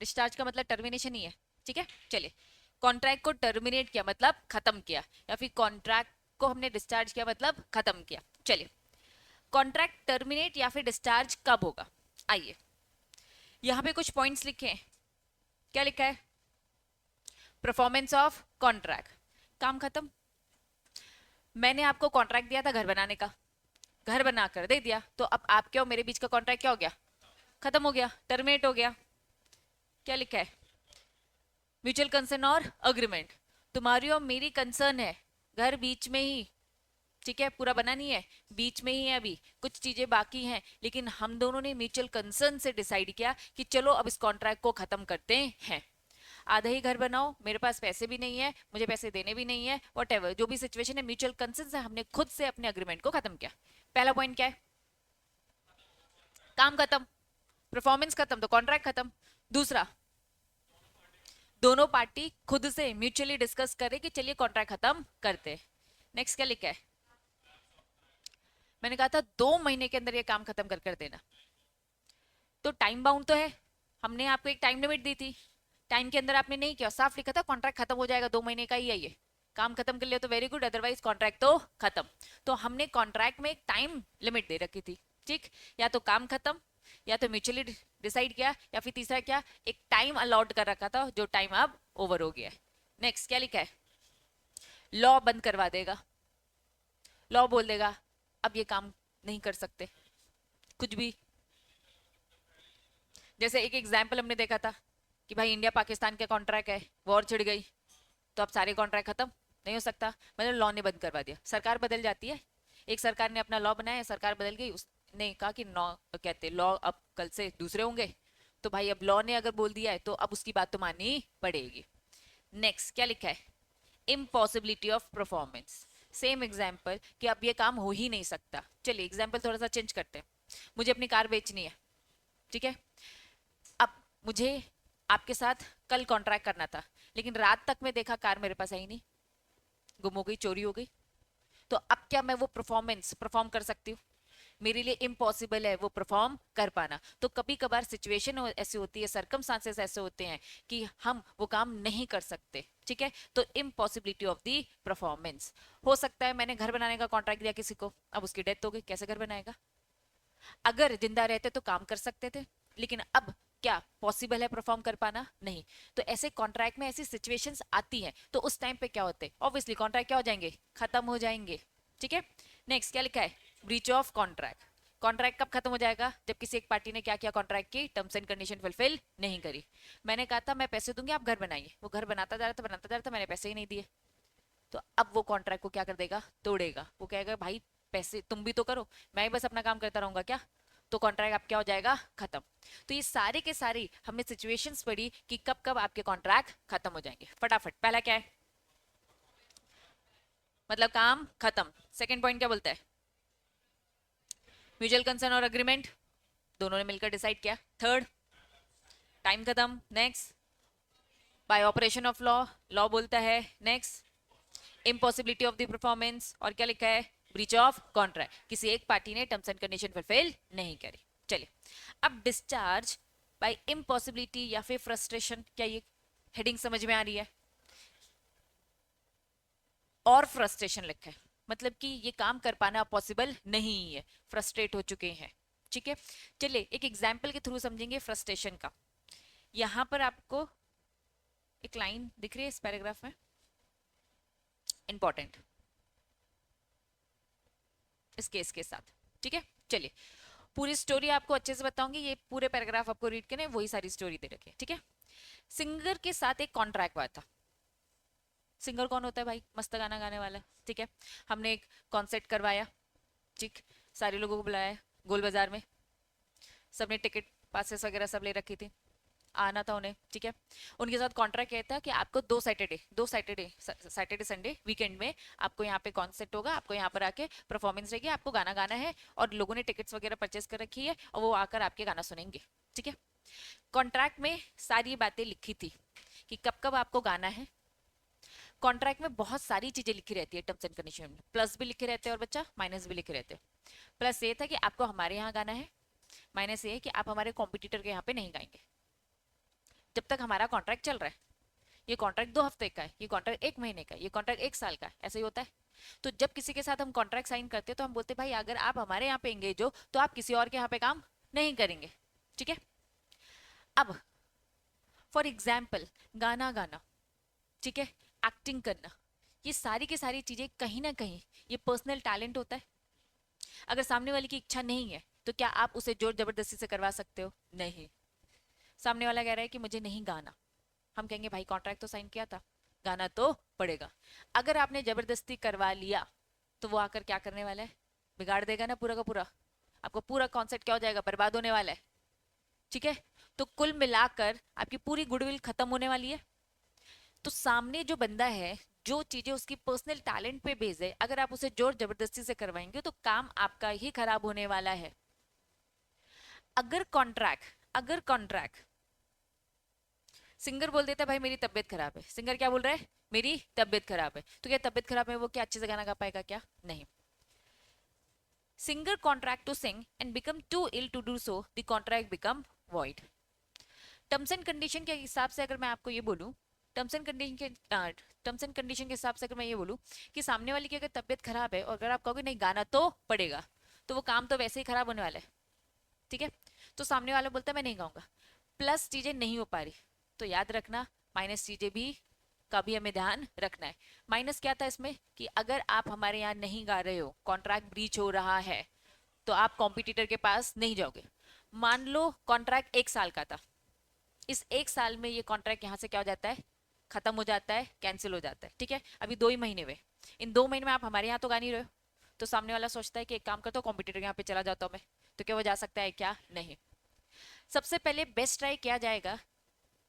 Discharge का मतलब termination ही है, ठीक है। चलिए, कॉन्ट्रैक्ट को टर्मिनेट किया मतलब खत्म किया, या फिर कॉन्ट्रैक्ट को हमने डिस्चार्ज किया मतलब खत्म किया। चलिए, कॉन्ट्रैक्ट टर्मिनेट या फिर डिस्चार्ज कब होगा? आइए, यहाँ पे कुछ पॉइंट्स लिखे हैं। क्या लिखा है? परफॉर्मेंस ऑफ कॉन्ट्रैक्ट, काम खत्म। मैंने आपको कॉन्ट्रैक्ट दिया था घर बनाने का, घर बना कर दे दिया, तो अब आपके और मेरे बीच का कॉन्ट्रैक्ट क्या हो गया? खत्म हो गया, टर्मिनेट हो गया। क्या लिखा है? म्यूचुअल कंसर्न और अग्रीमेंट। तुम्हारी और मेरी कंसर्न है, घर बीच में ही, ठीक है, पूरा बना नहीं है, बीच में ही है, अभी कुछ चीजें बाकी हैं, लेकिन हम दोनों ने म्यूचुअल कंसर्न से डिसाइड किया कि चलो अब इस कॉन्ट्रैक्ट को खत्म करते हैं। आधा ही घर बनाओ, मेरे पास पैसे भी नहीं है, मुझे पैसे देने भी नहीं है, वॉट जो भी सिचुएशन है, म्यूचुअल कंसर्न से हमने खुद से अपने अग्रीमेंट को खत्म किया। पहला पॉइंट क्या है? काम खत्म, परफॉर्मेंस खत्म, तो कॉन्ट्रैक्ट खत्म। दूसरा, दोनों पार्टी खुद से म्यूचुअली डिस्कस करे कि चलिए कॉन्ट्रैक्ट खत्म करते। नेक्स्ट क्या लिखा है? मैंने कहा था 2 महीने के अंदर ये काम खत्म कर कर देना, तो टाइम बाउंड तो है, हमने आपको एक टाइम लिमिट दी थी, टाइम के अंदर आपने नहीं किया, साफ लिखा था कॉन्ट्रैक्ट खत्म हो जाएगा 2 महीने का ही है, ये काम खत्म कर लिया तो वेरी गुड, अदरवाइज कॉन्ट्रैक्ट तो खत्म। तो हमने कॉन्ट्रैक्ट में एक टाइम लिमिट दे रखी थी, ठीक, या तो काम खत्म, या तो म्यूचुअली डिसाइड किया, या फिर तीसरा क्या, एक टाइम अलॉट कर रखा था जो टाइम अब ओवर हो गया है। नेक्स्ट क्या लिखा है? लॉ बंद करवा देगा, लॉ बोल देगा अब ये काम नहीं कर सकते, कुछ भी। जैसे एक एग्जाम्पल हमने देखा था कि भाई इंडिया पाकिस्तान का कॉन्ट्रैक्ट है, वॉर छिड़ गई, तो अब सारे कॉन्ट्रैक्ट खत्म नहीं हो सकता, मतलब लॉ ने बंद करवा दिया। सरकार बदल जाती है, एक सरकार ने अपना लॉ बनाया, सरकार बदल गई, उसने कहा कि नौ कहते लॉ अब कल से दूसरे होंगे, तो भाई अब लॉ ने अगर बोल दिया है तो अब उसकी बात तो माननी पड़ेगी। नेक्स्ट क्या लिखा है? Impossibility of performance. Same example कि अब ये काम हो ही नहीं सकता। चलिए एग्जाम्पल थोड़ा सा चेंज करते हैं। मुझे अपनी कार बेचनी है, ठीक है, अब मुझे आपके साथ कल कॉन्ट्रैक्ट करना था, लेकिन रात तक मैं देखा कार मेरे पास आई नहीं, गुम हो गई, चोरी हो गई, तो अब क्या मैं वो परफॉर्मेंस परफॉर्म कर सकती हूँ? मेरे लिए इम्पॉसिबल है वो परफॉर्म कर पाना। तो कभी कभार सिचुएशन ऐसी होती है, सर्कमस्टांसेस ऐसे होते हैं कि हम वो काम नहीं कर सकते, ठीक है, तो इम्पॉसिबिलिटी ऑफ दी परफॉर्मेंस। हो सकता है मैंने घर बनाने का कॉन्ट्रैक्ट दिया किसी को, अब उसकी डेथ हो गई, कैसे घर बनाएगा? अगर जिंदा रहते तो काम कर सकते थे, लेकिन अब क्या पॉसिबल है परफॉर्म कर पाना? नहीं। तो ऐसे कॉन्ट्रैक्ट में ऐसी सिचुएशंस आती हैं, तो उस टाइम पे क्या होते हैं? ऑब्वियसली कॉन्ट्रैक्ट क्या हो जाएंगे? खत्म हो जाएंगे, ठीक है। नेक्स्ट क्या लिखा है? Breach of contract. कॉन्ट्रैक्ट कब खत्म हो जाएगा? जब किसी एक पार्टी ने क्या किया, कॉन्ट्रैक्ट की टर्म्स एंड कंडीशन फुलफिल नहीं करी। मैंने कहा था मैं पैसे दूंगी, आप घर बनाइए, वो घर बनाता जा रहा था, बनाता जा रहा था, मैंने पैसे ही नहीं दिए, तो अब वो कॉन्ट्रैक्ट को क्या कर देगा? तोड़ेगा। वो कहेगा भाई पैसे तुम भी तो करो, मैं बस अपना काम करता रहूंगा क्या? तो कॉन्ट्रैक्ट अब क्या हो जाएगा? खत्म। तो ये सारे के सारे हमने सिचुएशंस पढ़ी कि कब कब आपके कॉन्ट्रैक्ट खत्म हो जाएंगे। फटाफट, पहला क्या है? मतलब काम खत्म। सेकंड पॉइंट क्या बोलता है? म्यूचुअल कंसर्न और अग्रीमेंट, दोनों ने मिलकर डिसाइड किया। थर्ड, टाइम खत्म। Next, bye operation of law, law बोलता है। Next, impossibility of the performance, और क्या लिखा है? ब्रीच ऑफ कॉन्ट्रैक्ट, किसी एक पार्टी ने टर्म्स एंड कंडीशन फुलफिल नहीं करी। चलिए, अब डिस्चार्ज बाय इम्पॉसिबिलिटी या फिर फ्रस्ट्रेशन, क्या ये हेडिंग समझ में आ रही है? और फ्रस्ट्रेशन लिखा है, मतलब कि ये काम कर पाना पॉसिबल नहीं है, फ्रस्ट्रेट हो चुके हैं, ठीक है। चलिए एक एग्जाम्पल के थ्रू समझेंगे फ्रस्ट्रेशन का। यहां पर आपको एक लाइन दिख रही है इस पैराग्राफ में, इंपॉर्टेंट, इस केस के साथ, ठीक है। चलिए पूरी स्टोरी आपको अच्छे से बताऊंगी, ये पूरे पैराग्राफ आपको रीड करने, वही सारी स्टोरी दे रखी है, ठीक है। सिंगर के साथ एक कॉन्ट्रैक्ट हुआ था। सिंगर कौन होता है भाई? मस्त गाना गाने वाला, ठीक है। हमने एक कॉन्सर्ट करवाया, ठीक, सारे लोगों को बुलाया गोल बाजार में, सबने टिकट पासेस वगैरह सब ले रखी थी, आना था उन्हें, ठीक है। उनके साथ कॉन्ट्रैक्ट कहता है कि आपको दो सैटरडे संडे वीकेंड में आपको यहाँ पे कॉन्सर्ट होगा, आपको यहाँ पर आके परफॉर्मेंस रहेगी, आपको गाना गाना है, और लोगों ने टिकट्स वगैरह परचेस कर रखी है, और वो आकर आपके गाना सुनेंगे, ठीक है। कॉन्ट्रैक्ट में सारी बातें लिखी थी कि कब कब आपको गाना है। कॉन्ट्रैक्ट में बहुत सारी चीजें लिखी रहती है टर्म्स एंड कंडीशन में, प्लस भी लिखे रहते हैं और बच्चा माइनस भी लिखे रहते हैं। प्लस ये था कि आपको हमारे यहाँ गाना है, माइनस ये है कि आप हमारे कॉम्पिटिटर के यहाँ पे नहीं गाएंगे, जब तक हमारा कॉन्ट्रैक्ट चल रहा है। ये कॉन्ट्रैक्ट 2 हफ्ते का है, ये कॉन्ट्रैक्ट 1 महीने का है, ये कॉन्ट्रैक्ट 1 साल का है, ऐसा ही होता है। तो जब किसी के साथ हम कॉन्ट्रैक्ट साइन करते हैं तो हम बोलते हैं भाई अगर आप हमारे यहाँ पे एंगेज हो तो आप किसी और के यहाँ पे काम नहीं करेंगे, ठीक है। अब फॉर एग्जाम्पल गाना गाना, ठीक है, एक्टिंग करना, ये सारी की सारी चीजें कहीं ना कहीं ये पर्सनल टैलेंट होता है। अगर सामने वाले की इच्छा नहीं है तो क्या आप उसे जोर जबरदस्ती से करवा सकते हो? नहीं। सामने वाला कह रहा है कि मुझे नहीं गाना, हम कहेंगे भाई कॉन्ट्रैक्ट तो साइन किया था, गाना तो पड़ेगा। अगर आपने जबरदस्ती करवा लिया तो वो आकर क्या करने वाला है? बिगाड़ देगा ना पूरा का पूरा, आपको पूरा कॉन्सेप्ट क्या हो जाएगा, बर्बाद होने वाला है, ठीक है। तो कुल मिलाकर आपकी पूरी गुडविल खत्म होने वाली है। तो सामने जो बंदा है, जो चीजें उसकी पर्सनल टैलेंट पे बेस है, अगर आप उसे जोर जबरदस्ती से करवाएंगे तो काम आपका ही खराब होने वाला है। अगर कॉन्ट्रैक्ट सिंगर बोल देता है भाई मेरी तबीयत खराब है, सिंगर क्या बोल रहा है, मेरी तबीयत खराब है, तो क्या तबीयत खराब है वो क्या अच्छे से गाना गा पाएगा क्या? नहीं। Singer contract to sing and become too ill to do so, the contract become void. Terms and condition के हिसाब से अगर मैं आपको ये बोलूं, टर्म्स एंड कंडीशन के हिसाब से अगर मैं ये बोलूं कि सामने वाले की अगर तबीयत खराब है और अगर आप कहोगे नहीं गाना तो पड़ेगा, तो वो काम तो वैसे ही खराब होने वाला है, ठीक है। तो सामने वाला बोलता है मैं नहीं गाऊंगा, प्लस चीजें नहीं हो पा रही, तो याद रखना माइनस चीजें भी का भी हमें ध्यान रखना है। माइनस क्या था इसमें कि अगर आप हमारे यहाँ नहीं गा रहे हो, कॉन्ट्रैक्ट ब्रीच हो रहा है, तो आप कॉम्पिटिटर के पास नहीं जाओगे। मान लो कॉन्ट्रैक्ट 1 साल का था, इस 1 साल में ये कॉन्ट्रैक्ट यहाँ से क्या हो जाता है, खत्म हो जाता है, कैंसिल हो जाता है, ठीक है। अभी 2 ही महीने हुए, इन 2 महीने में आप हमारे यहाँ तो गा नहीं रहे हो, तो सामने वाला सोचता है कि एक काम करता हूँ कॉम्पिटिटर के यहाँ पे चला जाता हूँ मैं, तो क्या वो जा सकता है क्या? नहीं। सबसे पहले बेस्ट ट्राई किया जाएगा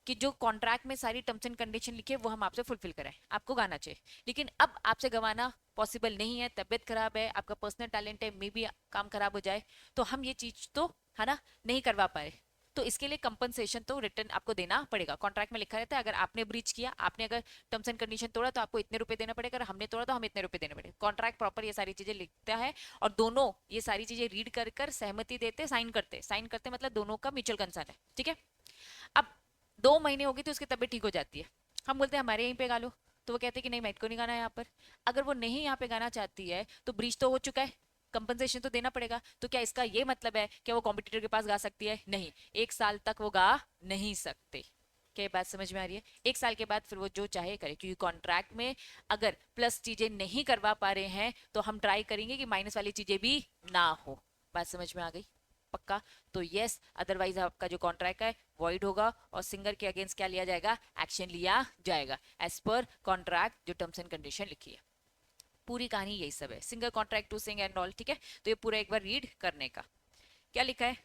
कि जो कॉन्ट्रैक्ट में सारी टर्म्स एंड कंडीशन लिखे वो हम आपसे फुलफिल कराएं, आपको गाना चाहिए। लेकिन अब आपसे गवाना पॉसिबल नहीं है, तबियत खराब है, आपका पर्सनल टैलेंट है, मे बी काम खराब हो जाए, तो हम ये चीज तो है ना नहीं करवा पाए, तो इसके लिए कंपनसेशन तो रिटर्न आपको देना पड़ेगा। कॉन्ट्रैक्ट में लिखा रहता है अगर आपने ब्रीच किया, आपने अगर टर्म्स एंड कंडीशन तोड़ा तो आपको इतने रुपए देना पड़ेगा, अगर हमने तोड़ा तो हम इतने रुपए देने पड़ेगा। कॉन्ट्रैक्ट प्रॉपर ये सारी चीजें लिखता है और दोनों ये सारी चीजें रीड कर कर सहमति देते, साइन करते मतलब दोनों का म्यूचुअल कंसर्न है, ठीक है। अब 2 महीने हो गए तो उसकी तबीयत ठीक हो जाती है, हम बोलते हैं हमारे यहीं पे गा लो, तो वो कहते हैं कि नहीं मेरे को नहीं गाना है यहाँ पर। अगर वो नहीं यहाँ पे गाना चाहती है तो ब्रीच तो हो चुका है, कंपनसेशन तो देना पड़ेगा, तो क्या इसका ये मतलब है कि वो कॉम्पिटिटर के पास गा सकती है? नहीं, 1 साल तक वो गा नहीं सकते। क्या ये बात समझ में आ रही है? 1 साल के बाद फिर वो जो चाहे करे, क्योंकि कॉन्ट्रैक्ट में अगर प्लस चीजें नहीं करवा पा रहे हैं तो हम ट्राई करेंगे कि माइनस वाली चीजें भी ना हो। बात समझ में आ गई? पक्का? तो यस, अदरवाइज आपका जो कॉन्ट्रैक्ट है वॉइड होगा और सिंगर के अगेंस्ट क्या लिया जाएगा? एक्शन लिया जाएगा एज पर कॉन्ट्रैक्ट जो टर्म्स एंड कंडीशन लिखी है। पूरी कहानी यही सब है, singer contract to sing and all, ठीक है। तो ये पूरा एक बार रीड करने का क्या लिखा है,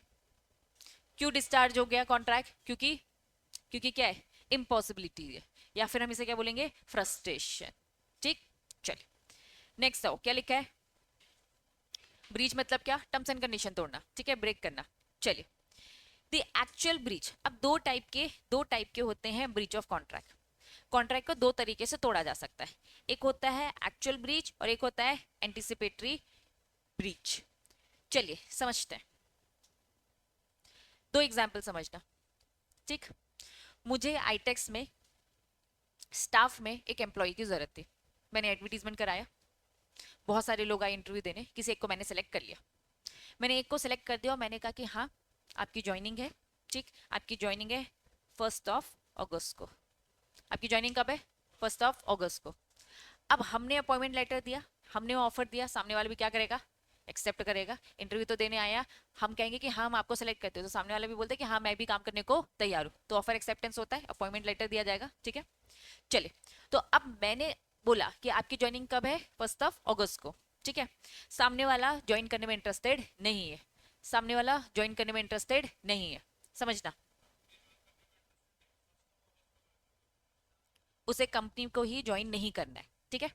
क्यों डिस्चार्ज हो गया कॉन्ट्रैक्ट? क्योंकि क्योंकि क्या है, इम्पॉसिबिलिटी है, या फिर हम इसे क्या बोलेंगे, फ्रस्ट्रेशन, ठीक। चलिए नेक्स्ट आओ, क्या लिखा है, ब्रीच मतलब क्या, टर्म्स एंड कंडीशन तोड़ना, ठीक है, ब्रेक करना। चलिए द एक्चुअल ब्रीच, अब दो टाइप के होते हैं ब्रीच ऑफ कॉन्ट्रैक्ट। कॉन्ट्रैक्ट को 2 तरीके से तोड़ा जा सकता है, एक होता है एक्चुअल ब्रीच और एक होता है एंटिसिपेटरी ब्रीच। चलिए समझते हैं, 2 एग्जाम्पल समझना, ठीक। मुझे आईटेक्स में स्टाफ में एक एम्प्लॉय की जरूरत थी, मैंने एडवर्टीजमेंट कराया, बहुत सारे लोग आए इंटरव्यू देने, किसी एक को मैंने सेलेक्ट कर लिया। मैंने एक को सिलेक्ट कर दिया और मैंने कहा कि हाँ आपकी ज्वाइनिंग है, ठीक, आपकी ज्वाइनिंग है 1 अगस्त को। आपकी ज्वाइनिंग कब है? 1 अगस्त को। अब हमने अपॉइंटमेंट लेटर दिया, हमने ऑफर दिया, सामने वाला भी क्या करेगा? एक्सेप्ट करेगा। इंटरव्यू तो देने आया, हम कहेंगे कि हाँ हम आपको सेलेक्ट करते हो, तो सामने वाला भी बोलते हैं कि हाँ मैं भी काम करने को तैयार हूँ, तो ऑफर एक्सेप्टेंस होता है, अपॉइंटमेंट लेटर दिया जाएगा, ठीक है। चलिए, तो अब मैंने बोला कि आपकी ज्वाइनिंग कब है? 1 अगस्त को, ठीक है। सामने वाला ज्वाइन करने में इंटरेस्टेड नहीं है, सामने वाला ज्वाइन करने में इंटरेस्टेड नहीं है, समझना, उसे कंपनी को ही ज्वाइन नहीं करना है, ठीक है।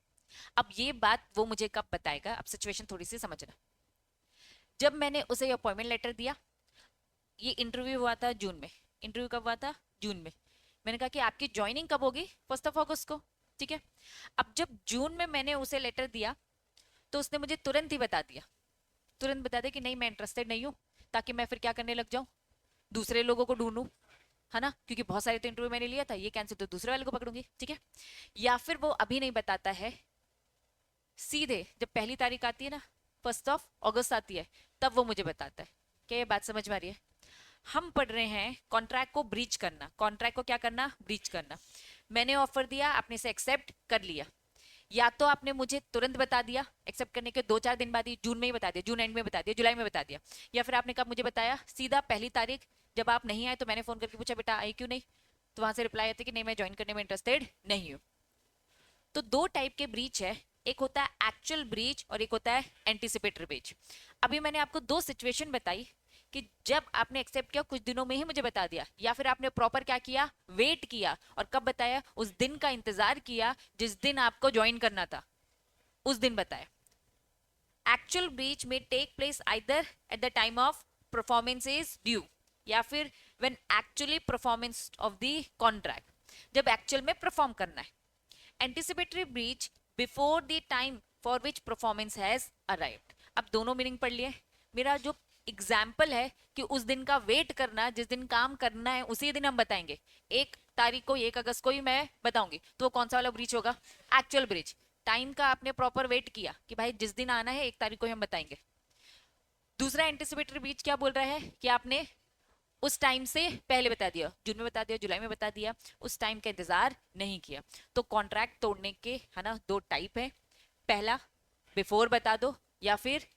अब ये बात वो मुझे कब बताएगा, अब सिचुएशन थोड़ी सी समझना। जब मैंने उसे अपॉइंटमेंट लेटर दिया, ये इंटरव्यू हुआ था जून में, इंटरव्यू कब हुआ था? जून में। मैंने कहा कि आपकी ज्वाइनिंग कब होगी? 1 अगस्त को, ठीक है। अब जब जून में मैंने उसे लेटर दिया तो उसने मुझे तुरंत ही बता दिया, तुरंत बता दिया कि नहीं मैं इंटरेस्टेड नहीं हूँ, ताकि मैं फिर क्या करने लग जाऊं, दूसरे लोगों को ढूंढूं, है ना, क्योंकि बहुत सारे तो इंटरव्यू मैंने लिया था, ये कैंसिल तो दूसरे वाले को पकड़ूंगी, ठीक है। या फिर वो अभी नहीं बताता है, सीधे जब पहली तारीख आती है ना, 1 अगस्त आती है, तब वो मुझे बताता है। क्या ये बात समझ में आ रही है? हम पढ़ रहे हैं कॉन्ट्रैक्ट को ब्रीच करना, कॉन्ट्रैक्ट को क्या करना, ब्रीच करना। मैंने ऑफर दिया, आपने से एक्सेप्ट कर लिया, या तो आपने मुझे तुरंत बता दिया एक्सेप्ट करने के 2-4 दिन बाद ही, जून में ही बता दिया, जून एंड में बता दिया, जुलाई में बता दिया, या फिर आपने कब मुझे बताया, सीधा पहली तारीख जब आप नहीं आए तो मैंने फोन करके पूछा बेटा आई क्यों नहीं, तो वहां से रिप्लाई आती कि नहीं मैं ज्वाइन करने में इंटरेस्टेड नहीं हूँ। तो दो टाइप के ब्रीच है, एक होता है एक्चुअल ब्रीच और एक होता है एंटिसिपेटरी ब्रीच। अभी मैंने आपको दो सिचुएशन बताई कि जब आपने एक्सेप्ट किया कुछ दिनों में ही मुझे बता दिया, या फिर आपने प्रॉपर क्या किया, वेट किया, और कब बताया, उस दिन का इंतजार किया जिस दिन आपको ज्वाइन करना था, उस दिन बताया। एक्चुअल ब्रीच में take place either at the time of performance is due, या फिर when actually performance of the contract, जब एक्चुअल में परफॉर्म करना है। Anticipatory breach before the time for which performance has arrived. अब दोनों मीनिंग पढ़ लिए। मेरा जो एग्जाम्पल है कि उस दिन का वेट करना, जिस दिन काम करना है उसी दिन हम बताएंगे, 1 तारीख को, 1 अगस्त को ही मैं बताऊंगी, तो वो कौन सा वाला ब्रीच होगा, एक्चुअल ब्रीच। टाइम का आपने प्रॉपर वेट किया कि भाई जिस दिन आना है 1 तारीख को ही हम बताएंगे। दूसरा एंटिसिपेटरी ब्रीच क्या बोल रहा है कि आपने उस टाइम से पहले बता दिया, जून में बता दिया, जुलाई में बता दिया, उस टाइम का इंतजार नहीं किया। तो कॉन्ट्रैक्ट तोड़ने के है ना दो टाइप है, पहला बिफोर बता दो, या फिर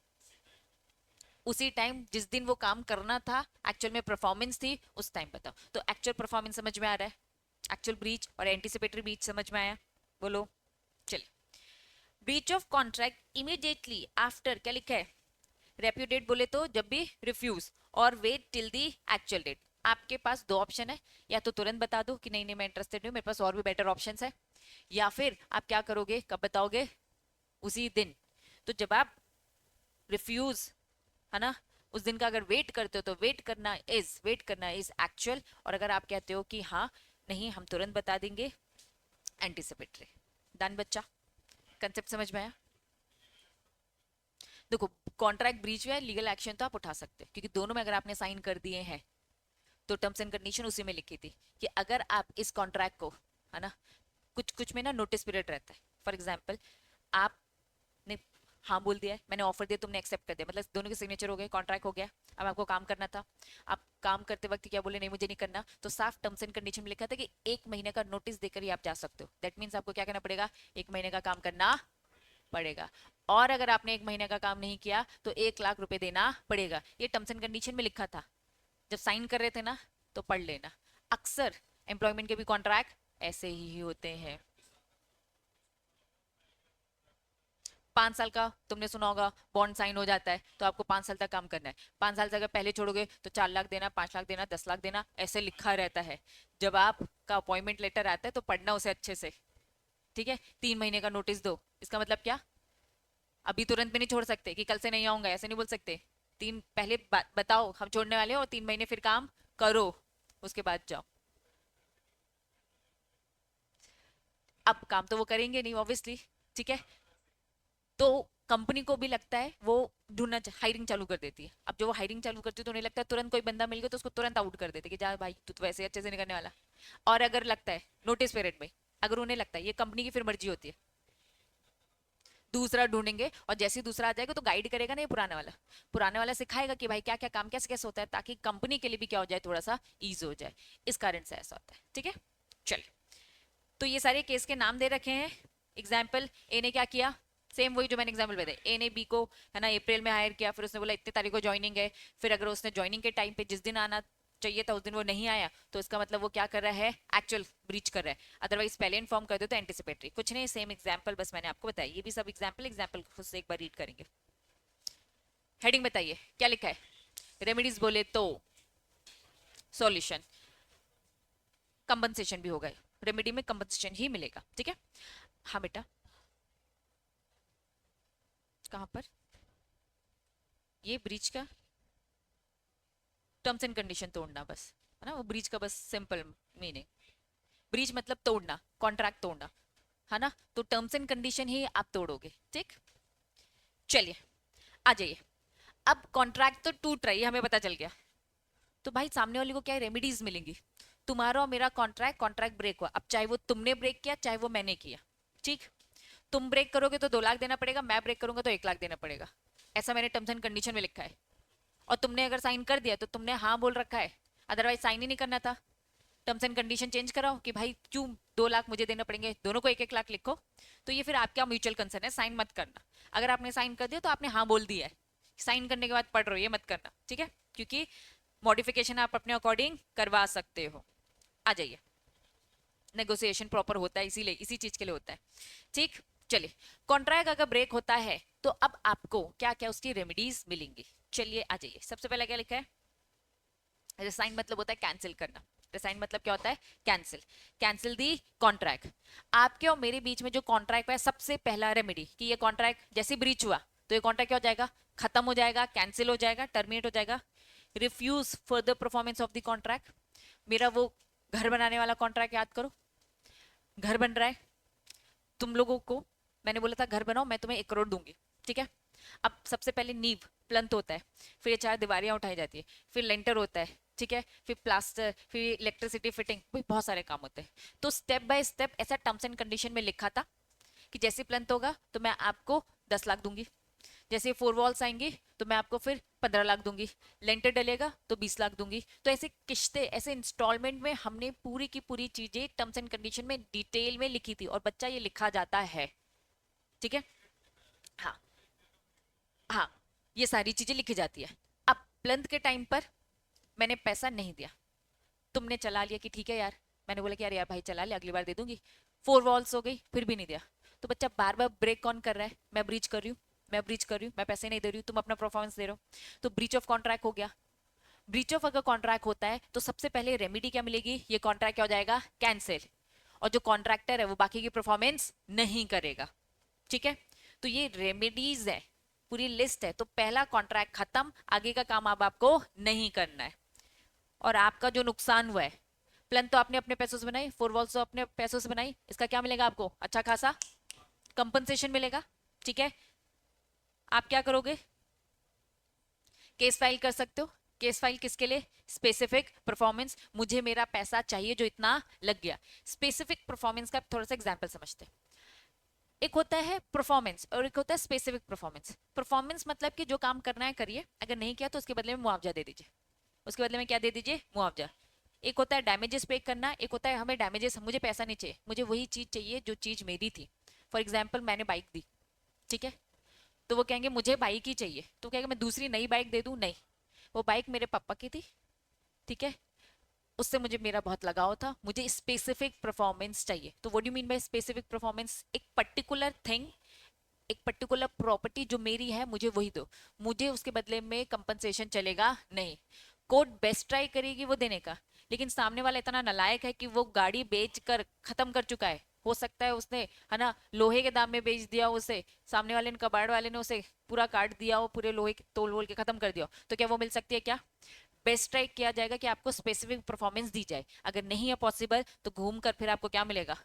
उसी टाइम जिस दिन वो काम करना था, एक्चुअल में परफॉर्मेंस थी, उस टाइम बताओ। तो एक्चुअल परफॉर्मेंस समझ में आ रहा है, एक्चुअल ब्रीच और एंटिसिपेटरी ब्रीच समझ में आया, बोलो। चलिए, breach of contract immediately after, क्या लिखा है, रेप्यूडेट बोले तो जब भी रिफ्यूज, और wait till the actual date. आपके पास दो ऑप्शन है, या तो तुरंत बता दो कि नहीं नहीं मैं इंटरेस्टेड हूँ, मेरे पास और भी बेटर ऑप्शन है, या फिर आप क्या करोगे, कब बताओगे, उसी दिन। तो जब आप रिफ्यूज, है ना, उस दिन का अगर वेट करते हो तो वेट करना इज एक्चुअल, और अगर आप कहते हो कि हाँ नहीं हम तुरंत बता देंगे, एंटिसिपेटरी। डन बच्चा, कंसेप्ट समझ में आया? देखो, कॉन्ट्रैक्ट ब्रीच है, लीगल एक्शन तो आप उठा सकते हो, क्योंकि दोनों में अगर आपने साइन कर दिए हैं तो टर्म्स एंड कंडीशन उसी में लिखी थी कि अगर आप इस कॉन्ट्रैक्ट को, है ना, कुछ कुछ में ना नोटिस पीरियड रहता है। फॉर एग्जाम्पल, आपने हाँ बोल दिया है, मैंने ऑफर दिया, तुमने एक्सेप्ट कर दिया, मतलब दोनों के सिग्नेचर हो गए, कॉन्ट्रैक्ट हो गया। अब आपको काम करना था, आप काम करते वक्त क्या बोले, नहीं मुझे नहीं करना, तो साफ टर्म्स एंड कंडीशन में लिखा था कि 1 महीने का नोटिस देकर ही आप जा सकते हो। दैट मीन्स आपको क्या करना पड़ेगा, 1 महीने का काम करना पड़ेगा, और अगर आपने 1 महीने का काम नहीं किया तो 1 लाख रुपए देना पड़ेगा। ये टर्म्स एंड कंडीशन में लिखा था, जब साइन कर रहे थे ना, तो पढ़ लेना। अक्सर एम्प्लॉयमेंट के भी कॉन्ट्रैक्ट ऐसे ही होते हैं। 5 साल का तुमने सुना होगा, बॉन्ड साइन हो जाता है तो आपको 5 साल तक काम करना है। 5 साल से अगर पहले छोड़ोगे तो 4 लाख देना, 5 लाख देना, 10 लाख देना, ऐसे लिखा रहता है। जब आपका अपॉइंटमेंट लेटर आता है तो पढ़ना उसे अच्छे से, ठीक है। 3 महीने का नोटिस दो, इसका मतलब क्या, अभी तुरंत में नहीं छोड़ सकते कि कल से नहीं आऊंगा, ऐसे नहीं बोल सकते। तीन पहले बताओ हम छोड़ने वाले हैं, और 3 महीने फिर काम करो, उसके बाद जाओ। अब काम तो वो करेंगे नहीं ऑब्वियसली, ठीक है। तो कंपनी को भी लगता है, वो ढूंढना, हायरिंग चालू कर देती है। अब जो वो हायरिंग चालू करती है तो उन्हें लगता है तुरंत कोई बंदा मिल गया तो उसको तुरंत आउट कर देते कि जा भाई तू तो वैसे अच्छे से नहीं करने वाला। और अगर लगता है नोटिस पीरियड में, अगर उन्हें लगता है, ये कंपनी की फिर मर्जी होती है, दूसरा ढूंढेंगे, और जैसे ही दूसरा आ जाएगा तो गाइड करेगा ना ये पुराने वाला सिखाएगा कि भाई क्या क्या काम कैसे कैसे होता है, ताकि कंपनी के लिए भी क्या हो जाए, थोड़ा सा ईज हो जाए। इस कारण से ऐसा होता है, ठीक है। चलिए, तो ये सारे केस के नाम दे रखे हैं। एग्जाम्पल, ए ने क्या किया, सेम वही जो मैंने एग्जाम्पल बताया, ए ने बी को, है ना, अप्रैल में हायर किया, फिर उसने बोला इतने तारीख को ज्वाइनिंग है। फिर अगर उसने ज्वाइनिंग के टाइम पे जिस दिन आना चाहिए था उस दिन वो नहीं आया, तो इसका मतलब वो क्या कर रहा है, एक्चुअल ब्रीच कर रहा है। अदरवाइज पहले इन्फॉर्म कर दो तो एंटिसिपेटरी। कुछ नहीं, सेम एग्जाम्पल बस मैंने आपको बताया, ये भी सब एग्जाम्पल एग्जाम्पल खुद से एक बार रीड करेंगे। हेडिंग बताइए क्या लिखा है, रेमेडीज बोले तो सॉल्यूशन, कंपनसेशन भी होगा, रेमेडी में कंपनसेशन ही मिलेगा, ठीक है। हाँ बेटा, कहाँ पर, ये ब्रीच का टर्म्स एंड कंडीशन तोड़ना बस, है ना, वो ब्रीच का बस सिंपल मीनिंग। ब्रीच मतलब तोड़ना, कॉन्ट्रैक्ट तोड़ना, है ना, तो टर्म्स एंड कंडीशन ही आप तोड़ोगे, ठीक। चलिए, आ जाइए। अब कॉन्ट्रैक्ट तो टूट रही है, हमें पता चल गया, तो भाई सामने वाले को क्या रेमेडीज मिलेंगी, तुम्हारा और मेरा कॉन्ट्रैक्ट ब्रेक हुआ, अब चाहे वो तुमने ब्रेक किया चाहे वो मैंने किया, ठीक, तुम ब्रेक करोगे तो 2 लाख देना पड़ेगा, मैं ब्रेक करूंगा तो 1 लाख देना पड़ेगा, ऐसा मैंने टर्म्स एंड कंडीशन में लिखा है। और तुमने अगर साइन कर दिया तो तुमने हाँ बोल रखा है, अदरवाइज साइन ही नहीं करना था। टर्म्स एंड कंडीशन चेंज कराओ कि भाई क्यों 2 लाख मुझे देना पड़ेंगे, दोनों को 1-1 लाख लिखो। तो ये फिर आपका म्यूचुअल कंसर्न है, साइन मत करना। अगर आपने साइन कर दिया तो आपने हाँ बोल दिया है, साइन करने के बाद पढ़ रहे हो ये मत करना, ठीक है, क्योंकि मॉडिफिकेशन आप अपने अकॉर्डिंग करवा सकते हो। आ जाइए, नेगोशिएशन प्रॉपर होता है इसीलिए, इसी चीज के लिए होता है, ठीक। चलिए, कॉन्ट्रैक्ट अगर ब्रेक होता है तो अब आपको क्या क्या उसकी रेमेडीज मिलेंगी। चलिए आ जाइए, सबसे पहले क्या लिखा है, रिसाइन मतलब होता है कैंसिल करना। रिसाइन मतलब क्या होता है, कैंसिल, कैंसिल दी कॉन्ट्रैक्ट। आपके और मेरे बीच में जो कॉन्ट्रैक्ट है, सबसे पहला रेमेडी कि ये कॉन्ट्रैक्ट जैसे ब्रीच हुआ तो ये कॉन्ट्रैक्ट क्या हो जाएगा, खत्म हो जाएगा, कैंसिल हो जाएगा, टर्मिनेट हो जाएगा। Refuse further performance of the contract, मेरा वो घर बनाने वाला कॉन्ट्रैक्ट याद करो, घर बन रहा है, तुम लोगों को मैंने बोला था घर बनाओ मैं तुम्हें 1 करोड़ दूंगी, ठीक है। अब सबसे पहले नींव प्लंथ होता है, फिर 4 दीवारियां उठाई जाती है, फिर लेंटर होता है, ठीक है, फिर प्लास्टर, फिर इलेक्ट्रिसिटी फिटिंग, बहुत सारे काम होते हैं। तो स्टेप बाय स्टेप ऐसा टर्म्स एंड कंडीशन में लिखा था कि जैसे प्लंथ होगा तो मैं आपको 10 लाख दूंगी, जैसे 4 वॉल्स आएंगी तो मैं आपको फिर 15 लाख दूंगी, लेंटर डलेगा तो 20 लाख दूंगी। तो ऐसे किश्ते, ऐसे इंस्टॉलमेंट में हमने पूरी की पूरी चीजें टर्म्स एंड कंडीशन में डिटेल में लिखी थी, और बच्चा ये लिखा जाता है, ठीक है। हाँ, हाँ, ये सारी चीजें लिखी जाती है। अब प्लंथ के टाइम पर मैंने पैसा नहीं दिया, तुमने चला लिया कि ठीक है यार, मैंने बोला कि यार यार भाई चला ले अगली बार दे दूंगी, 4 वॉल्स हो गई फिर भी नहीं दिया। तो बच्चा बार बार ब्रेक कौन कर रहा है, मैं ब्रीच कर रही हूँ, मैं ब्रीच कर रही हूँ, मैं पैसे नहीं दे रही हूँ, तुम अपना परफॉर्मेंस दे रहे हो, तो ब्रीच ऑफ कॉन्ट्रैक्ट हो गया। ब्रीच ऑफ अगर कॉन्ट्रैक्ट होता है तो सबसे पहले रेमेडी क्या मिलेगी, ये कॉन्ट्रैक्ट क्या हो जाएगा, कैंसिल, और जो कॉन्ट्रैक्टर है वो बाकी की परफॉर्मेंस नहीं करेगा, ठीक है। तो ये रेमेडीज है, पूरी लिस्ट है। तो पहला कॉन्ट्रैक्ट खत्म, आगे का काम अब आपको नहीं करना है। और आपका जो नुकसान हुआ है, प्लन तो आपने अपने पैसों से बनाई, 4 वॉल्स तो अपने पैसों से बनाई, इसका क्या मिलेगा आपको, अच्छा खासा कंपनसेशन मिलेगा, ठीक है। आप क्या करोगे, केस फाइल कर सकते हो। केस फाइल किसके लिए, स्पेसिफिक परफॉर्मेंस, मुझे मेरा पैसा चाहिए जो इतना लग गया। स्पेसिफिक परफॉर्मेंस का थोड़ा सा एग्जांपल समझते हैं। एक होता है परफॉर्मेंस और एक होता है स्पेसिफिक परफॉर्मेंस। परफॉर्मेंस मतलब कि जो काम करना है करिए, अगर नहीं किया तो उसके बदले में मुआवजा दे दीजिए, उसके बदले में क्या दे दीजिए, मुआवजा। एक होता है डैमेजेस पे करना, एक होता है हमें डैमेजेस, मुझे पैसा नहीं चाहिए, मुझे वही चीज चाहिए जो चीज मेरी थी। फॉर एग्जाम्पल मैंने बाइक दी, ठीक है, तो वो कहेंगे मुझे बाइक ही चाहिए, तो कहेंगे मैं दूसरी नई बाइक दे दूं, नहीं, वो बाइक मेरे पापा की थी, ठीक है, उससे मुझे मेरा बहुत लगाव था, मुझे स्पेसिफिक परफॉर्मेंस चाहिए। तो what do you mean by specific performance, एक पर्टिकुलर थिंग, एक पर्टिकुलर प्रॉपर्टी जो मेरी है मुझे वही दो, मुझे उसके बदले में कंपनसेशन चलेगा नहीं। कोर्ट बेस्ट ट्राई करेगी वो देने का, लेकिन सामने वाला इतना नालायक है कि वो गाड़ी बेच कर खत्म कर चुका है, हो सकता है उसने, है ना, लोहे के दाम में बेच दिया उसे, सामने वाले ने, कबाड़ वाले ने उसे पूरा काट दिया हो, पूरे लोहे के तोल वोल के खत्म कर दिया, तो क्या वो मिल सकती है क्या। बेस्ट ट्राई किया जाएगा कि आपको स्पेसिफिक परफॉर्मेंस दी जाए, अगर नहीं है पॉसिबल तो घूम कर फिर आपको क्या मिलेगा,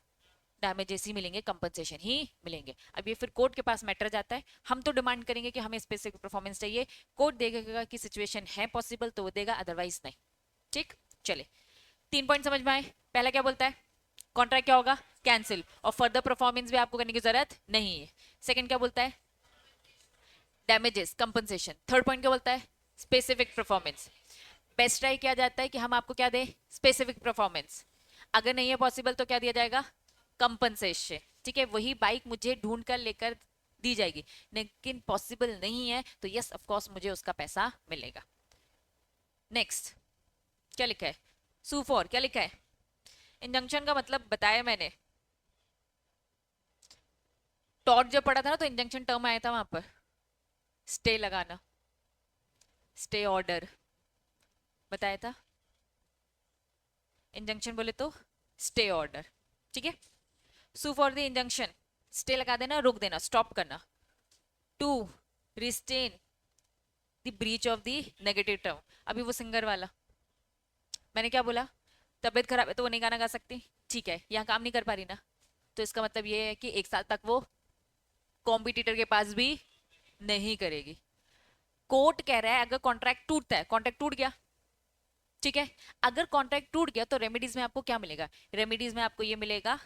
डैमेजेस ही मिलेंगे, कंपनसेशन ही मिलेंगे। अब ये फिर कोर्ट के पास मैटर जाता है, हम तो डिमांड करेंगे कि हमें स्पेसिफिक परफॉर्मेंस चाहिए, कोर्ट देखेगा कि सिचुएशन है पॉसिबल तो वो देगा, अदरवाइज नहीं, ठीक। चले, 3 पॉइंट समझ में आए। पहला क्या बोलता है, कॉन्ट्रैक्ट क्या होगा, कैंसिल, और फर्दर परफॉर्मेंस भी आपको करने की जरूरत नहीं है। सेकंड क्या बोलता है, डैमेजेस, कंपनसेशन। थर्ड पॉइंट क्या बोलता है, स्पेसिफिक परफॉर्मेंस। बेस्ट ट्राई किया जाता है कि हम आपको क्या दें, स्पेसिफिक परफॉर्मेंस, अगर नहीं है पॉसिबल तो क्या दिया जाएगा, कंपनसेशन, ठीक है, वही बाइक मुझे ढूंढ कर लेकर दी जाएगी, लेकिन पॉसिबल नहीं है तो यस ऑफ कोर्स मुझे उसका पैसा मिलेगा। नेक्स्ट क्या लिखा है, सू फॉर क्या लिखा है, इंजंक्शन का मतलब बताया मैंने, टॉर्च जब पढ़ा था ना तो इंजंक्शन टर्म आया था वहां पर, स्टे लगाना, स्टे ऑर्डर बताया था, इंजंक्शन बोले तो स्टे ऑर्डर, ठीक है। Sue for the injunction, stay लगा देना, रोक देना, स्टॉप करना। To restrain the breach of the negative term, अभी वो सिंगर वाला मैंने क्या बोला, तबीयत खराब है तो वो नहीं गाना गा सकती, ठीक है, यहाँ काम नहीं कर पा रही ना, तो इसका मतलब ये है कि 1 साल तक वो कॉम्पिटिटर के पास भी नहीं करेगी। कोर्ट कह रहा है अगर कॉन्ट्रैक्ट टूटता है, कॉन्ट्रैक्ट टूट गया, ठीक है। अगर कॉन्ट्रैक्ट टूट गया तो रेमेडीज में आपको क्या मिलेगा? रेमेडीज में आपको ये मिलेगा,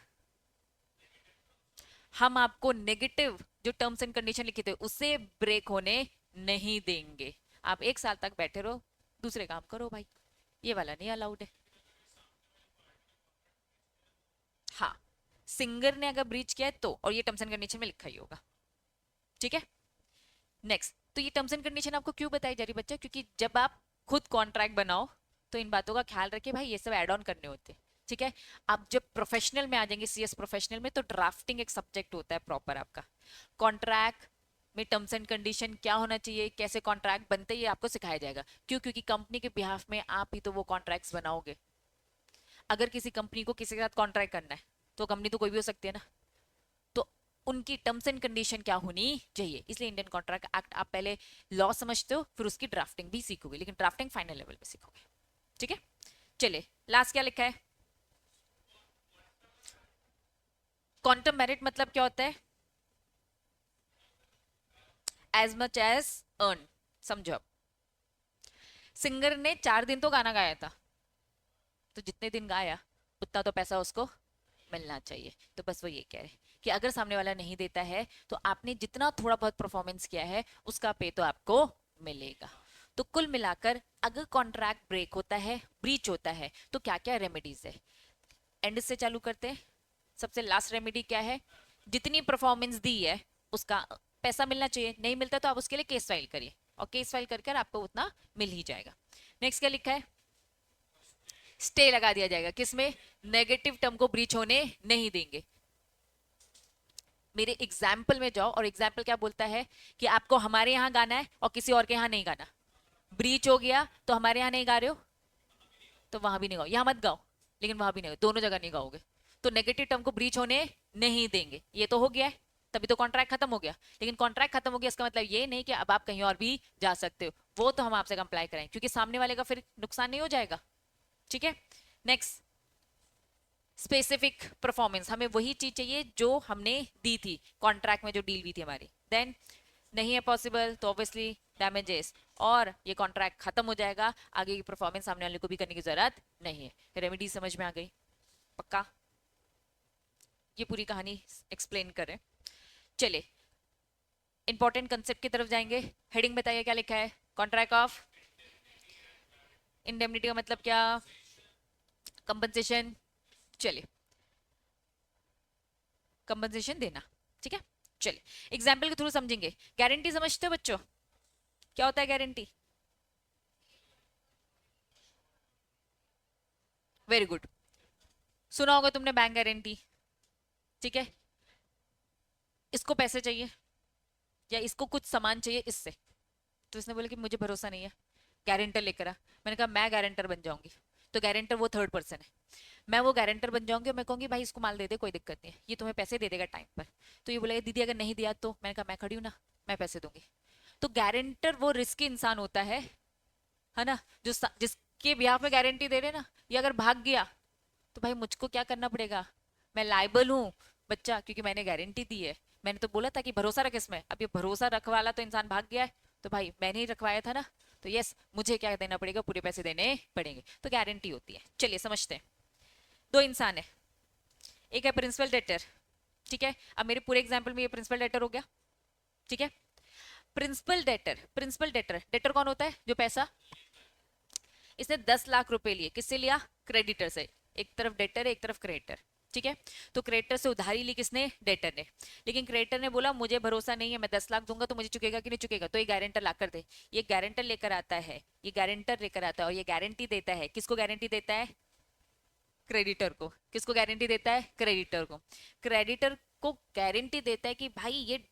हम आपको नेगेटिव जो टर्म्स एंड कंडीशन लिखे थे उसे ब्रेक होने नहीं देंगे। आप 1 साल तक बैठे रहो, दूसरे काम करो भाई, ये वाला नहीं अलाउड है। हाँ, सिंगर ने अगर ब्रीच किया है तो, और ये टर्म्स एंड कंडीशन में लिखा ही होगा। ठीक है। नेक्स्ट, तो ये टर्म्स एंड कंडीशन आपको क्यों बताई जा रही बच्चा? क्योंकि जब आप खुद कॉन्ट्रैक्ट बनाओ तो इन बातों का ख्याल रखिए भाई, ये सब एड ऑन करने होते हैं। ठीक है। आप जब प्रोफेशनल में आ जाएंगे, सीएस प्रोफेशनल में, तो ड्राफ्टिंग एक सब्जेक्ट होता है प्रॉपर आपका। कॉन्ट्रैक्ट में टर्म्स एंड कंडीशन क्या होना चाहिए, कैसे कॉन्ट्रैक्ट बनते हैं, ये आपको सिखाया जाएगा। क्यों? क्योंकि कंपनी के बिहाफ में आप ही तो वो कॉन्ट्रैक्ट्स बनाओगे। अगर किसी कंपनी को किसी के साथ कॉन्ट्रैक्ट करना है तो कंपनी तो कोई भी हो सकती है ना, तो उनकी टर्म्स एंड कंडीशन क्या होनी चाहिए। इसलिए इंडियन कॉन्ट्रैक्ट एक्ट आप पहले लॉ समझते हो, फिर उसकी ड्राफ्टिंग भी सीखोगे, लेकिन ड्राफ्टिंग फाइनल लेवल पे सीखोगे। ठीक है। चलिए, लास्ट क्या लिखा है? क्वांटम मेरिट मतलब क्या होता है? As much as earn. समझो अब, सिंगर ने 4 दिन तो गाना गाया था, तो जितने दिन गाया उतना तो पैसा उसको मिलना चाहिए। तो बस वो ये कह रहे हैं कि अगर सामने वाला नहीं देता है तो आपने जितना थोड़ा बहुत परफॉर्मेंस किया है उसका पे तो आपको मिलेगा। तो कुल मिलाकर अगर कॉन्ट्रैक्ट ब्रेक होता है, ब्रीच होता है, तो क्या क्या रेमेडीज है? एंड से चालू करते हैं। सबसे लास्ट रेमेडी क्या है? जितनी परफॉर्मेंस दी है उसका पैसा मिलना चाहिए। नहीं मिलता तो आप उसके लिए केस फाइल करिए, और केस फाइल कर आपको उतना मिल ही जाएगा। नेक्स्ट क्या लिखा है? स्टे लगा दिया जाएगा, किसमें? नेगेटिव टर्म को ब्रीच होने नहीं देंगे। मेरे एग्जाम्पल में जाओ, और एग्जाम्पल क्या बोलता है कि आपको हमारे यहाँ गाना है और किसी और के यहाँ नहीं गाना। ब्रीच हो गया तो हमारे यहाँ नहीं गा रहे हो तो वहां भी नहीं गाओ, यहाँ मत गाओ लेकिन वहां भी नहीं, दोनों जगह नहीं गाओगे। तो नेगेटिव टर्म को ब्रीच होने नहीं देंगे, ये तो हो गया है, तभी तो कॉन्ट्रैक्ट खत्म हो गया। लेकिन कॉन्ट्रैक्ट खत्म हो गया इसका मतलब ये नहीं कि अब आप कहीं और भी जा सकते हो, वो तो हम आपसे कंप्लाई कराएंगे, क्योंकि सामने वाले का फिर नुकसान नहीं हो जाएगा। ठीक है। नेक्स्ट, स्पेसिफिक परफॉर्मेंस, हमें वही चीज चाहिए जो हमने दी थी कॉन्ट्रैक्ट में, जो डील हुई थी हमारी। देन नहीं है पॉसिबल तो ऑब्वियसली डैमेजेस, और ये कॉन्ट्रैक्ट खत्म हो जाएगा, आगे की परफॉर्मेंस सामने वाले को भी करने की जरूरत नहीं है। रेमेडी समझ में आ गई? पक्का? ये पूरी कहानी एक्सप्लेन करें। चले, इंपॉर्टेंट कंसेप्ट की तरफ जाएंगे। हेडिंग बताइए क्या लिखा है? कॉन्ट्रैक्ट ऑफ इंडेमनिटी का मतलब क्या? कंपनसेशन। चलिए, कंपनसेशन देना। ठीक है। चलिए एग्जाम्पल के थ्रू समझेंगे। गारंटी समझते हो बच्चों? क्या होता है गारंटी? वेरी गुड, सुना होगा तुमने बैंक गारंटी। ठीक है। इसको पैसे चाहिए या इसको कुछ सामान चाहिए इससे, तो इसने बोला कि मुझे भरोसा नहीं है, गारंटर लेकर आ। मैंने कहा मैं गारंटर बन जाऊंगी। तो गारंटर वो थर्ड पर्सन है, मैं वो गारंटर बन जाऊंगी और मैं कहूंगी भाई इसको माल दे दे, कोई दिक्कत नहीं है, ये तुम्हें पैसे दे देगा टाइम पर। तो ये बोलेगा दीदी अगर नहीं दिया तो? मैंने कहा मैं खड़ी हूं ना, मैं पैसे दूंगी। तो गारंटर वो रिस्की इंसान होता है ना, जो जिसके ब्याह में गारंटी दे रहे ना, ये अगर भाग गया तो भाई मुझको क्या करना पड़ेगा? मैं लाइबल हूँ बच्चा, क्योंकि मैंने गारंटी दी है। मैंने तो बोला था कि भरोसा रख इसमें, अब ये भरोसा रखवाला तो इंसान भाग गया है, तो भाई मैंने ही रखवाया था ना, तो यस मुझे क्या देना पड़ेगा? पूरे पैसे देने पड़ेंगे। तो गारंटी होती है। चलिए समझते हैं। दो इंसान है, एक है प्रिंसिपल डेटर। ठीक है। अब मेरे पूरे एग्जाम्पल में ये प्रिंसिपल डेटर हो गया। ठीक है। Principal debtor, principal debtor, debtor कौन होता है? जो पैसा, इसने 10 लाख रुपए लिए, किससे लिया? क्रेडिटर से। एक तरफ डेटर है, एक तरफ क्रेडिटर। ठीक है। तो क्रेडिटर से उधारी ली किसने? डेटर ने। लेकिन क्रेडिटर ने बोला मुझे भरोसा नहीं है, मैं 10 लाख दूंगा तो मुझे चुकेगा कि नहीं चुकेगा, तो ये गारंटर ला कर दे। ये गारंटर लेकर आता है, ये गारंटर लेकर आता है, और ये गारंटी देता है। किसको गारंटी देता है? क्रेडिटर को। किसको गारंटी देता है? क्रेडिटर को। क्रेडिटर को गारंटी देता है कि भाई ये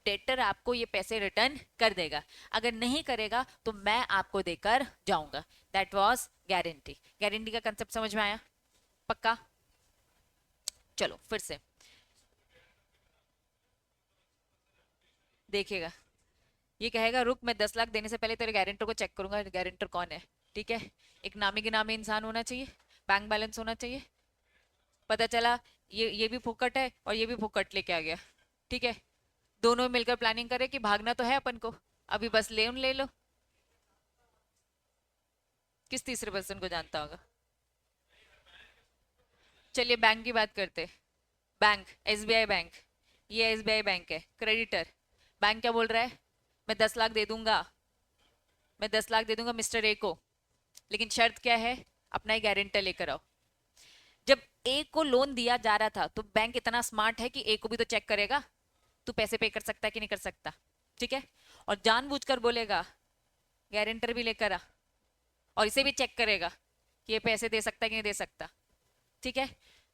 डेटर आपको ये पैसे रिटर्न कर देगा, अगर नहीं करेगा तो मैं आपको देकर जाऊंगा। That was guarantee. गारंटी का कंसेप्ट समझ में आया? पक्का? चलो फिर से देखिएगा। ये कहेगा रुक, मैं 10 लाख देने से पहले तेरे गारंटर को चेक करूंगा, गारंटर कौन है। ठीक है। एक नामी गिनामी इंसान होना चाहिए, बैंक बैलेंस होना चाहिए। पता चला ये भी फुकट है और ये भी फुकट लेके आ गया। ठीक है। दोनों मिलकर प्लानिंग करे कि भागना तो है अपन को, अभी बस ले लो। किस तीसरे पर्सन को जानता होगा? चलिए बैंक की बात करते। बैंक, एसबीआई बैंक, ये एसबीआई बैंक है, क्रेडिटर। बैंक क्या बोल रहा है? मैं 10 लाख दे दूंगा, मैं 10 लाख दे दूंगा मिस्टर ए को, लेकिन शर्त क्या है? अपना ही गारंटर लेकर आओ। जब ए को लोन दिया जा रहा था तो बैंक इतना स्मार्ट है कि ए को भी तो चेक करेगा, तू पैसे पे कर सकता है कि नहीं कर सकता, ठीक है? और जानबूझकर बोलेगा गारंटर भी लेकर आ, और इसे भी चेक करेगा कि ये पैसे दे सकता है कि नहीं दे सकता, ठीक है?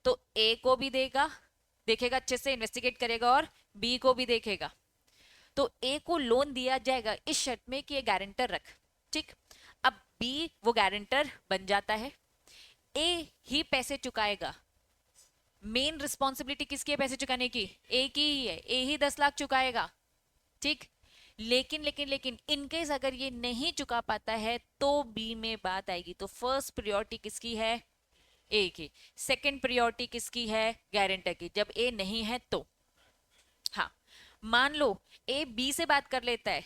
तो ए को भी देगा, देखेगा अच्छे से, इन्वेस्टिगेट करेगा, और बी को भी देखेगा। तो ए को लोन दिया जाएगा इस शर्त में कि ये गारंटर रख, ठीक? अब बी वो गारंटर बन जाता है, ए ही पैसे चुकाएगा। मेन रिस्पॉन्सिबिलिटी किसकी है पैसे चुकाने की? ए की ही है, ए ही 10 लाख चुकाएगा, ठीक? लेकिन लेकिन लेकिन इनकेस अगर ये नहीं चुका पाता है तो बी में बात आएगी। तो फर्स्ट प्रायोरिटी किसकी है? ए की। सेकंड प्रायोरिटी किसकी है? गारंटर की, जब ए नहीं है तो। हाँ, मान लो ए बी से बात कर लेता है,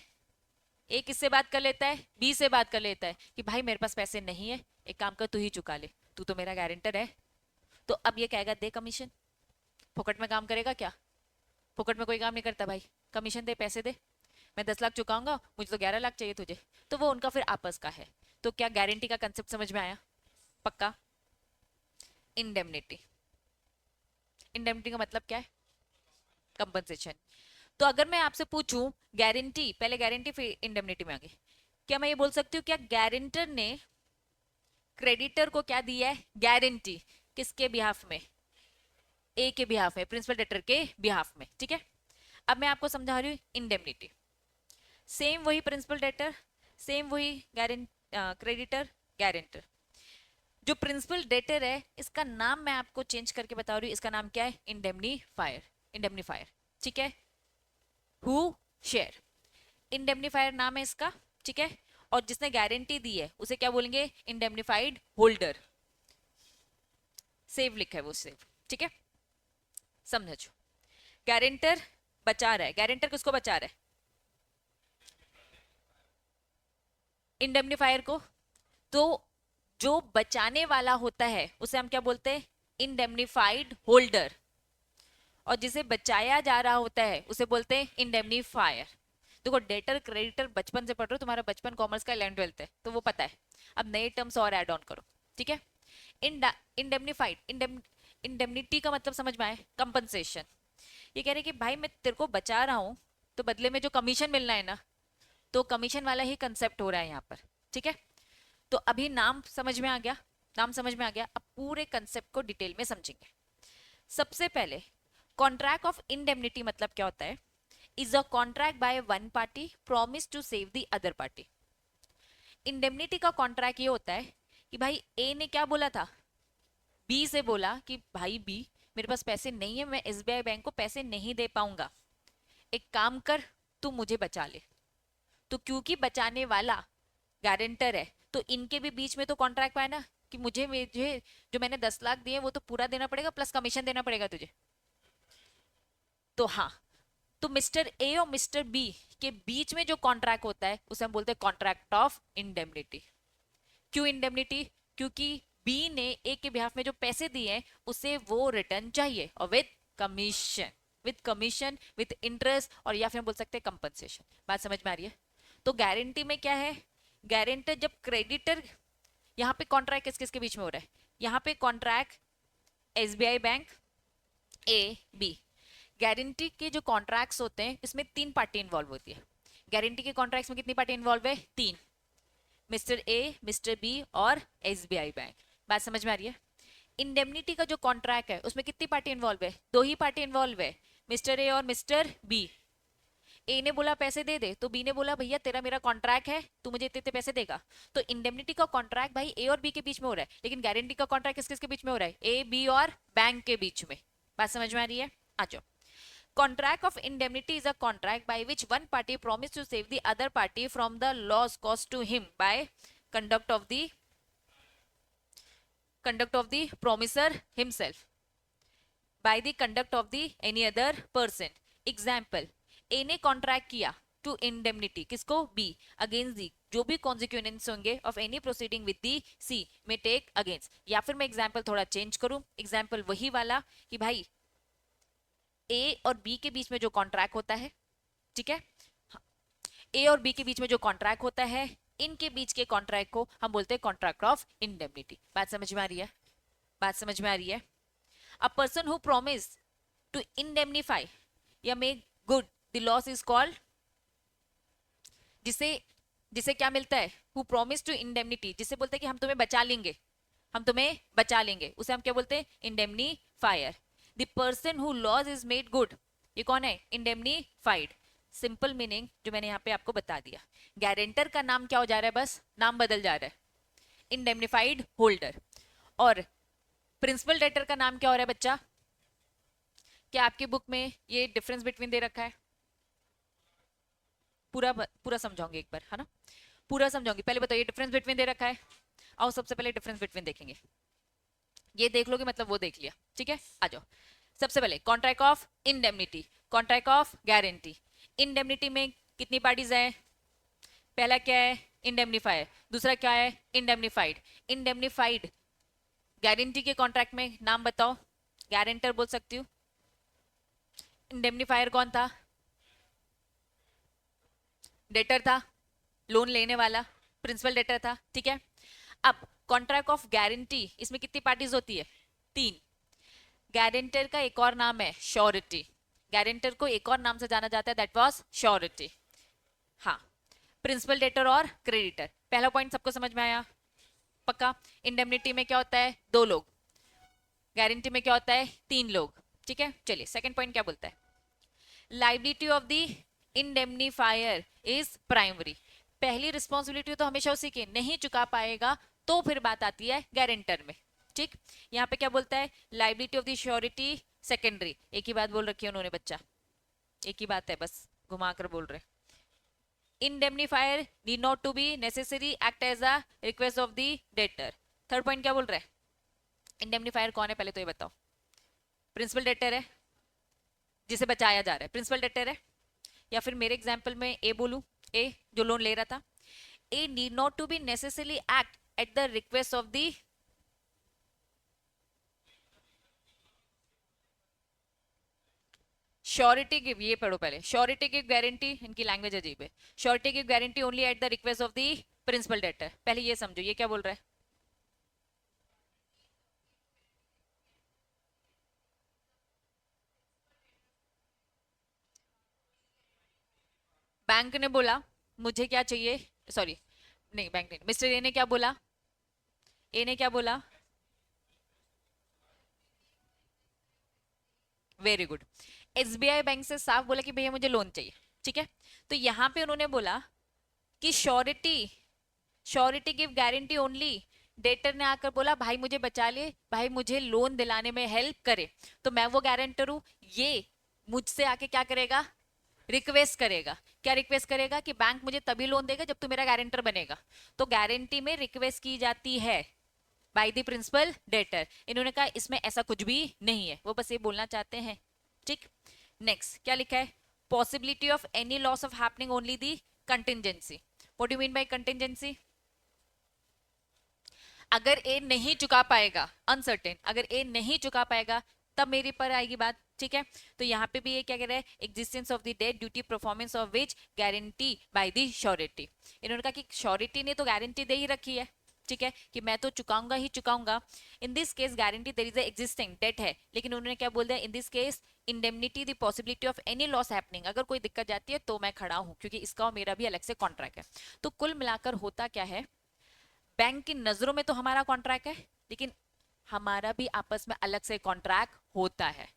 ए किससे बात कर लेता है? बी से बात कर लेता है कि भाई मेरे पास पैसे नहीं है, एक काम कर तू ही चुका ले, तू तो मेरा गारंटर है। तो अब ये कहेगा दे कमीशन। फोकट में काम करेगा क्या? फोकट में कोई काम नहीं करता भाई, कमीशन दे, पैसे दे, मैं 10 लाख चुकाऊंगा, मुझे तो 11 लाख चाहिए तुझे। तो वो उनका फिर आपस का है। तो क्या गारंटी का कंसेप्ट समझ में आया? पक्का? इंडेमनिटी, इंडेमनिटी का मतलब क्या है? कंपनसेशन। तो अगर मैं आपसे पूछूं गारंटी, पहले गारंटी फिर इंडेमनिटी में आगे, क्या मैं ये बोल सकती हूँ क्या गारंटर ने क्रेडिटर को क्या दिया है? गारंटी। किसके बिहाफ में? ए के बिहाफ में, प्रिंसिपल डेटर के बिहाफ में, ठीक है? अब मैं आपको समझा रही हूँ इंडेमनिटी। सेम वही प्रिंसिपल डेटर, सेम वही क्रेडिटर, गारंटर। जो प्रिंसिपल डेटर है इसका नाम मैं आपको चेंज करके बता रही हूँ, इसका नाम क्या है? इंडेमनीफायर, इंडेमनीफायर, ठीक है? हु शेयर, इंडेमनीफायर नाम है इसका, ठीक है? और जिसने गारंटी दी है उसे क्या बोलेंगे? Indemnified holder. सेव लिखा है वो, सेव, ठीक है? समझो, गारंटर बचा रहा है, गारंटर किसको बचा रहा है? इंडेमनीफायर को। तो जो बचाने वाला होता है उसे हम क्या बोलते हैं? Indemnified holder. और जिसे बचाया जा रहा होता है उसे बोलते हैं इंडेमनीफायर। देखो डेटर क्रेडिटर बचपन से पढ़ रहे हो, तुम्हारा बचपन कॉमर्स का 11th-12th है तो वो पता है। अब नए टर्म्स और ऐड ऑन करो, ठीक है? इंडेमनीफाइड, इंडेमनिटी का मतलब समझ में आए? कंपनसेशन। ये कह रहे कि भाई मैं तेरे को बचा रहा हूं तो बदले में जो कमीशन मिलना है ना, तो कमीशन वाला ही कंसेप्ट हो रहा है यहाँ पर, ठीक है? तो अभी नाम समझ में आ गया, नाम समझ में आ गया। अब पूरे कंसेप्ट को डिटेल में समझेंगे। सबसे पहले कॉन्ट्रैक्ट ऑफ इंडेमनिटी मतलब क्या होता है? Is a contract by one party promise to save the other party. Indemnity का कॉन्ट्रैक्ट ये होता है कि भाई ए ने क्या बोला था? बी से बोला कि भाई बी मेरे पास पैसे नहीं है, मैं एसबीआई बैंक को पैसे नहीं दे पाऊंगा, एक काम कर तू मुझे बचा ले। तो क्योंकि बचाने वाला गारंटर है तो इनके भी बीच में तो कॉन्ट्रैक्ट पाया ना कि मुझे मुझे जो मैंने 10 लाख दिए वो तो पूरा देना पड़ेगा, प्लस कमीशन देना पड़ेगा तुझे। तो हाँ, तो मिस्टर ए और मिस्टर बी के बीच में जो कॉन्ट्रैक्ट होता है उसे हम बोलते हैं कॉन्ट्रैक्ट ऑफ इंडेमनिटी। क्यों इंडेमनिटी? क्योंकि बी ने ए के बिहाफ में जो पैसे दिए हैं उसे वो रिटर्न चाहिए, और with commission, with commission, with interest, और या फिर हम बोल सकते हैं कंपनसेशन। बात समझ में आ रही है? तो गारंटी में क्या है? गारंटर जब क्रेडिटर, यहाँ पे कॉन्ट्रैक्ट किस किस के बीच में हो रहा है? यहाँ पे contract SBI bank, A B. Guarantee के जो कॉन्ट्रैक्ट्स होते हैं इसमें 3 पार्टी इन्वॉल्व होती है। गारंटी के कॉन्ट्रैक्ट्स में कितनी पार्टी इन्वॉल्व है? 3, मिस्टर ए, मिस्टर बी और एसबीआई बैंक। बात समझ में आ रही है? इंडेमनिटी का जो कॉन्ट्रैक्ट है उसमें कितनी पार्टी इन्वॉल्व है? 2 ही पार्टी इन्वॉल्व है, मिस्टर ए और मिस्टर बी। ए ने बोला पैसे दे दे, तो बी ने बोला भैया तेरा मेरा कॉन्ट्रैक्ट है, तू मुझे इतने इतने पैसे देगा। तो इंडेमनिटी का कॉन्ट्रैक्ट भाई ए और बी के बीच में हो रहा है, लेकिन गारंटी का कॉन्ट्रैक्ट किस किसके बीच में हो रहा है? ए, बी और बैंक के बीच में। बात समझ में आ रही है? आ जाओ। Contract of indemnity is a contract by which one party promises to save the other party from the loss caused to him by conduct of the promiser himself, by the conduct of the any other person. Example, A ने contract किया to indemnity, किसको? B, against the, जो भी consequence होंगे of any proceeding with the C में take against. या फिर मैं एग्जांपल थोड़ा चेंज करूं, एग्जांपल वही वाला कि भाई ए और बी के बीच में जो कॉन्ट्रैक्ट होता है, ठीक है, ए और बी के बीच में जो कॉन्ट्रैक्ट होता है, इनके बीच के कॉन्ट्रैक्ट को हम बोलते हैं कॉन्ट्रैक्ट ऑफ इंडेमनिटी। बात समझ में आ रही है? बात समझ में आ रही है? A person who promise to indemnify या make good the loss is called, जिसे जिसे क्या मिलता है? हु प्रॉमिस टू इंडेमनिटी, जिसे बोलते हैं कि हम तुम्हें बचा लेंगे, हम तुम्हें बचा लेंगे, उसे हम क्या बोलते हैं? Indemnifier. The person who loss is made good, ये कौन है? इंडेमनीफाइड। सिंपल मीनिंग जो मैंने यहाँ पे आपको बता दिया। गारंटर का नाम क्या हो जा रहा है? बस नाम बदल जा रहा है, इंडेमनीफाइड होल्डर। और प्रिंसिपल डेटर का नाम क्या हो रहा है बच्चा? क्या आपकी बुक में ये डिफरेंस बिटवीन दे रखा है? पूरा पूरा समझाऊंगी एक बार, है ना? पूरा समझाऊंगी। पहले बताओ, ये डिफरेंस बिटवीन दे रखा है? आओ सबसे पहले डिफरेंस बिटवीन देखेंगे। ये देख लोगे मतलब वो देख लिया, ठीक है? आ जाओ। सबसे पहले contract of indemnity, contract of guarantee. Indemnity में कितनी पार्टीज है? पहला क्या है? इंडेमनीफायर। दूसरा क्या है? इंडेमनीफाइड। इंडेमनीफाइड गारंटी के कॉन्ट्रैक्ट में नाम बताओ, गारंटर बोल सकती हूँ। इंडेमनीफायर कौन था? डेटर था, लोन लेने वाला, प्रिंसिपल डेटर था, ठीक है? अब कॉन्ट्रैक्ट ऑफ गारंटी, इसमें कितनी पार्टीज होती है? 3। गारंटर का एक और नाम है श्योरिटी, गारंटर को एक और नाम से जाना जाता है, दैट वाज श्योरिटी। हाँ, प्रिंसिपल डेटर और क्रेडिटर। पहला पॉइंट सबको समझ में आया? पक्का? इंडेमनिटी में क्या होता है? 2 लोग, गारंटी में क्या होता है? 3 लोग, ठीक है? चलिए सेकंड पॉइंट क्या बोलता है? Liability of the indemnifier is primary. पहली रिस्पॉन्सिबिलिटी तो हमेशा उसी की, नहीं चुका पाएगा तो फिर बात आती है गारंटर में, ठीक? यहाँ पे क्या बोलता है? Liability of the surety secondary. एक ही बात बोल रखी है उन्होंने बच्चा, एक ही बात है, बस घुमा कर बोल रहे। Indemnifier need not to be necessary act as a request of the debtor. Third point क्या बोल रहा है? इंडेमनीफायर कौन है पहले तो ये बताओ? प्रिंसिपल डेटर है, जिसे बचाया जा रहा है, प्रिंसिपल डेटर है। या फिर मेरे एग्जांपल में ए बोलूं, ए जो लोन ले रहा था, a need not to be necessarily act at the request of the, surety give, ये पढ़ो पहले, श्योरिटी गिव गारंटी, इनकी लैंग्वेज अजीब है। Surety give guarantee only at the request of the principal debtor. पहले ये समझो ये क्या बोल रहा है? बैंक ने बोला मुझे क्या चाहिए, सॉरी नहीं बैंक नहीं, मिस्टर ए ने क्या बोला? ए ने क्या बोला? Very good. एसबीआई बैंक से साफ बोला कि भैया मुझे लोन चाहिए, ठीक है? तो यहां पे उन्होंने बोला कि surety, surety give guarantee only. Debtor ने आकर बोला भाई मुझे बचा ले, भाई मुझे लोन दिलाने में हेल्प करे, तो मैं वो गारंटर हूं। ये मुझसे आके क्या करेगा? रिक्वेस्ट करेगा। क्या रिक्वेस्ट करेगा? कि बैंक मुझे तभी लोन देगा जब तू मेरा गारंटर बनेगा। तो गारंटी में रिक्वेस्ट की जाती है बाय द प्रिंसिपल डेटर। इन्होंने कहा इसमें ऐसा कुछ भी नहीं है, वो बस ये बोलना चाहते हैं, ठीक? नेक्स्ट क्या लिखा है? Possibility of any loss of happening only the contingency. What do mean by contingency? अगर ए नहीं चुका पाएगा, अनसर्टेन, अगर ए नहीं चुका पाएगा तब मेरी पर आएगी बात, ठीक है? तो यहाँ पे भी ये क्या कह रहा है? Existence of the debt duty performance of which guarantee by the surety. इन्होंने कहा कि श्योरिटी ने तो गारंटी दे ही रखी है, ठीक है, कि मैं तो चुकाऊंगा ही चुकाऊंगा। In this case guarantee there is a existing debt है, लेकिन उन्होंने क्या बोल दिया? In this case indemnity the possibility of any loss happening, अगर कोई दिक्कत जाती है तो मैं खड़ा हूं, क्योंकि इसका और मेरा भी अलग से कॉन्ट्रैक्ट है। तो कुल मिलाकर होता क्या है? बैंक की नजरों में तो हमारा कॉन्ट्रैक्ट है, लेकिन हमारा भी आपस में अलग से कॉन्ट्रैक्ट होता है।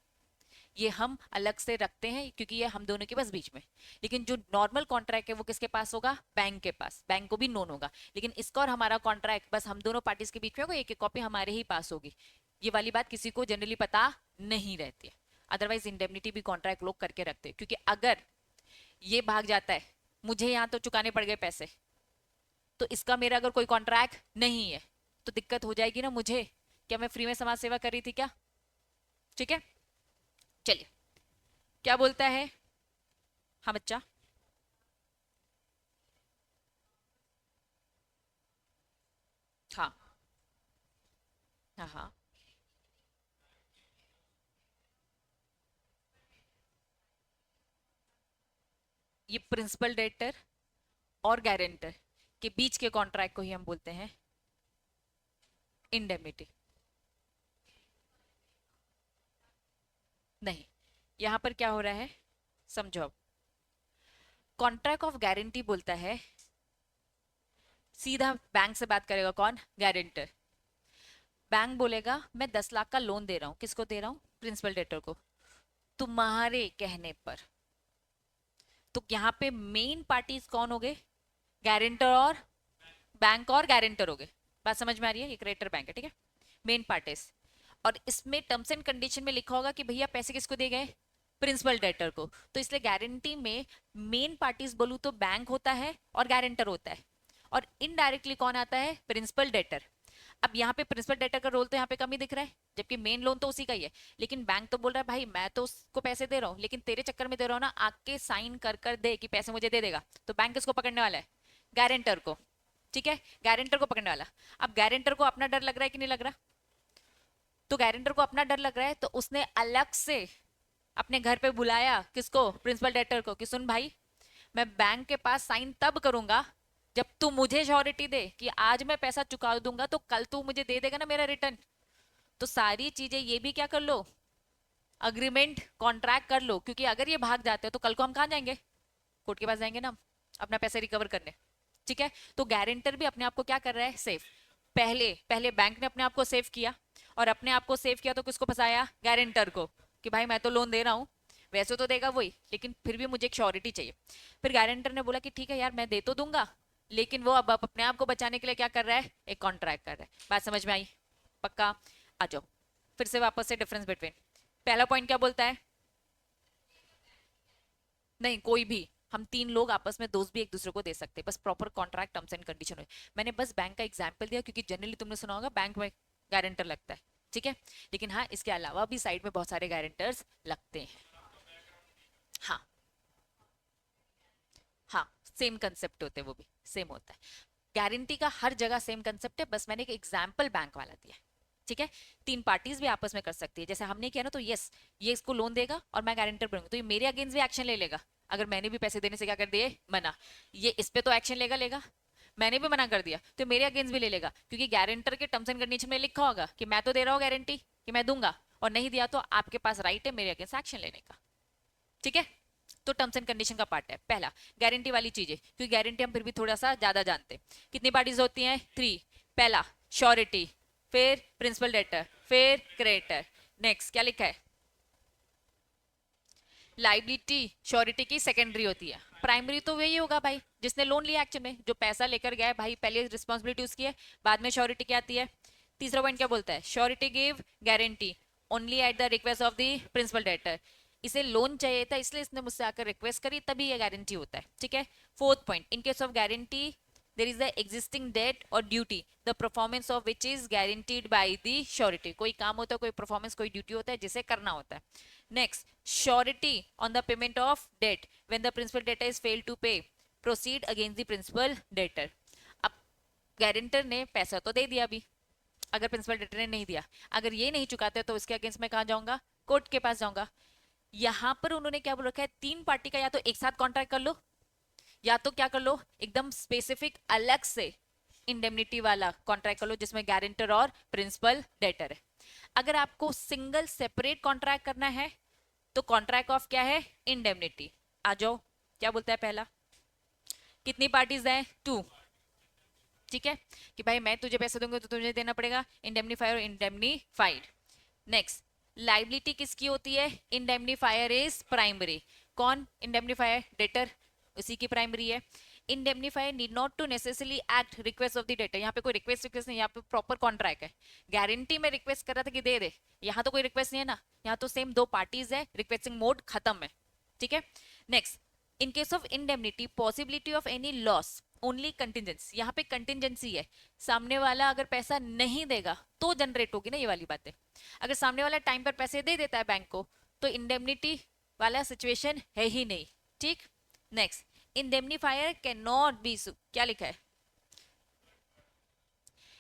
ये हम अलग से रखते हैं क्योंकि ये हम दोनों के बस बीच में। लेकिन जो नॉर्मल कॉन्ट्रैक्ट है वो किसके पास होगा? बैंक के पास। बैंक को भी नोन होगा, लेकिन इसका और हमारा कॉन्ट्रैक्ट बस हम दोनों पार्टीज के बीच में होगा, एक एक कॉपी हमारे ही पास होगी। ये वाली बात किसी को जनरली पता नहीं रहती है। अदरवाइज इंडेमनिटी भी कॉन्ट्रैक्ट लोग करके रखते हैं, क्योंकि अगर ये भाग जाता है, मुझे यहाँ तो चुकाने पड़ गए पैसे, तो इसका मेरा अगर कोई कॉन्ट्रैक्ट नहीं है तो दिक्कत हो जाएगी ना मुझे। क्या मैं फ्री में समाज सेवा कर रही थी क्या? ठीक है, चलिए क्या बोलता है? हाँ बच्चा, हाँ हाँ हाँ। ये प्रिंसिपल डेटर और गारंटर के बीच के कॉन्ट्रैक्ट को ही हम बोलते हैं इंडेमनिटी। नहीं, यहां पर क्या हो रहा है, समझो अब। कॉन्ट्रैक्ट ऑफ गारंटी बोलता है, सीधा बैंक से बात करेगा कौन, गारंटर। बैंक बोलेगा मैं 10 लाख का लोन दे रहा हूं, किसको दे रहा हूं, प्रिंसिपल डेटर को, तुम्हारे कहने पर। तो यहाँ पे मेन पार्टीज कौन हो गए, गारंटर और बैंक और गारंटर हो गए। बात समझ में आ रही है, ये क्रेडिटर बैंक है, ठीक है, मेन पार्टीज। और इसमें टर्म्स एंड कंडीशन में लिखा होगा कि भैया पैसे किसको दिए गए, प्रिंसिपल डेटर को। तो इसलिए गारंटी में मेन पार्टीज बोलूं तो बैंक होता है और गारंटर होता है, और इनडायरेक्टली कौन आता है, प्रिंसिपल डेटर। अब यहाँ पे प्रिंसिपल डेटर का रोल तो यहाँ पे कम ही दिख रहा है, जबकि मेन लोन तो उसी का ही है। लेकिन बैंक तो बोल रहा है भाई मैं तो उसको पैसे दे रहा हूँ, लेकिन तेरे चक्कर में दे रहा हूँ ना, आके साइन कर कर दे कि पैसे मुझे दे देगा। तो बैंक किसको पकड़ने वाला है, गारंटर को, ठीक है, गारंटर को पकड़ने वाला। अब गारंटर को अपना डर लग रहा है कि नहीं लग रहा, तो गारंटर को अपना डर लग रहा है, तो उसने अलग से अपने घर पे बुलाया किसको, प्रिंसिपल डेटर को, कि सुन भाई मैं बैंक के पास साइन तब करूंगा जब तू मुझे श्योरिटी दे कि आज मैं पैसा चुका दूंगा तो कल तू मुझे दे देगा ना मेरा रिटर्न। तो सारी चीजें ये भी क्या कर लो, अग्रीमेंट कॉन्ट्रैक्ट कर लो, क्योंकि अगर ये भाग जाते हैं तो कल को हम कहाँ जाएंगे, कोर्ट के पास जाएंगे ना हम, अपना पैसे रिकवर करने। ठीक है, तो गारंटर भी अपने आप को क्या कर रहा है, सेफ। पहले पहले बैंक ने अपने आप को सेव किया, और अपने आप को सेव किया तो किसको फंसाया, गारंटर को, कि भाई मैं तो लोन दे रहा हूँ, वैसे तो देगा वही, लेकिन फिर भी मुझे एक श्योरिटी चाहिए। फिर गारंटर ने बोला कि ठीक है यार मैं दे तो दूंगा, लेकिन वो अब अपने आप को बचाने के लिए क्या कर रहा है, एक कॉन्ट्रैक्ट कर रहा है। बात समझ में आई, पक्का। आ जाओ फिर से वापस से डिफरेंस बिटवीन, पहला पॉइंट क्या बोलता है, नहीं कोई भी, हम तीन लोग आपस में दोस्त भी एक दूसरे को दे सकते हैं, बस proper contract terms and condition हो। मैंने बस बैंक का एग्जांपल दिया क्योंकि जनरली तुमने सुना होगा बैंक में गारंटर लगता है, ठीक है, लेकिन हाँ इसके अलावा भी साइड में बहुत सारे गारंटर्स लगते हैं। हाँ हाँ, सेम कंसेप्ट होते हैं, वो भी सेम होता है। गारंटी का हर जगह सेम कंसेप्ट है, बस मैंने एक एग्जाम्पल बैंक वाला दिया है, ठीक है। तीन पार्टीज भी आपस में कर सकती है, जैसे हमने किया ना, तो यस ये इसको लोन देगा और मैं गारंटर बनूंगा, तो ये मेरे अगेंस्ट भी एक्शन ले लेगा। अगर मैंने भी पैसे देने से क्या कर दिए, मना, ये इस पे तो एक्शन लेगा लेगा, मैंने भी मना कर दिया तो मेरे अगेंस्ट भी ले लेगा, क्योंकि गारंटर के टर्म्स एंड कंडीशन में लिखा होगा कि मैं तो दे रहा हूँ गारंटी कि मैं दूंगा, और नहीं दिया तो आपके पास राइट है मेरे अगेंस्ट एक्शन लेने का, ठीक है। तो टर्म्स एंड कंडीशन का पार्ट है पहला, गारंटी वाली चीजें, क्योंकि गारंटी हम फिर भी थोड़ा सा ज्यादा जानते हैं। कितनी पार्टीज होती हैं, 3। पहला श्योरिटी, फिर प्रिंसिपल डेटर, फिर क्रेडिटर। नेक्स्ट क्या लिखा है, लाइबिलिटी श्योरिटी की सेकेंडरी होती है, प्राइमरी तो वही होगा भाई जिसने लोन लिया एक्चुअल में, जो पैसा लेकर गया है भाई, पहले रिस्पॉन्सिबिलिटी उसकी है, बाद में श्योरिटी क्या आती है। तीसरा पॉइंट क्या बोलता है, surety give guarantee only at the request of the principal debtor, इसे लोन चाहिए था इसलिए इसने मुझसे आकर रिक्वेस्ट करी, तभी ये गारंटी होता है, ठीक है। Fourth point, in case of guarantee there is the existing debt or duty the performance of which is guaranteed by the surety, कोई काम होता है, कोई परफॉर्मेंस, कोई ड्यूटी होता है जिसे करना होता है। Next, surety on the payment of debt when the principal debtor is failed to pay proceed against the principal debtor। अब गारंटर ने पैसा तो दे दिया अभी, अगर प्रिंसिपल डेटर ने नहीं दिया, अगर ये नहीं चुकाते तो इसके अगेंस्ट में कहा जाऊंगा, कोर्ट के पास जाऊंगा। यहां पर उन्होंने क्या बोल रखा है, तीन पार्टी का या तो एक साथ कॉन्ट्रैक्ट कर लो, या तो क्या कर लो एकदम स्पेसिफिक अलग से इंडेमनिटी वाला कॉन्ट्रैक्ट कर लो जिसमें गारंटर और प्रिंसिपल डेटर है। अगर आपको सिंगल सेपरेट कॉन्ट्रैक्ट करना है तो कॉन्ट्रैक्ट ऑफ क्या है, इंडेमनिटी। आ जाओ क्या बोलता है पहला, कितनी पार्टीज है, 2, ठीक है, कि भाई मैं तुझे पैसे दूंगा तो तुझे देना पड़ेगा, इंडेमनीफायर और इंडेमनीफाइड। नेक्स्ट, लाइबिलिटी किसकी होती है, इंडेमनीफायर इज प्राइमरी, कौन इंडेमनीफायर, डेटर, उसी की प्राइमरी है। Indemnifier need not to necessarily act request of the debtor, यहाँ पे कोई रिक्वेस्ट नहीं, यहाँ पे प्रॉपर कॉन्ट्रैक्ट है। गारंटी में रिक्वेस्ट कर रहा था कि दे दे, यहाँ तो कोई रिक्वेस्ट नहीं है ना, यहाँ तो सेम दो पार्टीज है, रिक्वेस्टिंग मोड खत्म है, ठीक है। Next, in case of indemnity possibility of any loss only contingency, यहाँ पे कंटिजेंसी है, सामने वाला अगर पैसा नहीं देगा तो जनरेट होगी ना ये वाली बातें। अगर सामने वाला टाइम पर पैसे दे देता है बैंक को तो इंडेमनिटी वाला सिचुएशन है ही नहीं, ठीक। Next, indemnifier can not be, क्या लिखा है,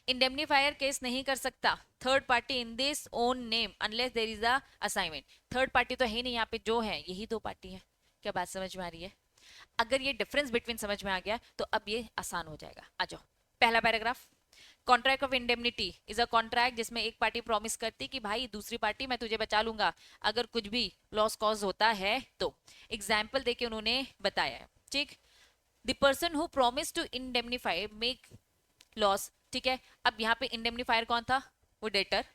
इंडेमनीफायर केस नहीं कर सकता third party in this own name unless there is a assignment. Third party तो है नहीं यहाँ पे, जो है यही दो पार्टी है। क्या बात समझ में आ रही है? अगर ये डिफरेंस बिटवीन समझ में आ गया तो अब ये आसान हो जाएगा। आ जाओ पहला paragraph. Contract of indemnity is a contract जिसमें एक पार्टी प्रॉमिस करती कि भाई दूसरी पार्टी मैं तुझे बचा लूंगा अगर कुछ भी लॉस कॉज होता है तो। एग्जाम्पल देके उन्होंने बताया है, ठीक। The person who promise to indemnify make loss, ठीक है। अब यहाँ पे इंडेमनीफायर कौन था? वो डेटर।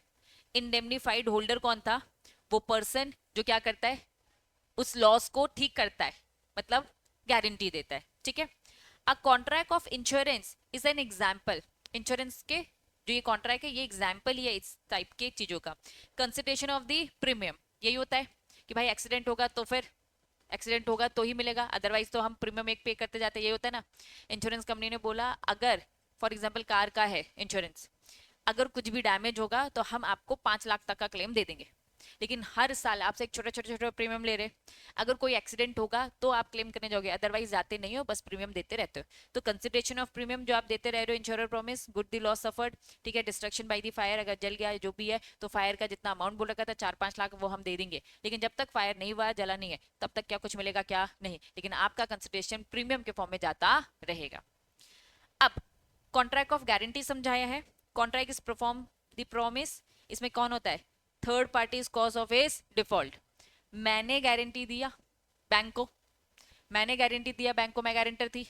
इंडेमनीफाइड होल्डर कौन था? वो पर्सन जो क्या करता है, उस लॉस को ठीक करता है, मतलब गारंटी देता है, ठीक है। A contract of insurance is an example. Insurance के जो ये कॉन्ट्रैक्ट है ये एग्जाम्पल ही है इस टाइप के चीजों का। कंसिडरेशन ऑफ द प्रीमियम, यही होता है कि भाई एक्सीडेंट होगा तो फिर एक्सीडेंट होगा तो ही मिलेगा, अदरवाइज तो हम प्रीमियम एक पे करते जाते हैं, ये होता है ना। इंश्योरेंस कंपनी ने बोला अगर फॉर एग्जाम्पल कार का है इंश्योरेंस, अगर कुछ भी डैमेज होगा तो हम आपको 5 लाख तक का क्लेम दे देंगे, लेकिन हर साल आपसे एक छोटा छोटा छोटा प्रीमियम ले रहे। अगर कोई एक्सीडेंट होगा तो आप क्लेम करने जाओगे, अदरवाइज जाते नहीं हो, बस प्रीमियम देते रहते हो। तो कंसिडरेशन ऑफ प्रीमियम जो आप देते रह रहे हो, insurer promise good the loss suffered, ठीक है। डिस्ट्रक्शन बाय द फायर, अगर जल गया जो भी है तो फायर का जितना अमाउंट बोल रखा था 4-5 लाख वो हम दे देंगे, लेकिन जब तक फायर नहीं हुआ, जला नहीं है, तब तक क्या कुछ मिलेगा? क्या नहीं, लेकिन आपका कंसिडरेशन प्रीमियम के फॉर्म में जाता रहेगा। अब कॉन्ट्रैक्ट ऑफ गारंटी समझाया है। Contract is perform the promise, इसमें कौन होता है? Third party is cause of his default. मैंने गारंटी दिया बैंक को, मैंने गारंटी दिया बैंक को, मैं गारंटर थी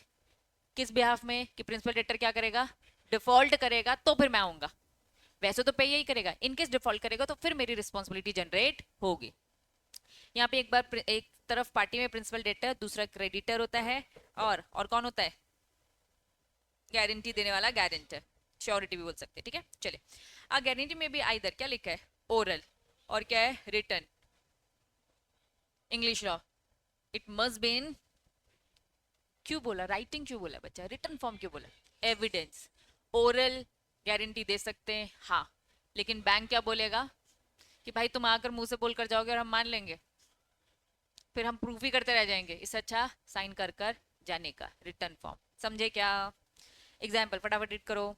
किस बिहाफ में कि प्रिंसिपल डेटर क्या करेगा? डिफॉल्ट करेगा तो फिर मैं आऊंगा, वैसे तो पे यही करेगा, इनकेस डिफॉल्ट करेगा तो फिर मेरी रिस्पॉन्सिबिलिटी जनरेट होगी। यहाँ पे एक बार एक तरफ पार्टी में प्रिंसिपल डेटर, दूसरा क्रेडिटर होता है, और कौन होता है? गारंटी देने वाला गारंटर, श्योरिटी भी बोल सकते हैं, ठीक है। चलिए गारंटी में भी आइदर क्या लिखा है? ओरल, और क्या है? Return. English law it must be in, क्यों बोला राइटिंग, क्यों बोला बच्चा? रिटर्न फॉर्म क्यों बोला? एविडेंस। ओरल गारंटी दे सकते हैं हाँ, लेकिन बैंक क्या बोलेगा कि भाई तुम आकर मुंह से बोल कर जाओगे और हम मान लेंगे, फिर हम प्रूफ ही करते रह जाएंगे, इससे अच्छा साइन कर कर जाने का, रिटर्न फॉर्म। समझे क्या? एग्जाम्पल फटाफट रीड करो।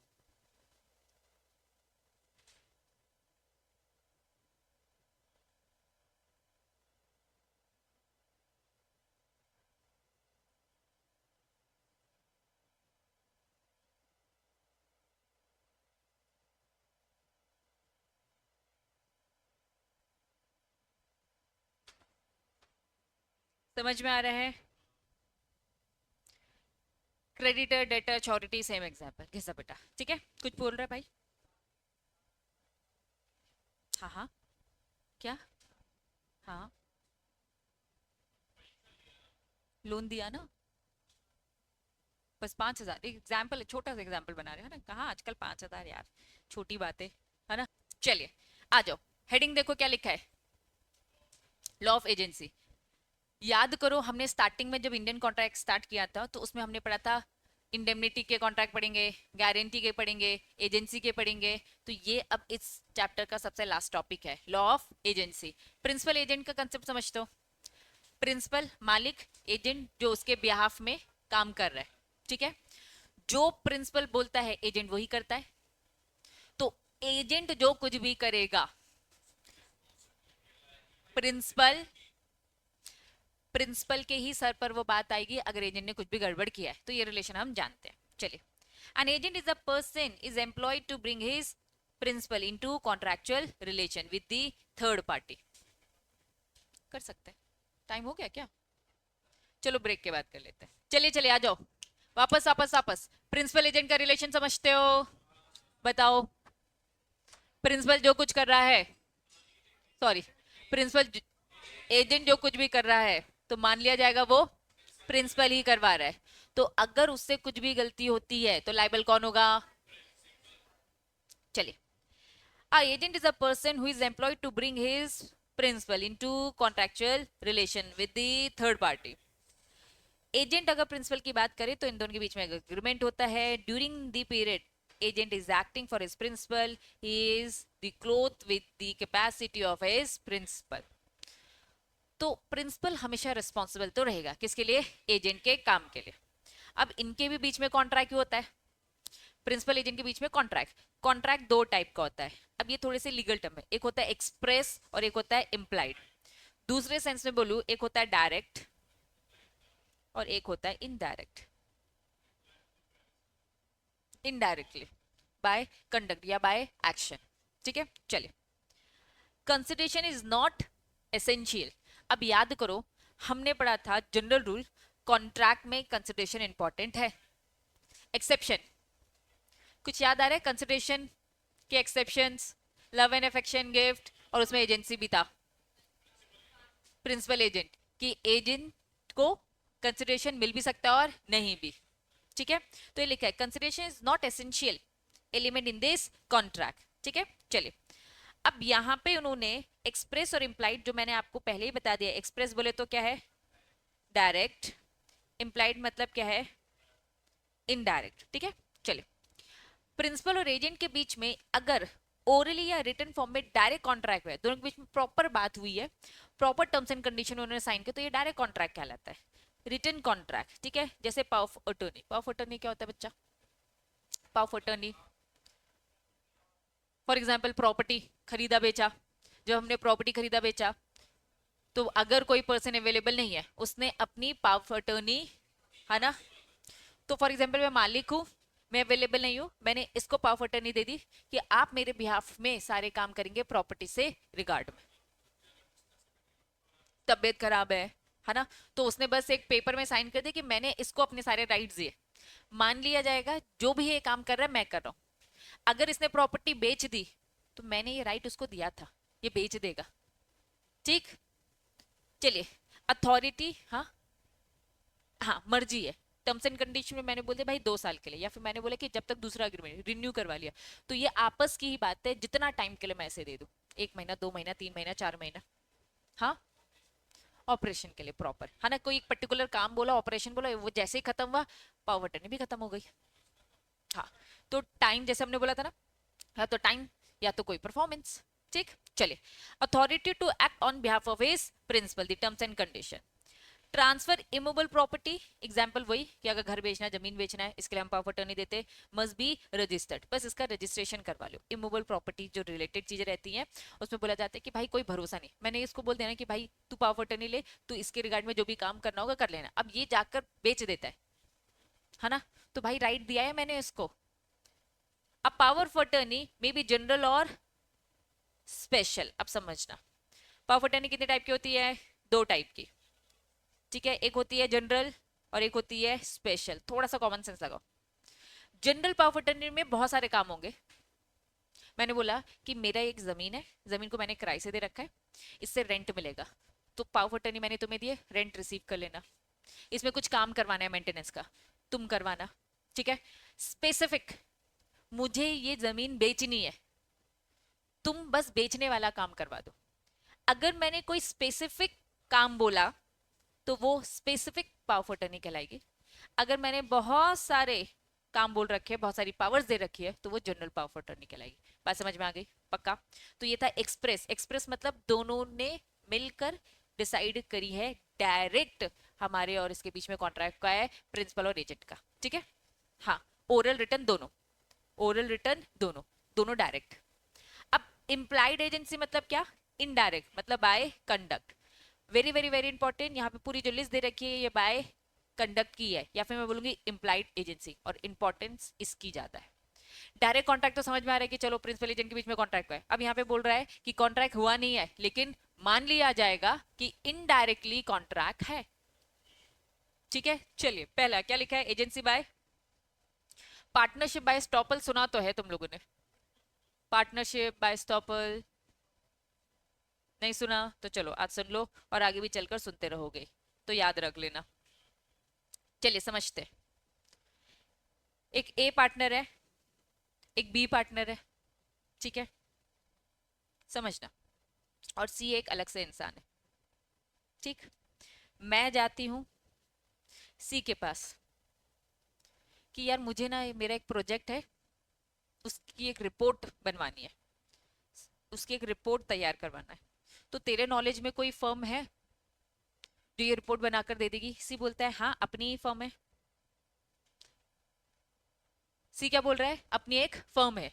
समझ में आ रहा है? Creditor debtor surety same example, घिसा बेटा, ठीक है। कुछ बोल रहा है भाई? हाँ हाँ, क्या? हाँ, लोन दिया ना, बस 5,000 एग्जाम्पल, छोटा सा एग्जाम्पल बना रहे हो ना, कहाँ आजकल 5,000 यार, छोटी बात है ना। चलिए आ जाओ, हेडिंग देखो क्या लिखा है, लॉ ऑफ एजेंसी। याद करो हमने स्टार्टिंग में जब इंडियन कॉन्ट्रैक्ट स्टार्ट किया था तो उसमें हमने पढ़ा था इंडेमनिटी के कॉन्ट्रैक्ट पढ़ेंगे, गारंटी के पढ़ेंगे, एजेंसी के पढ़ेंगे। तो ये अब इस चैप्टर का सबसे लास्ट टॉपिक है, law of agency. Principal agent का कंसेप्ट समझते हो? प्रिंसिपल मालिक, एजेंट जो उसके बिहाफ में काम कर रहा है, ठीक है। जो प्रिंसिपल बोलता है एजेंट वही करता है, तो एजेंट जो कुछ भी करेगा, प्रिंसिपल प्रिंसिपल के ही सर पर वो बात आएगी अगर एजेंट ने कुछ भी गड़बड़ किया है, तो ये रिलेशन हम जानते हैं। चलिए, an agent is a person is employed to bring his principal into contractual relation with the third party. कर सकते हैं, टाइम हो गया क्या? चलो ब्रेक के बाद कर लेते हैं। चलिए चलिए आ जाओ, वापस वापस वापस। प्रिंसिपल एजेंट का रिलेशन समझते हो? बताओ। प्रिंसिपल जो कुछ कर रहा है, सॉरी, प्रिंसिपल एजेंट जो कुछ भी कर रहा है तो मान लिया जाएगा वो प्रिंसिपल ही करवा रहा है। तो अगर उससे कुछ भी गलती होती है तो लाइबल कौन होगा? चलिए, a agent is a person who is employed to bring his principal into contractual relation with the third party। Agent अगर प्रिंसिपल की बात करें तो इन दोनों के बीच में एग्रीमेंट होता है। During the period agent is acting for his principal, he is the cloth with the capacity of his principal. तो प्रिंसिपल हमेशा रिस्पॉन्सिबल तो रहेगा किसके लिए? एजेंट के काम के लिए। अब इनके भी बीच में कॉन्ट्रैक्ट होता है, प्रिंसिपल एजेंट के बीच में कॉन्ट्रैक्ट। कॉन्ट्रैक्ट दो टाइप का होता है। अब ये थोड़े से लीगल टर्म है, एक होता है एक्सप्रेस और एक होता है इम्प्लाइड। दूसरे सेंस में बोलूं, एक होता है डायरेक्ट और एक होता है इनडायरेक्ट। इनडायरेक्टली बाय कंडक्ट या बाय एक्शन। ठीक है, चलिए। Consideration is not essential. अब याद करो, हमने पढ़ा था जनरल रूल, कॉन्ट्रैक्ट में कंसिडरेशन इंपॉर्टेंट है। एक्सेप्शन कुछ याद आ रहा है? कंसिडरेशन के exceptions, love and affection, gift, और उसमें एजेंसी भी था, प्रिंसिपल एजेंट, कि एजेंट को कंसिडरेशन मिल भी सकता है और नहीं भी। ठीक है, तो ये लिखा है consideration is not essential element in this contract. ठीक है, चलिए। अब यहां पे उन्होंने एक्सप्रेस और इंप्लाइड, जो मैंने आपको पहले ही बता दिया, एक्सप्रेस बोले तो क्या है? डायरेक्ट। इंप्लाइड मतलब क्या है? इनडायरेक्ट। ठीक है, चलिए। प्रिंसिपल और एजेंट के बीच में अगर ओरली या रिटन फॉर्म में डायरेक्ट कॉन्ट्रैक्ट है, दोनों के बीच में प्रॉपर बात हुई है, प्रॉपर टर्म्स एंड कंडीशन उन्होंने साइन किया, तो ये डायरेक्ट कॉन्ट्रैक्ट कहलाता है, रिटन कॉन्ट्रैक्ट। ठीक है, जैसे power of attorney. Power of attorney क्या होता है बच्चा? Power of attorney for example property खरीदा बेचा, जब हमने प्रॉपर्टी खरीदा बेचा, तो अगर कोई पर्सन अवेलेबल नहीं है, उसने अपनी पावर ऑफ अटर्नी, है ना, तो फॉर एग्जाम्पल मैं मालिक हूं, मैं अवेलेबल नहीं हूं, मैंने इसको पावर ऑफ अटर्नी दे दी कि आप मेरे बिहाफ में सारे काम करेंगे प्रॉपर्टी से रिगार्ड में। तबीयत खराब है ना, तो उसने बस एक पेपर में साइन कर दिया कि मैंने इसको अपने सारे राइट्स दिए। मान लिया जाएगा जो भी ये काम कर रहा है मैं कर रहा हूं। अगर इसने प्रॉपर्टी बेच दी, तो मैंने ये राइट उसको दिया था, ये बेच देगा। ठीक, चलिए। अथॉरिटी, हाँ हाँ, मर्जी है। टर्म्स एंड कंडीशन में मैंने बोल दिया भाई 2 साल के लिए, या फिर मैंने बोला कि जब तक दूसरा एग्रीमेंट रिन्यू करवा लिया, तो ये आपस की ही बात है, जितना टाइम के लिए मैं ऐसे दे दूं, 1 महीना, 2 महीना, 3 महीना, 4 महीना। हाँ, ऑपरेशन के लिए प्रॉपर, है ना। कोई एक पर्टिकुलर काम बोला, ऑपरेशन बोला, वो जैसे ही खत्म हुआ, पावर अटर्नी भी खत्म हो गई। हाँ, तो टाइम जैसे हमने बोला था ना, या तो टाइम या तो कोई परफॉर्मेंस। ठीक, चलिए। Authority to act on behalf of his principal, the terms and condition. Transfer immovable property, example वही कि अगर घर बेचना है, जमीन बेचना है, इसके लिए हम पावर ऑफ अटर्नी देते, मस्ट बी रजिस्टर्ड, बस इसका रजिस्ट्रेशन करवा लो। इमूवेबल प्रॉपर्टी जो रिलेटेड चीजें रहती हैं, उसमें बोला जाता है कि भाई कोई भरोसा नहीं, मैंने इसको बोल देना कि भाई तू पावर ऑफ अटर्नी ले, तू इसके रिगार्ड में जो भी काम करना होगा कर लेना। अब ये जाकर बेच देता है ना, तो भाई राइट दिया है मैंने इसको। अब power of attorney may be general और स्पेशल। अब समझना, पावर ऑफ अटर्नी कितने टाइप की होती है? 2 टाइप की। ठीक है, एक होती है जनरल और एक होती है स्पेशल। थोड़ा सा कॉमन सेंस लगाओ। जनरल पावर ऑफ अटर्नी में बहुत सारे काम होंगे। मैंने बोला कि मेरा एक जमीन है, जमीन को मैंने किराए से दे रखा है, इससे रेंट मिलेगा, तो पावर ऑफ अटर्नी मैंने तुम्हें दिए, रेंट रिसीव कर लेना। इसमें कुछ काम करवाना है मेंटेनेंस का, तुम करवाना। ठीक है, स्पेसिफिक, मुझे ये जमीन बेचनी है, तुम बस बेचने वाला काम करवा दो। अगर मैंने कोई स्पेसिफिक काम बोला, तो वो स्पेसिफिक पावर ऑफ अटर्नी कहलाएगी। अगर मैंने बहुत सारे काम बोल रखे हैं, बहुत सारी पावर्स दे रखी है, तो वो जनरल पावर ऑफ अटर्नी कहलाएगी। बात समझ में आ गई? पक्का? तो ये था एक्सप्रेस। एक्सप्रेस मतलब दोनों ने मिलकर डिसाइड करी है, डायरेक्ट हमारे और इसके बीच में कॉन्ट्रैक्ट का है, प्रिंसिपल और एजेंट का। ठीक है, हाँ। ओरल रिटर्न दोनों, ओरल रिटर्न दोनों, दोनों डायरेक्ट। अब इम्प्लाइड एजेंसी मतलब क्या? इनडायरेक्ट, मतलब by conduct. Very very very important, यहाँ पे पूरी जो लिस्ट दे रखी है ये बाय कंडक्ट की है, या फिर मैं बोलूंगी इम्प्लाइड एजेंसी, और इंपॉर्टेंस इसकी ज्यादा है। डायरेक्ट कॉन्ट्रैक्ट तो समझ में आ रहा है कि चलो प्रिंसिपल एजेंट के बीच में कॉन्ट्रैक्ट है। अब यहाँ पे बोल रहा है कि कॉन्ट्रैक्ट हुआ नहीं है, लेकिन मान लिया जाएगा कि इनडायरेक्टली कॉन्ट्रैक्ट है। ठीक है, चलिए। पहला क्या लिखा है? Agency by, partnership by estoppel सुना तो है तुम लोगों ने? पार्टनरशिप बाय स्टॉपल नहीं सुना तो चलो आज सुन लो, और आगे भी चलकर सुनते रहोगे, तो याद रख लेना। चलिए समझते। एक ए पार्टनर है, एक बी पार्टनर है। ठीक है, समझना। और सी एक अलग से इंसान है। ठीक, मैं जाती हूं सी के पास कि यार मुझे ना मेरा एक प्रोजेक्ट है, उसकी एक रिपोर्ट बनवानी है, उसकी एक रिपोर्ट तैयार करवाना है, तो तेरे नॉलेज में कोई फर्म है जो ये रिपोर्ट बनाकर दे देगी? सी बोलता है हाँ, अपनी ही फर्म है। सी क्या बोल रहा है, अपनी एक फर्म है,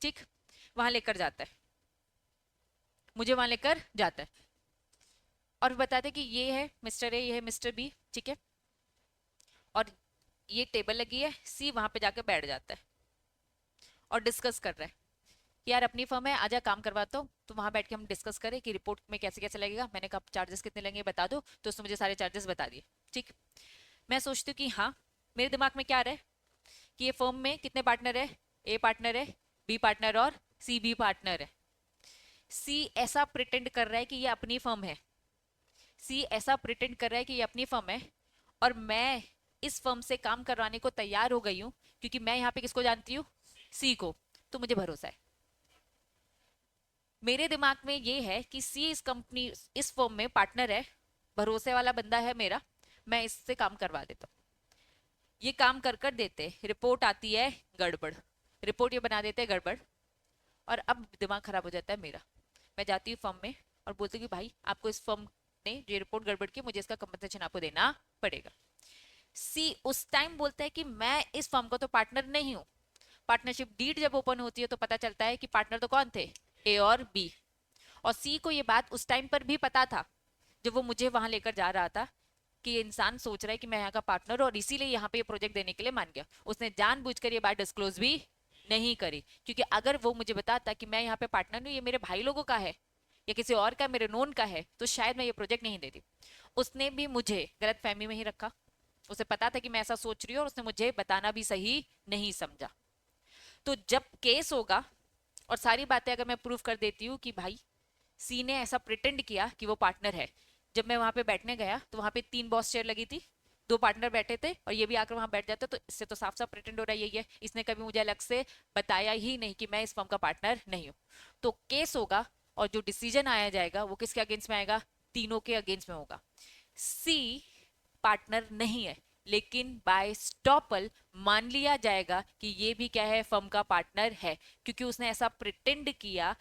ठीक, वहां लेकर जाता है, मुझे वहां लेकर जाता है और बताते कि ये है मिस्टर ए, ये है मिस्टर बी, ठीक है, और ये टेबल लगी है, सी वहां पे जाकर बैठ जाता है और डिस्कस कर रहा है कि यार अपनी फर्म है, आजा काम करवाता हूँ, तो वहां बैठ के हम डिस्कस करें कि रिपोर्ट में कैसे कैसे लगेगा। मैंने कहा चार्जेस कितने लगेंगे बता दो, तो उसने मुझे सारे चार्जेस बता दिए, ठीक। मैं सोचती हूँ कि हाँ, मेरे दिमाग में क्या आ रहा है कि ये फर्म में कितने पार्टनर है, ए पार्टनर है, बी पार्टनर और सी बी पार्टनर है। सी ऐसा प्रिटेंड कर रहा है कि ये अपनी फर्म है, सी ऐसा प्रिटेंड कर रहा है कि ये अपनी फर्म है, और मैं इस फर्म से काम करवाने को तैयार हो गई हूँ क्योंकि मैं यहाँ पे किसको जानती हूँ, सी को, तो मुझे भरोसा है। मेरे दिमाग में ये है कि सी इस कंपनी, इस फर्म में पार्टनर है, भरोसे वाला बंदा है मेरा, मैं इससे काम करवा देता हूँ। ये काम कर कर देते, रिपोर्ट आती है गड़बड़, रिपोर्ट ये बना देते हैं गड़बड़, और अब दिमाग खराब हो जाता है मेरा। मैं जाती हूँ फर्म में और बोलती हूँ कि भाई आपको इस फर्म ने ये रिपोर्ट गड़बड़ की, मुझे इसका कंपनसेशन आपको देना पड़ेगा। सी उस टाइम बोलता है कि मैं इस फर्म का तो पार्टनर नहीं हूँ। पार्टनरशिप डीड जब ओपन होती है तो पता चलता है कि पार्टनर तो कौन थे, ए और बी। और सी को ये बात उस टाइम पर भी पता था जब वो मुझे वहां लेकर जा रहा था कि ये इंसान सोच रहा है कि मैं यहाँ का पार्टनर, और इसीलिए यहाँ पे ये प्रोजेक्ट देने के लिए मान गया। उसने जानबूझकर ये बात डिस्क्लोज भी नहीं करी, क्योंकि अगर वो मुझे बताता कि मैं यहाँ पे पार्टनर हूँ, ये मेरे भाई लोगों का है या किसी और का, मेरे नोन का है, तो शायद मैं ये प्रोजेक्ट नहीं देती। उसने भी मुझे गलत फहमी में ही रखा, उसे पता था कि मैं ऐसा सोच रही हूँ, और उसने मुझे बताना भी सही नहीं समझा। तो जब केस होगा और सारी बातें अगर मैं प्रूव कर देती हूँ कि भाई सी ने ऐसा प्रिटेंड किया कि वो पार्टनर है, जब मैं वहां पे बैठने गया तो वहां पे 3 बॉस चेयर लगी थी, 2 पार्टनर बैठे थे, और ये भी आकर वहां बैठ जाते, तो इससे तो साफ साफ प्रिटेंड हो रहा है यही है, इसने कभी मुझे अलग से बताया ही नहीं कि मैं इस फर्म का पार्टनर नहीं हूँ। तो केस होगा और जो डिसीजन आया जाएगा वो किसके अगेंस्ट में आएगा, तीनों के अगेंस्ट में होगा। सी पार्टनर नहीं है, लेकिन बाय स्टॉपल मान लिया जाएगा कि ये भी क्या है, फर्म का पार्टनर है, क्योंकि उसने ऐसा प्रिटेंड किया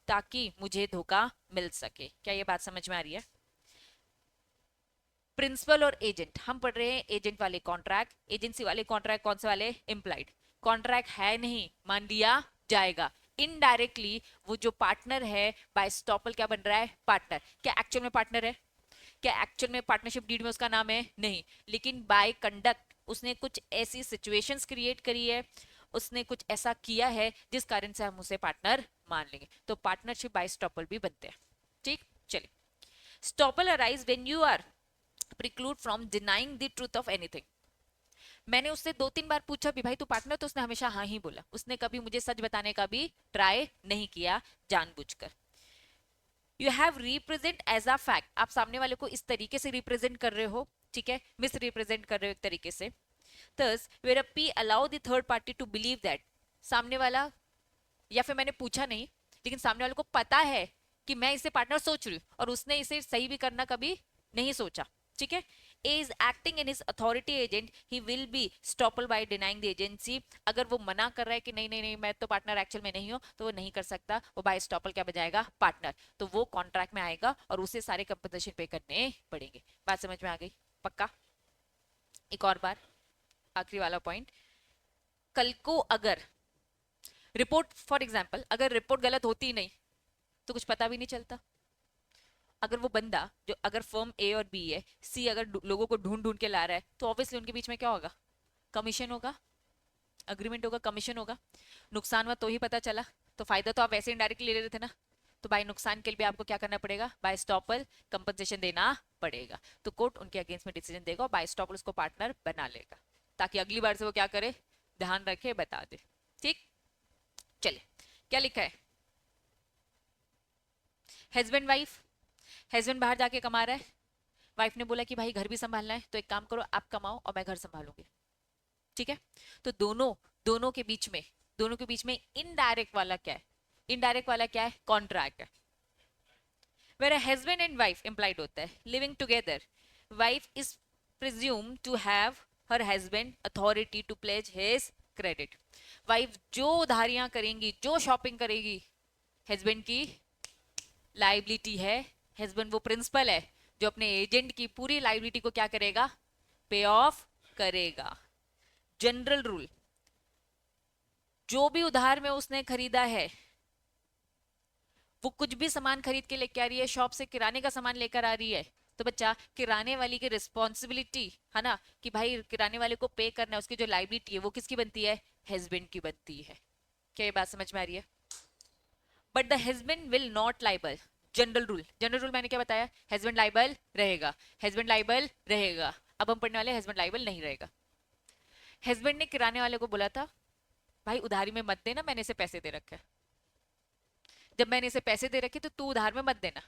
ताकि मुझे धोखा मिल सके। क्या ये बात समझ में आ रही है? प्रिंसिपल और एजेंट, हम पढ़ रहे हैं एजेंट वाले कॉन्ट्रैक्ट, एजेंसी वाले कॉन्ट्रैक्ट कौन से वाले, इम्प्लाइड। कॉन्ट्रैक्ट है नहीं, मान लिया जाएगा इनडायरेक्टली, वो जो पार्टनर है बाय स्टॉपल क्या बन रहा है, पार्टनर। क्या एक्चुअल में पार्टनर है, क्या एक्चुअल में पार्टनरशिप डीड में उसका नाम है, नहीं, लेकिन बाय कंडक्ट उसने कुछ ऐसी सिचुएशंस क्रिएट करी है, उसने कुछ ऐसा किया है जिस कारण से हम उसे पार्टनर मान लेंगे, तो पार्टनरशिप बाय स्टॉपल भी बनते हैं, ठीक। चलिए, estoppel arise when you are preclude from denying the truth of anything. मैंने उससे 2-3 बार पूछा भी भाई तू पार्टनर, तो उसने हमेशा हाँ ही बोला, उसने कभी मुझे सच बताने का भी ट्राई नहीं किया जानबूझकर। You have represent as a fact, आप सामने वाले को इस तरीके से रिप्रेजेंट कर रहे हो, ठीक है, मिस रिप्रेजेंट कर रहे हो एक तरीके से। Thus where P allow the third party to believe that, सामने वाला, या फिर मैंने पूछा नहीं लेकिन सामने वाले को पता है कि मैं इसे पार्टनर सोच रही हूँ, और उसने इसे सही भी करना कभी नहीं सोचा, ठीक है। A is acting in his authority agent, he will be estoppel by denying the agency. अगर वो मना कर रहा है कि नहीं नहीं नहीं मैं तो पार्टनर एक्चुअल में नहीं हूँ, तो वो नहीं कर सकता, वो बाय स्टॉपल क्या बजाएगा, पार्टनर, तो वो कॉन्ट्रैक्ट में आएगा और उसे सारे कंपनसेशन पे करने पड़ेंगे। बात समझ में आ गई? पक्का? एक और बार, आखिरी वाला पॉइंट, कल को अगर रिपोर्ट, फॉर एग्जाम्पल अगर रिपोर्ट गलत होती ही नहीं तो कुछ पता भी नहीं चलता। अगर वो बंदा जो, अगर फर्म ए और बी है, सी अगर लोगों को ढूंढ ढूंढ के ला रहा है, तो ऑब्वियसली उनके बीच में क्या होगा, कमीशन होगा, अग्रीमेंट होगा, कमीशन होगा। नुकसान हुआ तो ही पता चला, तो फायदा तो आप वैसे इनडायरेक्टली ले रहे थे ना, तो बाय नुकसान के लिए भी आपको क्या करना पड़ेगा, बाय स्टॉपल कंपनसेशन देना पड़ेगा। तो कोर्ट उनके अगेंस्ट में डिसीजन देगा और बाय स्टॉपल उसको पार्टनर बना लेगा, ताकि अगली बार से वो क्या करे, ध्यान रखे, बता दे, ठीक। चले, क्या लिखा है, हस्बैंड वाइफ, हस्बैंड बाहर जाके कमा रहा है, वाइफ ने बोला कि भाई घर भी संभालना है, तो एक काम करो आप कमाओ और मैं घर संभालूंगी, ठीक है। तो दोनों दोनों के बीच में, दोनों के बीच में इनडायरेक्ट वाला क्या है, इनडायरेक्ट वाला क्या है, कॉन्ट्रैक्ट है। Where husband and wife implied होता है, living together, wife is presume to have her husband authority to pledge his credit. Wife जो उधारियां करेंगी, जो शॉपिंग करेगी, हस्बैंड की लाइबिलिटी है। हस्बैंड वो प्रिंसिपल है जो अपने एजेंट की पूरी लाइबिलिटी को क्या करेगा, पे ऑफ करेगा। जनरल रूल, जो भी उधार में उसने खरीदा है, वो कुछ भी सामान खरीद के लेके आ रही है, शॉप से किराने का सामान लेकर आ रही है, तो बच्चा किराने वाली की रिस्पॉन्सिबिलिटी है ना, कि भाई किराने वाले को पे करना है, उसकी जो लाइबिलिटी है वो किसकी बनती है, हस्बैंड की बनती है। क्या ये बात समझ में आ रही है? But the husband will not liable. General rule मैंने क्या बताया, हस्बैंड लाइबल रहेगा, हस्बैंड लाइबल रहेगा। अब हम पढ़ने वाले हस्बैंड लाइबल नहीं रहेगा। हस्बैंड ने किराने वाले को बोला था, भाई उधारी में मत देना, मैंने इसे पैसे दे रखे हैं, जब मैंने इसे पैसे दे रखे तो तू उधार में मत देना।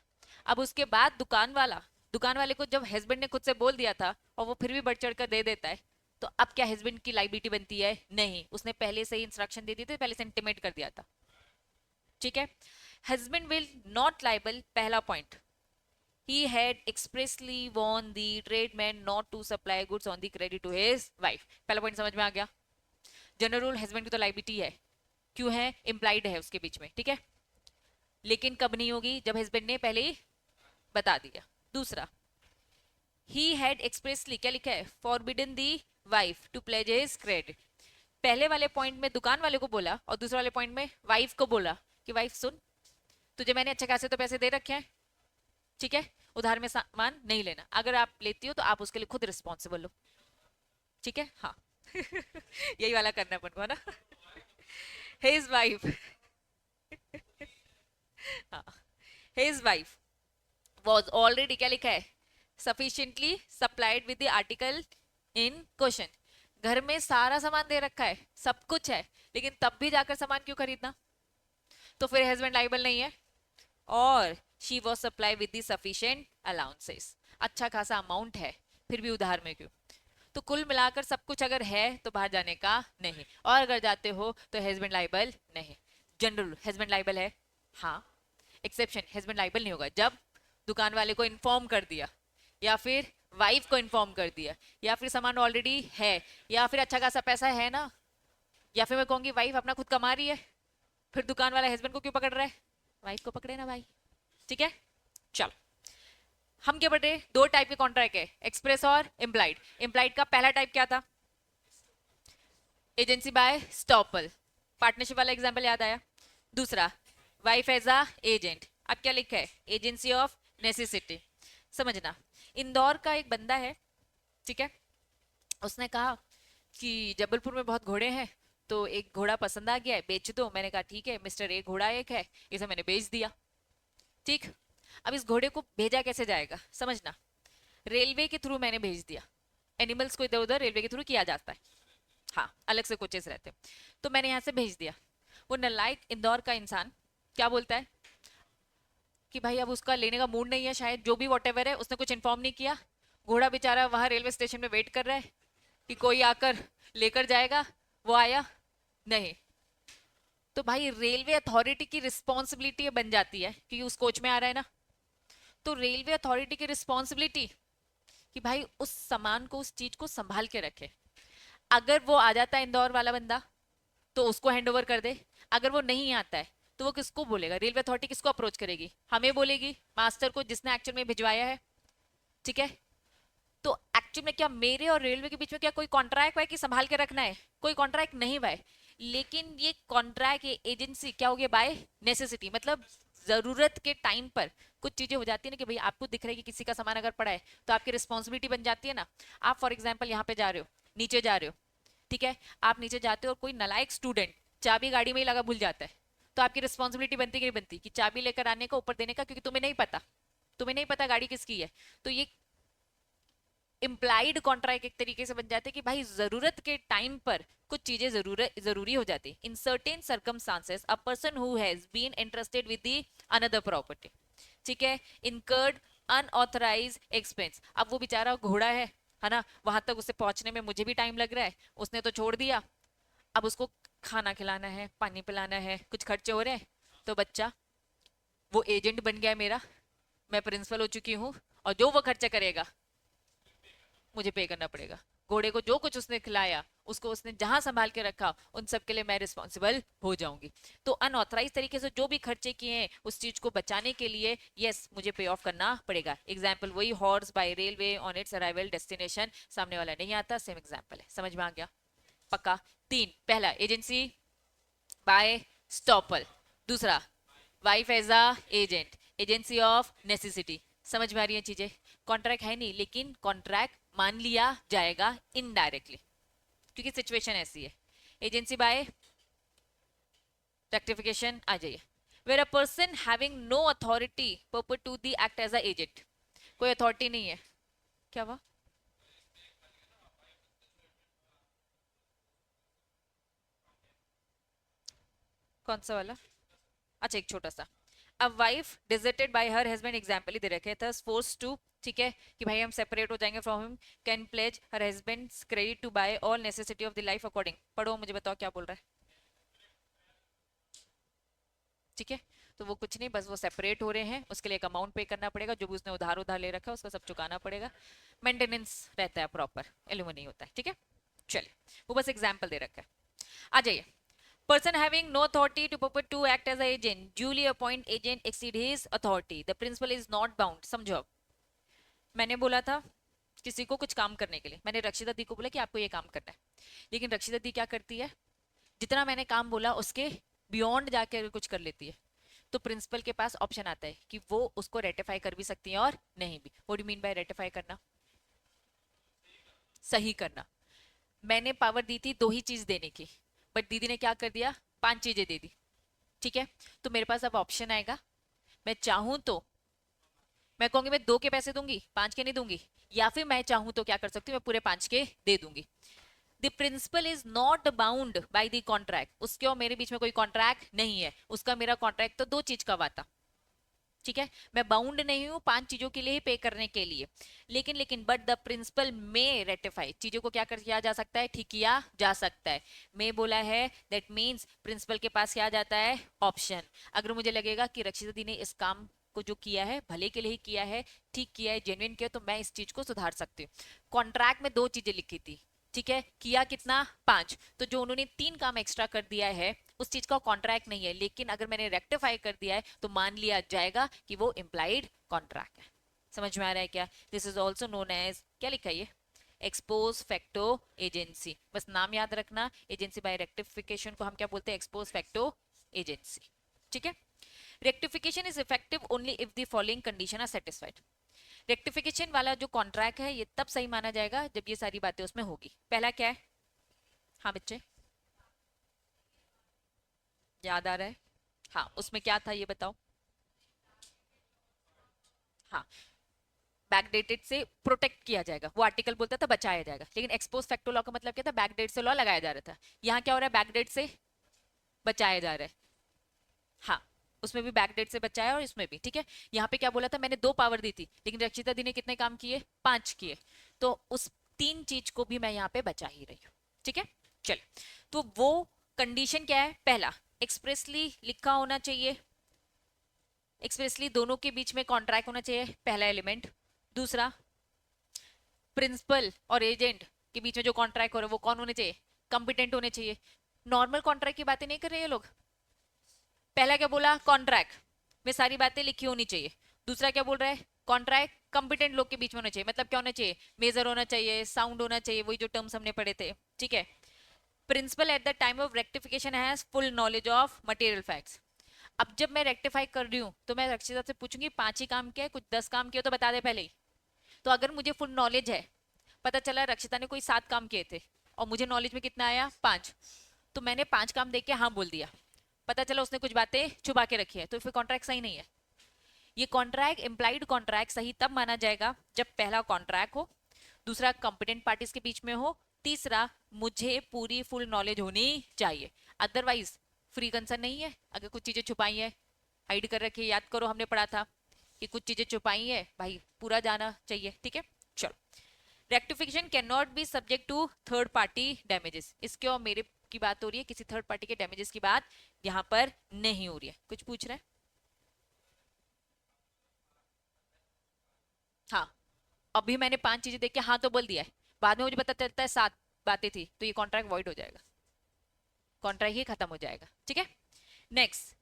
अब उसके बाद दुकान वाले को जब हस्बैंड ने खुद से बोल दिया था और वो फिर भी बढ़ चढ़ कर दे देता है, तो अब क्या हस्बैंड की लाइबिलिटी बनती है? नहीं, उसने पहले से ही इंस्ट्रक्शन दे दी थी, पहले से इंटीमेट कर दिया था। ठीक है, हस्बैंड विल नॉट लाइबल, पहला point, he had expressly warned the tradesman not to supply goods on the credit to his wife। पहला पॉइंट समझ में आ गया? जनरल रूल, हस्बैंड की तो लाइबिलिटी है, क्यों है, इंप्लाइड है उसके बीच में, ठीक है, लेकिन कब नहीं होगी, जब हस्बैंड ने पहले ही बता दिया। दूसरा, he had expressly, क्या लिखा है, forbidden the wife to pledge his credit। पहले वाले पॉइंट में दुकान वाले को बोला और दूसरे वाले पॉइंट में वाइफ को बोला कि वाइफ सुन, तुझे मैंने अच्छे खासे तो पैसे दे रखे हैं, ठीक है, उधार में सामान नहीं लेना, अगर आप लेती हो तो आप उसके लिए खुद रिस्पॉन्सिबल हो, ठीक है, हाँ। यही वाला करना अपन को है ना। हिज वाइफ, हाँ, हिज वाइफ वॉज ऑलरेडी, क्या लिखा है, sufficiently supplied with the article in question. घर में सारा सामान दे रखा है, सब कुछ है, लेकिन तब भी जाकर सामान क्यों खरीदना? तो फिर हस्बैंड लाइबल नहीं है। और she was supply with the sufficient allowances, अच्छा खासा अमाउंट है, फिर भी उधार में क्यों? तो कुल मिलाकर सब कुछ अगर है तो बाहर जाने का नहीं, और अगर जाते हो तो हस्बैंड लाइबल नहीं। जनरल हस्बैंड लाइबल है, हाँ। एक्सेप्शन, हस्बैंड लाइबल नहीं होगा जब दुकान वाले को इन्फॉर्म कर दिया, या फिर वाइफ को इन्फॉर्म कर दिया, या फिर सामान ऑलरेडी है, या फिर अच्छा खासा पैसा है ना, या फिर मैं कहूंगी वाइफ अपना खुद कमा रही है, फिर दुकान वाला हस्बैंड को क्यों पकड़ रहा है? वाइफ को पकड़े ना भाई, ठीक है। चलो, हम क्या पढ़ रहे, दो टाइप के कॉन्ट्रैक्ट है, एक्सप्रेस और इम्प्लाइड। इम्प्लाइड का पहला टाइप क्या था, एजेंसी बाय स्टॉपल, पार्टनरशिप वाला एग्जांपल याद आया। दूसरा, वाइफ एज अ एजेंट, अब क्या लिखा है, एजेंसी ऑफ नेसेसिटी। समझना, इंदौर का एक बंदा है, ठीक है, उसने कहा कि जबलपुर में बहुत घोड़े हैं, तो एक घोड़ा पसंद आ गया है, बेच दो। मैंने कहा ठीक है मिस्टर, एक घोड़ा एक है, इसे मैंने बेच दिया, ठीक। अब इस घोड़े को भेजा कैसे जाएगा, समझना, रेलवे के थ्रू मैंने भेज दिया, एनिमल्स को इधर उधर रेलवे के थ्रू किया जाता है, हाँ, अलग से कोचेस रहते हैं, तो मैंने यहाँ से भेज दिया। वो नलायक इंदौर का इंसान क्या बोलता है कि भाई अब उसका लेने का मूड नहीं है शायद, जो भी वॉटेवर है, उसने कुछ इन्फॉर्म नहीं किया, घोड़ा बेचारा वहां रेलवे स्टेशन में वेट कर रहा है कि कोई आकर लेकर जाएगा, वो आया नहीं। तो भाई रेलवे अथॉरिटी की रिस्पॉन्सिबिलिटी बन जाती है, क्योंकि उस कोच में आ रहा है ना, तो रेलवे अथॉरिटी की रिस्पॉन्सिबिलिटी कि भाई उस सामान को, उस चीज को संभाल के रखे। अगर वो आ जाता है इंदौर वाला बंदा तो उसको हैंड ओवर कर दे, अगर वो नहीं आता है तो वो किसको बोलेगा, रेलवे अथॉरिटी किसको अप्रोच करेगी, हमें बोलेगी, मास्टर को जिसने एक्चुअल में भिजवाया है, ठीक है। तो एक्चुअल में क्या मेरे और रेलवे के बीच में क्या कोई कॉन्ट्रैक्ट है कि संभाल के रखना है? कोई कॉन्ट्रैक्ट नहीं भाई, लेकिन ये कॉन्ट्रैक्ट, ये एजेंसी क्या हो गया, बाय नेसेसिटी, मतलब जरूरत के टाइम पर कुछ चीजें हो जाती है ना, कि भाई आपको दिख रहा है कि किसी का सामान अगर पड़ा है तो आपकी रिस्पॉन्सिबिलिटी बन जाती है ना। आप फॉर एग्जाम्पल यहाँ पे जा रहे हो, नीचे जा रहे हो, ठीक है, आप नीचे जाते हो और कोई नालायक स्टूडेंट चाबी गाड़ी में ही लगा भूल जाता है, तो आपकी रिस्पॉन्सिबिलिटी बनती कि नहीं बनती, कि चाबी लेकर आने का, ऊपर देने का, क्योंकि तुम्हें नहीं पता गाड़ी किसकी है। तो ये इम्प्लाइड कॉन्ट्रैक्ट एक तरीके से बन जाते हैं कि भाई जरूरत के टाइम पर कुछ चीजें जरूरी हो जाती। In certain circumstances a person who has been interested with the another property, ठीक है, इनकर्ड अनऑथराइज एक्सपेंस। अब वो बेचारा घोड़ा है ना, वहां तक उसे पहुंचने में मुझे भी टाइम लग रहा है, उसने तो छोड़ दिया, अब उसको खाना खिलाना है, पानी पिलाना है, कुछ खर्चे हो रहे हैं, तो बच्चा वो एजेंट बन गया है मेरा, मैं प्रिंसिपल हो चुकी हूँ, और जो वो खर्चा करेगा मुझे पे करना पड़ेगा। घोड़े को जो कुछ उसने खिलाया, उसको उसने जहां संभाल के रखा, उन सब के लिए मैं रिस्पॉन्सिबल हो जाऊंगी। तो अनऑथराइज तरीके से जो भी खर्चे किए हैं उस चीज को बचाने के लिए, यस, मुझे पे ऑफ करना पड़ेगा। एग्जाम्पल वही horse by railway on its arrival destination, सामने वाला नहीं आता, सेम एग्जाम्पल है, समझ में आ गया? पक्का। तीन, पहला एजेंसी बाय स्टॉपल, दूसरा wife as a agent, agency of necessity. समझ में आ रही है चीजें? कॉन्ट्रैक्ट है नहीं, लेकिन कॉन्ट्रैक्ट मान लिया जाएगा इनडायरेक्टली, क्योंकि सिचुएशन ऐसी है। एजेंसी बाय रेक्टिफिकेशन आ जाइए। Where a person having no authority purport to the act as a agent, कोई अथॉरिटी नहीं है। क्या हुआ? कौन सा वाला? अच्छा, एक छोटा सा। A wife deserted by her husband, example ही दे रखे थे, फोर्स टू, ठीक है, कि भाई हम सेपरेट हो जाएंगे from him, can pledge her husband's credit to buy all necessity of the life according. पढ़ो, मुझे बताओ क्या बोल रहा है। ठीक है, तो वो कुछ नहीं, बस वो सेपरेट हो रहे हैं, उसके लिए एक अमाउंट पे करना पड़ेगा, जो भी उसने उधार उधार ले रखा है उसका सब चुकाना पड़ेगा। मेंटेनेंस रहता है प्रॉपर, एलुमो नहीं होता है। ठीक है, चलिए, वो बस एग्जाम्पल दे रखा है। आ जाइए। Person having no authority to purport to act as an agent, duly appoint agent exceed his authority. The principal is not bound. समझो अब। मैंने बोला था किसी को कुछ काम करने के लिए, मैंने रक्षिता दी को बोला कि आपको ये काम करना है, लेकिन रक्षिता दी क्या करती है, जितना मैंने काम बोला उसके बियॉन्ड जाके कुछ कर लेती है। तो प्रिंसिपल के पास ऑप्शन आता है कि वो उसको रेटिफाई कर भी सकती है और नहीं भी। What do mean by ratify करना? सही करना। मैंने पावर दी थी दो ही चीज देने की, बट दीदी ने क्या कर दिया, पांच चीजें दे दी। ठीक है, तो मेरे पास अब ऑप्शन आएगा, मैं चाहूं तो मैं कहूंगी मैं दो के पैसे दूंगी, पांच के नहीं दूंगी, या फिर मैं चाहूं तो क्या कर सकती हूँ, मैं पूरे पांच के दे दूंगी। The principal is not bound by the contract, उसके और मेरे बीच में कोई कॉन्ट्रैक्ट नहीं है, उसका मेरा कॉन्ट्रैक्ट तो दो चीज का हुआ था। ठीक है, मैं बाउंड नहीं हूं पांच चीजों के लिए ही पे करने के लिए, लेकिन बट द प्रिंसिपल में रेटिफाई, चीजों को क्या कर किया जा सकता है, ठीक किया जा सकता है। मैं बोला है, दैट मींस प्रिंसिपल के पास क्या जाता है, ऑप्शन। अगर मुझे लगेगा कि रक्षिता दी ने इस काम को जो किया है भले के लिए ही किया है, ठीक किया है, जेन्युइन किया, तो मैं इस चीज को सुधार सकती हूँ। कॉन्ट्रैक्ट में दो चीजें लिखी थी, ठीक है, किया कितना, पांच, तो जो उन्होंने तीन काम एक्स्ट्रा कर दिया है उस चीज का कॉन्ट्रैक्ट नहीं है, लेकिन अगर मैंने रेक्टिफाई कर दिया है तो मान लिया जाएगा कि वो इंप्लाइड कॉन्ट्रैक्ट है। समझ में आ रहा है क्या? This is also known as, क्या लिखा है ये, एक्सपोज फैक्टो एजेंसी। बस नाम याद रखना, एजेंसी बाय रेक्टिफिकेशन को हम क्या बोलते हैं, एक्सपोज फैक्टो एजेंसी। ठीक है, ratification is effective only if the following condition are satisfied. Ratification वाला जो कॉन्ट्रैक्ट है ये तब सही माना जाएगा जब ये सारी बातें उसमें होगी। पहला क्या है? हाँ बच्चे, याद आ रहा है? हाँ, उसमें क्या था ये बताओ। हाँ, बैकडेटेड से प्रोटेक्ट किया जाएगा, वो आर्टिकल बोलता था बचाया जाएगा, लेकिन एक्सपोज फैक्टो लॉ का मतलब क्या था, बैकडेट से लॉ लगाया जा रहा था। यहाँ क्या हो रहा है, बैकडेट से बचाया जा रहा है। हाँ, उसमें भी बैकडेट से बचाया और इसमें भी। ठीक है, यहाँ पे क्या बोला था, मैंने दो पावर दी थी, लेकिन रक्षिता दी ने कितने काम किए, पांच किए, तो उस तीन चीज को भी मैं यहाँ पे बचा ही रही हूँ। ठीक है, चल, तो वो कंडीशन क्या है, पहला एक्सप्रेसली लिखा होना चाहिए, एक्सप्रेसली दोनों के बीच में कॉन्ट्रैक्ट होना चाहिए, पहला एलिमेंट। दूसरा, प्रिंसिपल और एजेंट के बीच में जो कॉन्ट्रैक्ट हो रहा है वो कौन होने चाहिए, कॉम्पिटेंट होने चाहिए। नॉर्मल कॉन्ट्रैक्ट की बातें नहीं कर रहे हैं लोग। पहला क्या बोला, कॉन्ट्रैक्ट में सारी बातें लिखी होनी चाहिए। दूसरा क्या बोल रहा है, कॉन्ट्रैक्ट कंपिटेंट लोग के बीच में होना चाहिए, मतलब क्या होना चाहिए, मेजर होना चाहिए, साउंड होना चाहिए, वही जो टर्म्स हमने पढ़े थे। ठीक है, principal at the time of ratification has full knowledge of material facts. अब जब मैं रेक्टिफाई कर रही हूँ तो मैं रक्षिता से पूछूंगी पांच ही काम किया है, कुछ 10 काम किया तो बता दे पहले ही। तो अगर मुझे फुल नॉलेज है, पता चला रक्षिता ने कोई 7 काम किए थे और मुझे नॉलेज में कितना आया, पांच, तो मैंने पांच काम देख के हाँ बोल दिया, पता चला उसने कुछ बातें छुपा के रखी है, तो फिर कॉन्ट्रैक्ट सही नहीं है। ये कॉन्ट्रैक्ट, इंप्लाइड कॉन्ट्रैक्ट सही तब माना जाएगा जब पहला कॉन्ट्रैक्ट हो, दूसरा कंपिटेंट पार्टीज के बीच में हो, तीसरा मुझे पूरी फुल नॉलेज होनी चाहिए। अदरवाइज फ्री कंसर्न नहीं है, अगर कुछ चीजें छुपाई है, हाइड कर रखी है, याद करो हमने पढ़ा था कि कुछ चीजें छुपाई है भाई, पूरा जाना चाहिए। ठीक है, चलो, ratification can not be subject to third party damages, इसके और मेरे की बात हो रही है, किसी थर्ड पार्टी के डैमेजेस की बात यहाँ पर नहीं हो रही है। कुछ पूछ रहे हैं? हाँ, अभी मैंने पांच चीजें देख के हाँ तो बोल दिया है, बाद में मुझे पता चलता है सात बातें थी, तो ये कॉन्ट्रैक्ट वॉइड हो जाएगा, कॉन्ट्रैक्ट ही खत्म हो जाएगा। ठीक है, नेक्स्ट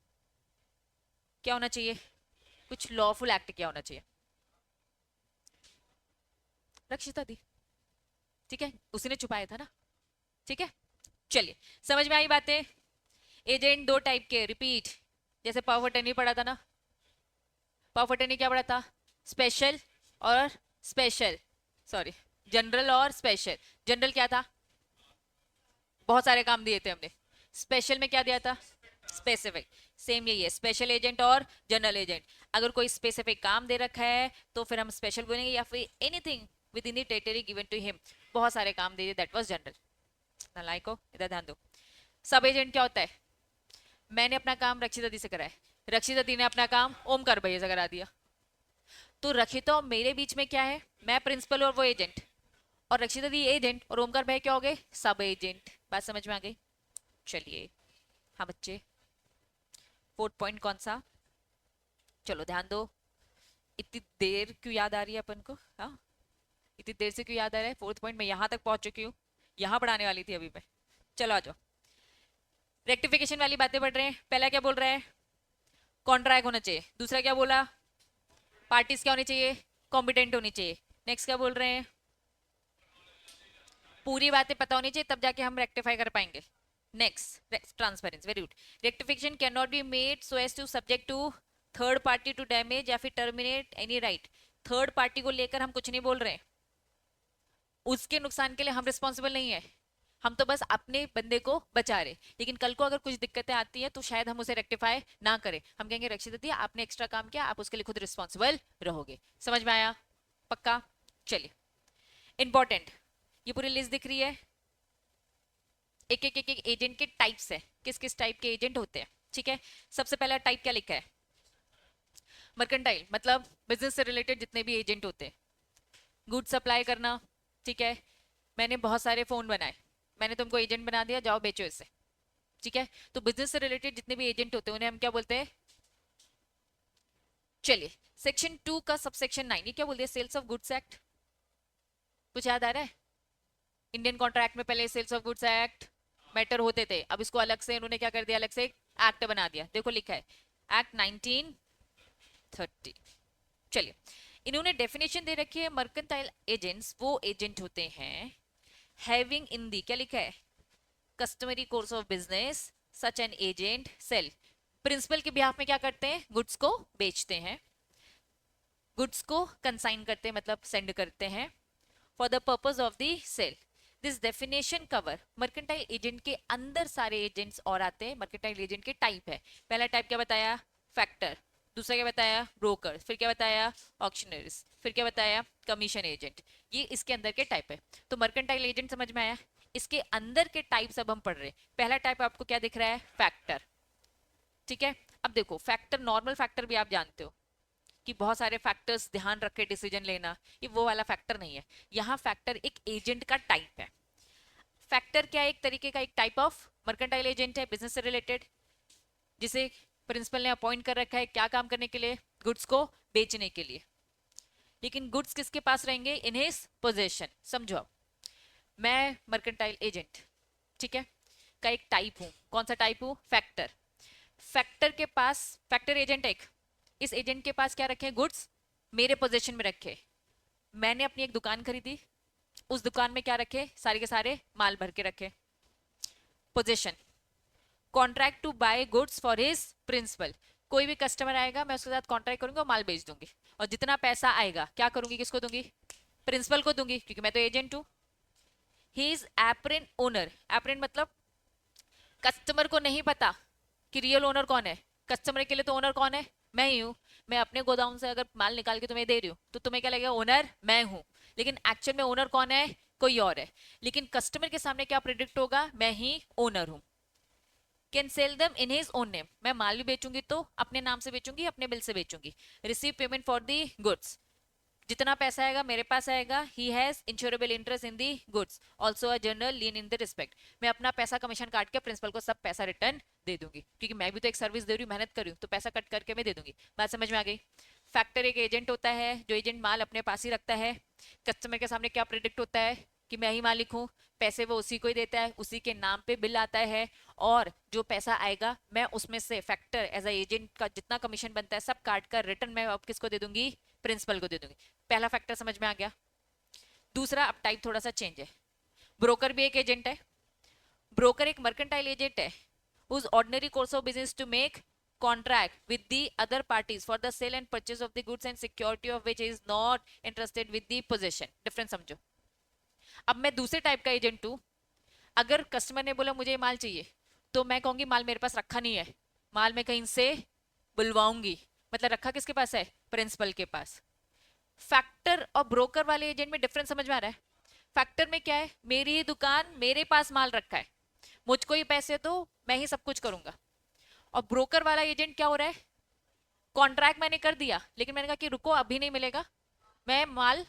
क्या होना चाहिए, कुछ लॉफुल एक्ट क्या होना चाहिए, रक्षिता दी। ठीक है, उसी ने छुपाया था ना। ठीक है, चलिए, समझ में आई बातें। एजेंट दो टाइप के, रिपीट, जैसे पावर ऑफ अटर्नी पढ़ा था ना, पावर ऑफ अटर्नी क्या पढ़ा था, स्पेशल और स्पेशल, सॉरी जनरल और स्पेशल। जनरल क्या था, बहुत सारे काम दिए थे हमने, स्पेशल में क्या दिया था, स्पेसिफिक। सेम यही है, स्पेशल एजेंट और जनरल एजेंट। अगर कोई स्पेसिफिक काम दे रखा है तो फिर हम स्पेशल बोलेंगे, या फिर anything within the territory given to him, बहुत सारे काम दे दिए, दैट वाज जनरल। नालायको इधर ध्यान दो। सब एजेंट क्या होता है, मैंने अपना काम रक्षिता दी से कराया, रक्षिता दी ने अपना काम ओमकार भैया से करा दिया, तो रक्षिता और मेरे बीच में क्या है, मैं प्रिंसिपल और वो एजेंट, और रक्षिता दी एजेंट और ओमकार भाई क्या हो गए, सब एजेंट। बात समझ में आ गई? चलिए हाँ बच्चे, फोर्थ पॉइंट कौन सा, चलो ध्यान दो। इतनी देर क्यों याद आ रही है अपन को, हाँ इतनी देर से क्यों याद आ रहा है, फोर्थ पॉइंट में यहाँ तक पहुंच चुकी हूँ, यहाँ पढ़ाने वाली थी अभी मैं। चलो आ जाओ, रेक्टिफिकेशन वाली बातें पढ़ रहे हैं। पहला क्या बोल रहा है, कॉन्ट्रैक्ट होना चाहिए। दूसरा क्या बोला, पार्टीज क्या होनी चाहिए, कॉम्पिटेंट होनी चाहिए। नेक्स्ट क्या बोल रहे हैं, पूरी बातें पता होनी चाहिए, तब जाके हम रेक्टिफाई कर पाएंगे। Next transparency, very good. Rectification can not be made so as to subject to third party to damage या फिर terminate any right. Third party को लेकर हम कुछ नहीं बोल रहे, उसके नुकसान के लिए हम रिस्पॉन्सिबल नहीं है, हम तो बस अपने बंदे को बचा रहे। लेकिन कल को अगर कुछ दिक्कतें आती हैं तो शायद हम उसे रेक्टिफाई ना करें, हम कहेंगे रक्षिता दी आपने एक्स्ट्रा काम किया, आप उसके लिए खुद रिस्पॉन्सिबल रहोगे। समझ में आया? पक्का? चलिए इंपॉर्टेंट, ये पूरी लिस्ट दिख रही है, एक एक एक एक एजेंट के टाइप्स है, किस किस टाइप के एजेंट होते हैं। ठीक है, सबसे पहला टाइप क्या लिखा है, मर्केंटाइल, मतलब बिजनेस से रिलेटेड जितने भी एजेंट होते हैं, गुड सप्लाई करना। ठीक है, मैंने बहुत सारे फोन बनाए, मैंने तुमको एजेंट बना दिया, जाओ बेचो इससे। ठीक है, तो बिजनेस से रिलेटेड जितने भी एजेंट होते हैं उन्हें हम क्या बोलते हैं। चलिए सेक्शन 2 का सबसेक्शन 9, ये क्या बोलते हैं, सेल्स ऑफ गुड्स एक्ट। कुछ याद आ रहा है? इंडियन कॉन्ट्रैक्ट में पहले sales of goods act matter होते थे, अब इसको अलग से इन्होंने क्या कर दिया, अलग से एक्ट बना दिया। देखो लिखा है एक्ट 1930। चलिए, इन्होंने डेफिनेशन दे रखी है, मर्केंटाइल एजेंट्स वो एजेंट होते हैं हैविंग इन दी, क्या लिखा है, customary course of business such an agent sale, principal के बिहाफ में क्या करते हैं, गुड्स को बेचते हैं, गुड्स को कंसाइन करते हैं, मतलब सेंड करते हैं for the purpose of the sale. This definition cover, mercantile agent के अंदर सारे एजेंट्स और आते हैं। मर्केंटाइल एजेंट के टाइप है, पहला टाइप क्या बताया, फैक्टर, दूसरा क्या बताया, ब्रोकर, फिर क्या बताया, ऑक्शनरीज, फिर क्या बताया, कमीशन एजेंट। ये इसके अंदर के टाइप है। तो मर्केंटाइल एजेंट समझ में आया, इसके अंदर के टाइप्स अब हम पढ़ रहे हैं। पहला टाइप आपको क्या दिख रहा है, फैक्टर। ठीक है, अब देखो फैक्टर, नॉर्मल फैक्टर भी आप जानते हो कि बहुत सारे फैक्टर्स ध्यान रख के डिसीजन लेना, ये वो वाला फैक्टर नहीं है। यहाँ फैक्टर एक एजेंट का टाइप है। फैक्टर क्या है, एक तरीके का एक टाइप ऑफ मर्केंटाइल एजेंट है, बिजनेस से रिलेटेड, जिसे प्रिंसिपल ने अपॉइंट कर रखा है, क्या काम करने के लिए, गुड्स को बेचने के लिए। लेकिन गुड्स किसके पास रहेंगे, इन हिज पोजेशन। समझो अब, मैं मर्केंटाइल एजेंट, ठीक है, का एक टाइप हूं, कौन सा टाइप हूं, फैक्टर। फैक्टर के पास, फैक्टर एजेंट एक, इस एजेंट के पास क्या रखे, गुड्स मेरे पोजीशन में रखे। मैंने अपनी एक दुकान खरीदी, उस दुकान में क्या रखे, सारे के सारे माल भर के रखे। Position, contract to buy goods for his principal, कोई भी कस्टमर आएगा मैं उसके साथ कॉन्ट्रैक्ट करूंगी और माल बेच दूंगी, और जितना पैसा आएगा क्या करूंगी, किसको दूंगी, प्रिंसिपल को दूंगी, क्योंकि मैं तो एजेंट हूं। He is apparent owner, apparent मतलब कस्टमर को नहीं पता कि रियल ओनर कौन है, कस्टमर के लिए तो ओनर कौन है, मैं ही हूँ। मैं अपने गोदाम से अगर माल निकाल के तुम्हें दे रही हूँ तो तुम्हें क्या लगेगा, ओनर मैं हूँ, लेकिन एक्चुअल में ओनर कौन है, कोई और है। लेकिन कस्टमर के सामने क्या प्रिडिक्ट होगा, मैं ही ओनर हूँ। Can sell them in his own name, मैं माल भी बेचूंगी तो अपने नाम से बेचूंगी, अपने बिल से बेचूंगी। Receive payment for the goods, जितना पैसा आएगा मेरे पास आएगा। He has insurable interest in the goods, also a general lien in the respect, मैं अपना पैसा कमीशन काट के प्रिंसिपल को सब पैसा रिटर्न दे दूंगी, क्योंकि मैं भी तो एक सर्विस दे रही हूँ, मेहनत कर रही हूँ, तो पैसा कट करके मैं दे दूंगी। बात समझ में आ गई? फैक्टर एक एजेंट होता है, जो एजेंट माल अपने पास ही रखता है। कस्टमर के सामने क्या प्रिडिक्ट होता है कि मैं ही मालिक हूँ, पैसे वो उसी को ही देता है, उसी के नाम पे बिल आता है, और जो पैसा आएगा मैं उसमें से फैक्टर एज अ एजेंट का जितना कमीशन बनता है सब काट कर रिटर्न मैं अब किसको दे दूंगी, प्रिंसिपल को दे दूंगी। पहला फैक्टर समझ में आ गया। दूसरा, अब टाइप थोड़ा सा चेंज है, ब्रोकर भी एक एजेंट है। ब्रोकर एक मर्केंटाइल एजेंट है, whose ordinary course of business to make contract with the other parties for the sale and purchase of the goods and security of which is not interested with the possession. Difference समझो. अब मैं दूसरे type का agent हूं. अगर customer ने बोला मुझे माल चाहिए, तो मैं कहूंगी माल मेरे पास रखा नहीं है, माल मैं कहीं से बुलवाऊंगी. मतलब रखा किसके पास है? प्रिंसिपल के पास. फैक्टर और ब्रोकर वाले एजेंट में डिफरेंस समझ में आ रहा है? फैक्टर में क्या है? मेरी ही दुकान, मेरे पास माल रखा है, मुझको ही पैसे दो, मैं ही सब कुछ करूंगा. और ब्रोकर वाला एजेंट क्या हो रहा है? कॉन्ट्रैक्ट मैंने कर दिया, लेकिन मैंने कहा कि रुको अभी नहीं मिलेगा, मैं माल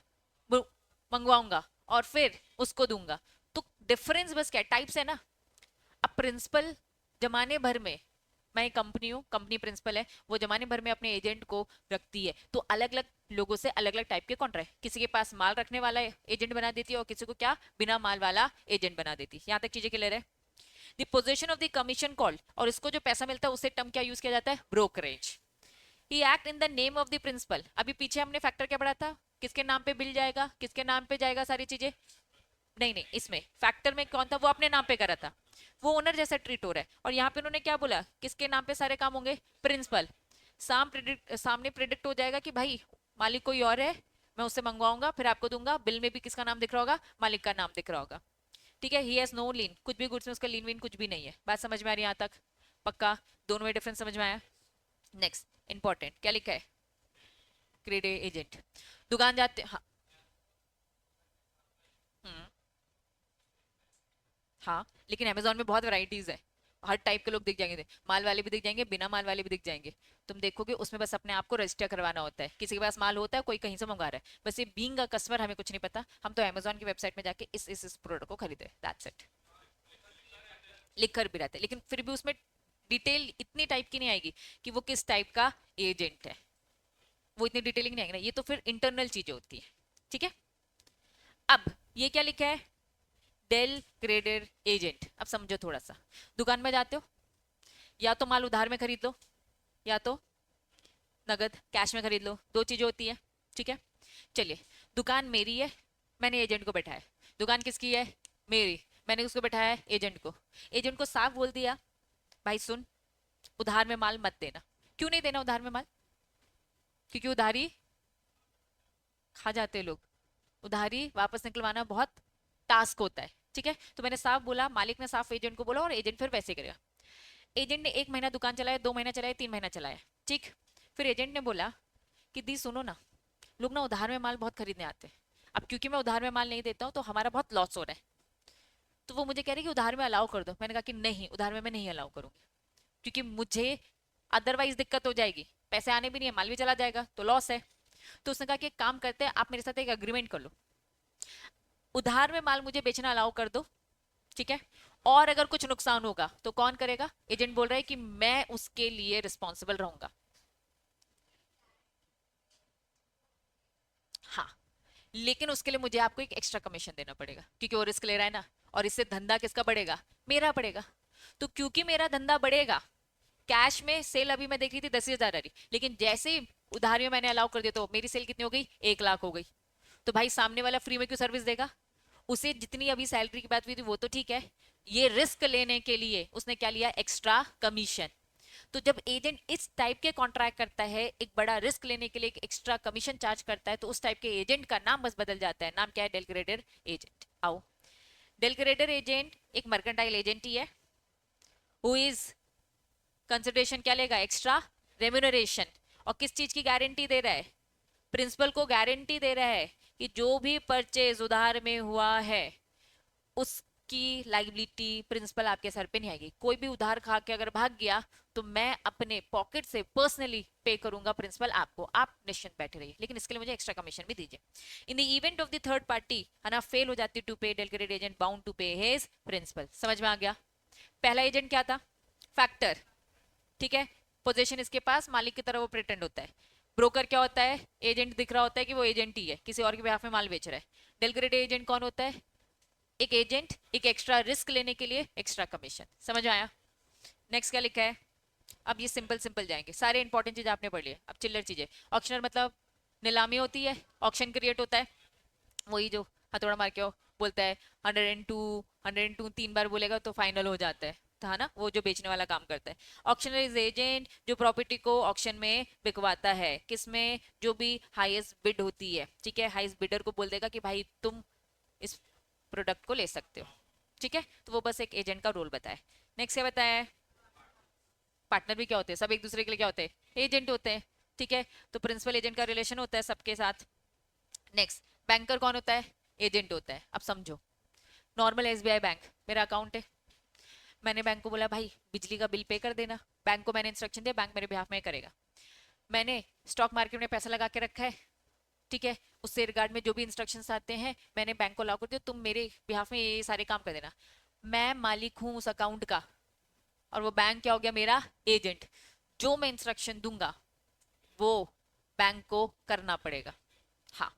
मंगवाऊंगा और फिर उसको दूंगा. तो डिफरेंस बस क्या, टाइप्स है ना. अब प्रिंसिपल जमाने भर में, मैं एक कंपनी हूँ, कंपनी प्रिंसिपल है, वो जमाने भर में अपने एजेंट को रखती है, तो अलग अलग लोगों से अलग अलग टाइप के कॉन्ट्रैक्ट, किसी के पास माल रखने वाला एजेंट बना देती है और किसी को क्या, बिना माल वाला एजेंट बना देती है. यहाँ तक चीजें क्लियर है? The position of the commission call, और इसको जो पैसा मिलता है उससे टर्म क्या यूज किया जाता है? Brokerage. He act in the name of the principal. अभी पीछे हमने फैक्टर क्या पढ़ा था? किसके नाम पे बिल जाएगा, किसके नाम पे जाएगा, सारी चीजें. नहीं नहीं, इसमें फैक्टर में कौन था? वो अपने नाम पे करा था, वो ओनर जैसा ट्रीट हो रहा है. और यहाँ पे उन्होंने क्या बोला? किसके नाम पे सारे काम होंगे? प्रिंसिपल. सामने प्रिडिक्ट हो जाएगा कि भाई मालिक कोई और है, मैं उससे मंगवाऊंगा फिर आपको दूंगा. बिल में भी किसका नाम दिख रहा होगा? मालिक का नाम दिख रहा होगा. ठीक है. ही हैज नो लीन, कुछ भी गुड्स में उसका लीन वीन कुछ भी नहीं है. बात समझ में आ रही है यहाँ तक? पक्का? दोनों में डिफरेंस समझ में आया? नेक्स्ट इंपॉर्टेंट क्या लिखा है? Grade A agent. दुकान जाते, हाँ. हम्म, हाँ, लेकिन अमेजोन में बहुत वैरायटीज है, हर टाइप के लोग दिख जाएंगे, माल वाले भी दिख जाएंगे, बिना माल वाले भी दिख जाएंगे. तुम देखोगे उसमें बस अपने आप को रजिस्टर करवाना होता है. किसी के पास माल होता है, कोई कहीं से मंगा रहा है, बस ये बीइंग अ कस्टमर हमें कुछ नहीं पता, हम तो अमेजोन की वेबसाइट में जाके इस प्रोडक्ट को खरीदे, दैट्स इट. लिख कर भी रहते हैं, लेकिन फिर भी उसमें डिटेल इतनी टाइप की नहीं आएगी कि वो किस टाइप का एजेंट है, वो इतनी डिटेलिंग नहीं आएगी ना, ये तो फिर इंटरनल चीजें होती है. ठीक है. अब ये क्या लिखा है? Del credere agent. अब समझो थोड़ा सा. दुकान में जाते हो, या तो माल उधार में खरीद लो, या तो नगद कैश में खरीद लो, दो चीजें होती है. ठीक है. चलिए, दुकान मेरी है, मैंने एजेंट को बैठाया. दुकान किसकी है? मेरी. मैंने उसको बैठाया है, एजेंट को. एजेंट को साफ बोल दिया, भाई सुन, उधार में माल मत देना. क्यों नहीं देना उधार में माल? क्योंकि उधारी खा जाते हैं लोग, उधारी वापस निकलवाना बहुत टास्क होता है. ठीक है. तो मैंने साफ बोला, मालिक ने साफ एजेंट को बोला, और एजेंट फिर वैसे करेगा. एजेंट ने 1 महीना दुकान चलाया, 2 महीना चलाया, 3 महीना चलाया. ठीक. फिर एजेंट ने बोला कि दी सुनो ना, लोग ना उधार में माल बहुत खरीदने आते हैं, अब क्योंकि मैं उधार में माल नहीं देता हूँ तो हमारा बहुत लॉस हो रहा है. तो वो मुझे कह रहे कि उधार में अलाउ कर दो. मैंने कहा कि नहीं, उधार में मैं नहीं अलाउ करूंगी, क्योंकि मुझे अदरवाइज दिक्कत हो जाएगी, पैसे आने भी नहीं है, माल भी चला जाएगा तो लॉस है. तो उसने कहा कि एक काम करते हैं, आप मेरे साथ एक अग्रीमेंट कर लो, उधार में माल मुझे बेचना अलाउ कर दो. ठीक है. और अगर कुछ नुकसान होगा तो कौन करेगा? एजेंट बोल रहा है कि मैं उसके लिए रिस्पॉन्सिबल रहूंगा. हाँ, लेकिन उसके लिए मुझे आपको एक एक्स्ट्रा कमीशन देना पड़ेगा, क्योंकि वो रिस्क ले रहा है ना, और इससे धंधा किसका बढ़ेगा? मेरा बढ़ेगा. तो क्योंकि मेरा धंधा बढ़ेगा, कैश में सेल अभी मैं देख रही थी 10,000 आ रही, लेकिन जैसे ही उधारी में मैंने अलाउ कर दिया तो मेरी सेल कितनी हो गई? 1 लाख हो गई. तो भाई सामने वाला फ्री में क्यों सर्विस देगा? उसे जितनी अभी सैलरी की बात हुई थी वो तो ठीक है, ये रिस्क लेने के लिए उसने क्या लिया? Extra commission. तो जब एजेंट इस टाइप के कॉन्ट्रैक्ट करता है, एक बड़ा रिस्क लेने के लिए एक एक्स्ट्रा कमीशन चार्ज करता है, तो उस टाइप के एजेंट का नाम बस बदल जाता है. नाम क्या है? डेलग्रेडर एजेंट. आओ, डेलग्रेडर एजेंट एक मर्केंटाइल एजेंट ही है, हु इज कंसिडरेशन क्या लेगा? Extra remuneration. और किस चीज की गारंटी दे रहा है? प्रिंसिपल को गारंटी दे रहा है कि जो भी परचेज उधार में हुआ है उसकी लाइबिलिटी प्रिंसिपल आपके सर पे नहीं आएगी. कोई भी उधार खा के अगर भाग गया तो मैं अपने पॉकेट से पर्सनली पे करूंगा प्रिंसिपल आपको, आप निश्चिंत बैठे रहिए, लेकिन इसके लिए मुझे एक्स्ट्रा कमीशन भी दीजिए. In the event of the third party है ना, फेल हो जाती टू पे, डेलग्रेडेड एजेंट बाउंड टू पे हिज प्रिंसिपल. समझ में आ गया? पहला एजेंट क्या था? फैक्टर. ठीक है. पोजीशन इसके पास मालिक की तरह वो प्रिटेंड होता है. ब्रोकर क्या होता है? एजेंट दिख रहा होता है कि वो एजेंट ही है, किसी और के बिहाफ में माल बेच रहा है. डेलग्रेड एजेंट कौन होता है? एक एजेंट, एक एक्स्ट्रा रिस्क लेने के लिए एक्स्ट्रा कमीशन. समझ आया? नेक्स्ट क्या लिखा है? अब ये सिंपल सिंपल जाएंगे, सारे इंपॉर्टेंट चीजें आपने पढ़ ली है. अब चिल्लर चीजें. ऑक्शनर मतलब नीलामी होती है, ऑक्शन क्रिएट होता है, वही जो हथौड़ा मार के बोलता है 102 102 3 बार बोलेगा तो फाइनल हो जाता है. था ना, वो जो बेचने वाला काम करता है। ऑक्शनर इज एजेंट जो प्रॉपर्टी को ऑक्शन में बिकवाता है, किसमें, जो भी हाईएस्ट बिड होती है, ठीक है, हाईएस्ट बिडर को बोल देगा कि भाई तुम इस प्रोडक्ट को ले सकते हो, ठीक है। तो वो बस एक एजेंट का रोल बताया। नेक्स्ट क्या बताया है, पार्टनर भी क्या होते हैं, सब एक दूसरे के लिए क्या होते हैं, एजेंट होते हैं, ठीक है। तो प्रिंसिपल एजेंट का रिलेशन होता है सबके साथ। नेक्स्ट, बैंकर कौन होता है, एजेंट होता है। अब समझो, नॉर्मल एसबीआई बैंक, मेरा अकाउंट है, मैंने बैंक को बोला भाई बिजली का बिल पे कर देना, बैंक को मैंने इंस्ट्रक्शन दिया, बैंक मेरे बिहाफ में करेगा। मैंने स्टॉक मार्केट में पैसा लगा के रखा है, ठीक है, उससे रिगार्ड में जो भी इंस्ट्रक्शंस आते हैं मैंने बैंक को लागू दिया, तुम मेरे बिहाफ में ये सारे काम कर देना। मैं मालिक हूं उस अकाउंट का, और वो बैंक क्या हो गया, मेरा एजेंट। जो मैं इंस्ट्रक्शन दूंगा वो बैंक को करना पड़ेगा। हाँ,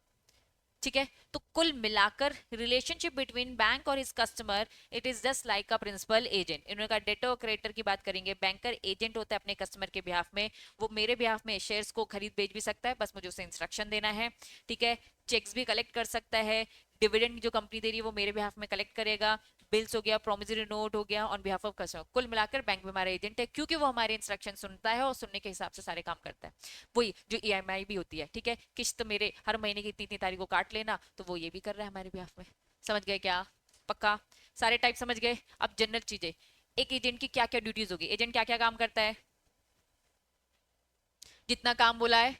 ठीक है। तो कुल मिलाकर रिलेशनशिप बिटवीन बैंक और his customer, it is just like a principal agent. इन्होंने कहा डेटर और क्रेडिटर की बात करेंगे, बैंकर एजेंट होता है अपने कस्टमर के बिहाफ में, वो मेरे बिहाफ में शेयर्स को खरीद बेच भी सकता है, बस मुझे उसे इंस्ट्रक्शन देना है, ठीक है। चेक्स भी कलेक्ट कर सकता है, डिविडेंड जो कंपनी दे रही है वो मेरे बिहाफ में कलेक्ट करेगा, बिल्स हो गया, प्रोमिसरी नोट हो गया, ऑन बिहाफ ऑफ कस्टमर। कुल मिलाकर बैंक में हमारा एजेंट है, क्योंकि वो हमारे इंस्ट्रक्शन सुनता है और सुनने के हिसाब से सारे काम करता है। वही जो ईएमआई भी होती है, ठीक है, किस्त मेरे हर महीने की इतनी इतनी तारीख को काट लेना, तो वो ये भी कर रहा है हमारे बिहाफ में। समझ गए क्या, पक्का, सारे टाइप समझ गए। अब जनरल चीजें, एक एजेंट की क्या क्या ड्यूटीज होगी, एजेंट क्या क्या काम करता है, जितना काम बोला है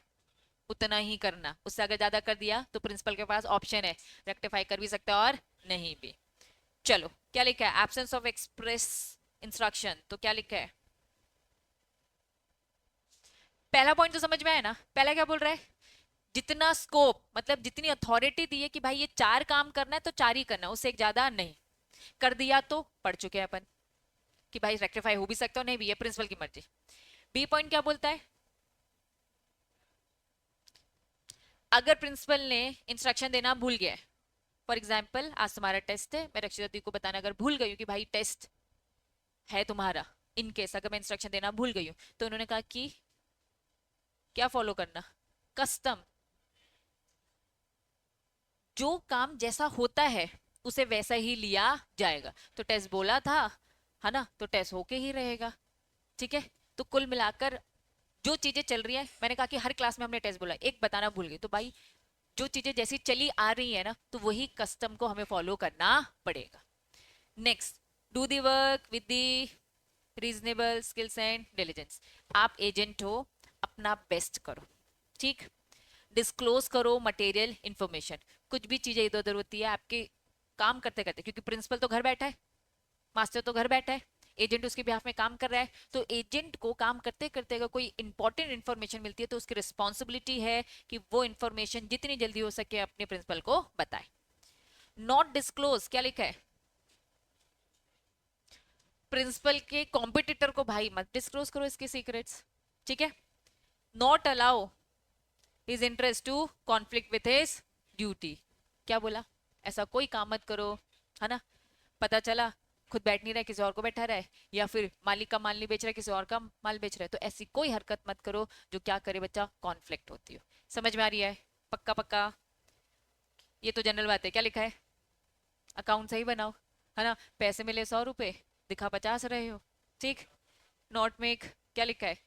उतना ही करना, उससे अगर ज्यादा कर दिया तो प्रिंसिपल के पास ऑप्शन है, रेक्टिफाई कर भी सकता है और नहीं भी। चलो क्या लिखा है, एब्सेंस ऑफ एक्सप्रेस इंस्ट्रक्शन, तो क्या लिखा है, पहला पॉइंट तो समझ में आया ना, पहला क्या बोल रहा है, जितना स्कोप मतलब जितनी अथॉरिटी दी है कि भाई ये चार काम करना है तो चार ही करना है, उससे एक ज्यादा नहीं कर दिया तो पढ़ चुके हैं अपन कि भाई रेक्टिफाई हो भी सकता है नहीं भी, ये प्रिंसिपल की मर्जी। बी पॉइंट क्या बोलता है, अगर प्रिंसिपल ने इंस्ट्रक्शन देना भूल गया है, फॉर एग्जाम्पल आज तुम्हारा टेस्ट है, मैं रक्षिता दी को बताना अगर भूल गई हूँ कि भाई टेस्ट है तुम्हारा, इन केस अगर मैं इंस्ट्रक्शन देना भूल गई हूँ, तो उन्होंने कहा कि क्या फॉलो करना, कस्टम, जो काम जैसा होता है उसे वैसा ही लिया जाएगा। तो टेस्ट बोला था, है ना, तो टेस्ट होके ही रहेगा, ठीक है। तो कुल मिलाकर जो चीजें चल रही है, मैंने कहा कि हर क्लास में हमने टेस्ट बोला, एक बताना भूल गई, तो भाई जो चीजें जैसी चली आ रही है ना, तो वही कस्टम को हमें फॉलो करना पड़ेगा। Next, do the work with the reasonable skills and diligence. आप एजेंट हो, अपना बेस्ट करो, ठीक, डिस्क्लोज करो मटेरियल इंफॉर्मेशन, कुछ भी चीजें इधर उधर होती है आपके काम करते करते, क्योंकि प्रिंसिपल तो घर बैठा है, मास्टर तो घर बैठा है, एजेंट उसके बिहाफ में काम कर रहा है, तो एजेंट को काम करते करते अगर कोई इंपॉर्टेंट इन्फॉर्मेशन मिलती है तो उसकी रिस्पॉन्सिबिलिटी है कि वो इन्फॉर्मेशन जितनी जल्दी हो सके अपने प्रिंसिपल को बताए। नॉट डिस्क्लोज क्या लिखा है, प्रिंसिपल के कॉम्पिटिटर को भाई मत डिस्क्लोज करो इसके सीक्रेट्स, ठीक है। Not allow his interest to conflict with his duty, क्या बोला, ऐसा कोई काम मत करो, है ना, पता चला खुद बैठ नहीं रहा है किसी और को बैठा रहा है, या फिर मालिक का माल नहीं बेच रहा है किसी और का माल बेच रहा है, तो ऐसी कोई हरकत मत करो जो क्या करे बच्चा, कॉन्फ्लिक्ट होती हो। समझ में आ रही है, पक्का पक्का। ये तो जनरल बात है, क्या लिखा है, अकाउंट सही बनाओ, है ना, पैसे मिले 100 रुपए, दिखा 50 रहे हो, ठीक। नॉट मेक, क्या लिखा है,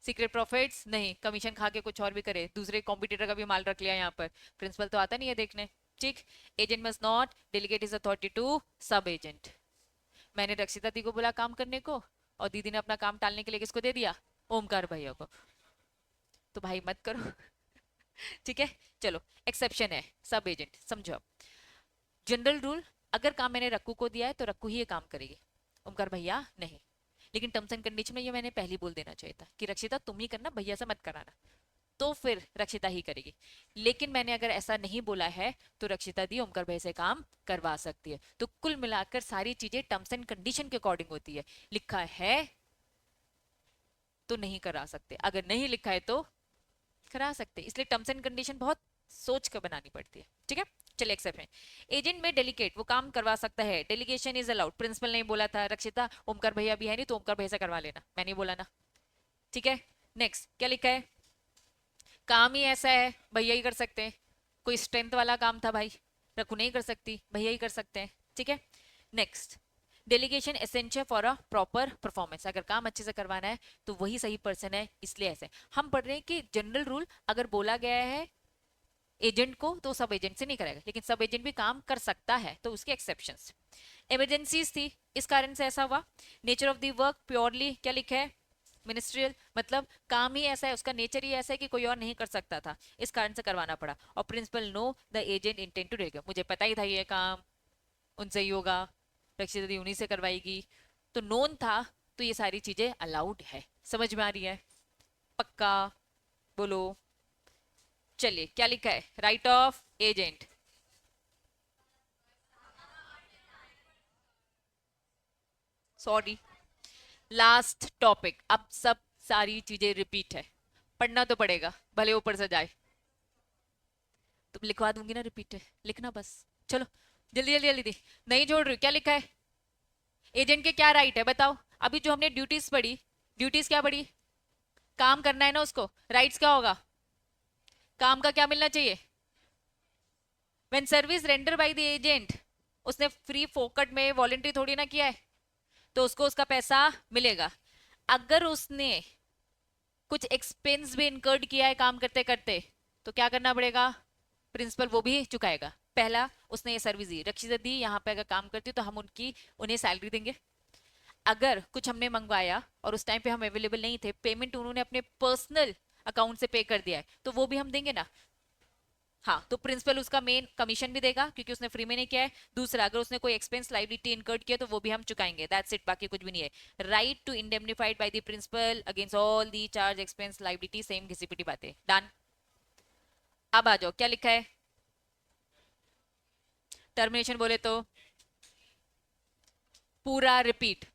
सीक्रेट प्रॉफिट्स नहीं, कमीशन खा के कुछ और भी करे, दूसरे कॉम्पिटिटर का भी माल रख लिया यहाँ पर, प्रिंसिपल तो आता नहीं है देखने, ठीक। Agent must not delegate is authority to sub agent. मैंने रक्षिता दी को बोला काम करने को, और दीदी ने अपना काम टालने के लिए किसको दे दिया, ओमकार भैया को, तो भाई मत करो ठीक है। चलो, एक्सेप्शन है सब एजेंट, समझो। जनरल रूल, अगर काम मैंने रक्कू को दिया है तो रक्कू ही ये काम करेगी, ओमकार भैया नहीं। लेकिन टर्म्स एंड कंडीशन में ये मैंने पहले बोल देना चाहिए था कि रक्षिता तुम ही करना, भैया से मत कराना, तो फिर रक्षिता ही करेगी। लेकिन मैंने अगर ऐसा नहीं बोला है तो रक्षिता दी ओमकार भाई से काम करवा सकती है। तो कुल मिलाकर सारी चीजें टर्म्स एंड कंडीशन के अकॉर्डिंग होती है, लिखा है तो नहीं करा सकते, अगर नहीं लिखा है तो करा सकते, इसलिए टर्म्स एंड कंडीशन बहुत सोच कर बनानी पड़ती है, ठीक है। चलिए एक्सेप्ट में, एजेंट में डेलीगेट, वो काम करवा सकता है, डेलीगेशन इज अलाउड, प्रिंसिपल ने बोला था रक्षिता ओमकार भैया भी है नहीं तो ओमकार भैया से करवा लेना, मैंने बोला ना, ठीक है। नेक्स्ट क्या लिखा है, काम ही ऐसा है भैया ही कर सकते हैं, कोई स्ट्रेंथ वाला काम था भाई, रखू नहीं कर सकती, भैया ही कर सकते हैं, ठीक है। Next, delegation essential for a proper performance, अगर काम अच्छे से करवाना है तो वही सही पर्सन है, इसलिए ऐसे हम पढ़ रहे हैं कि जनरल रूल अगर बोला गया है एजेंट को तो सब एजेंट से नहीं करेगा, लेकिन सब एजेंट भी काम कर सकता है, तो उसके एक्सेप्शंस। इमरजेंसीज थी, इस कारण से ऐसा हुआ। Nature of the work purely क्या लिखा है, मिनिस्ट्रियल, मतलब काम ही ऐसा है, उसका नेचर ही ऐसा है कि कोई और नहीं कर सकता था, इस कारण से करवाना पड़ा। और principal know the agent intend to delegate, मुझे पता ही था ये काम उनसे ही होगा, रक्षित दी उन्हीं से करवाएगी, तो नोन था, तो ये सारी चीजें अलाउड है। समझ में आ रही है? पक्का बोलो। चलिए क्या लिखा है, right of agent. Sorry, last topic, अब सब सारी चीजें रिपीट है, पढ़ना तो पड़ेगा भले ऊपर से जाए, तो लिखवा दूंगी ना, रिपीट है लिखना बस। चलो जल्दी जल्दी जल्दी दी। नहीं जोड़ रही, क्या लिखा है, एजेंट के क्या राइट है बताओ। अभी जो हमने ड्यूटीज पढ़ी, ड्यूटीज क्या पढ़ी, काम करना है ना उसको, राइट्स क्या होगा, काम का क्या मिलना चाहिए, when service render by the agent, उसने फ्री फोकट में वॉलंटरी थोड़ी ना किया है, तो उसको उसका पैसा मिलेगा। अगर उसने कुछ एक्सपेंस भी इनकर्ड किया है काम करते करते, तो क्या करना पड़ेगा, प्रिंसिपल वो भी चुकाएगा। पहला, उसने ये सर्विस दी, रक्षिता दी यहाँ पे अगर काम करती तो हम उनकी उन्हें सैलरी देंगे। अगर कुछ हमने मंगवाया और उस टाइम पे हम अवेलेबल नहीं थे, पेमेंट उन्होंने अपने पर्सनल अकाउंट से पे कर दिया है, तो वो भी हम देंगे ना। हाँ, तो प्रिंसिपल उसका मेन कमीशन भी देगा क्योंकि उसने फ्री में नहीं किया है। दूसरा, अगर उसने कोई एक्सपेंस लाइबिलिटी इनकर्ड किया तो वो भी हम चुकाएंगे, दैट्स इट, बाकी कुछ भी नहीं है। Right to indemnified by the principal against all the charge expense liability, same घिसी पिटी बातें, डन। अब आ जाओ, क्या लिखा है, टर्मिनेशन बोले तो पूरा रिपीट,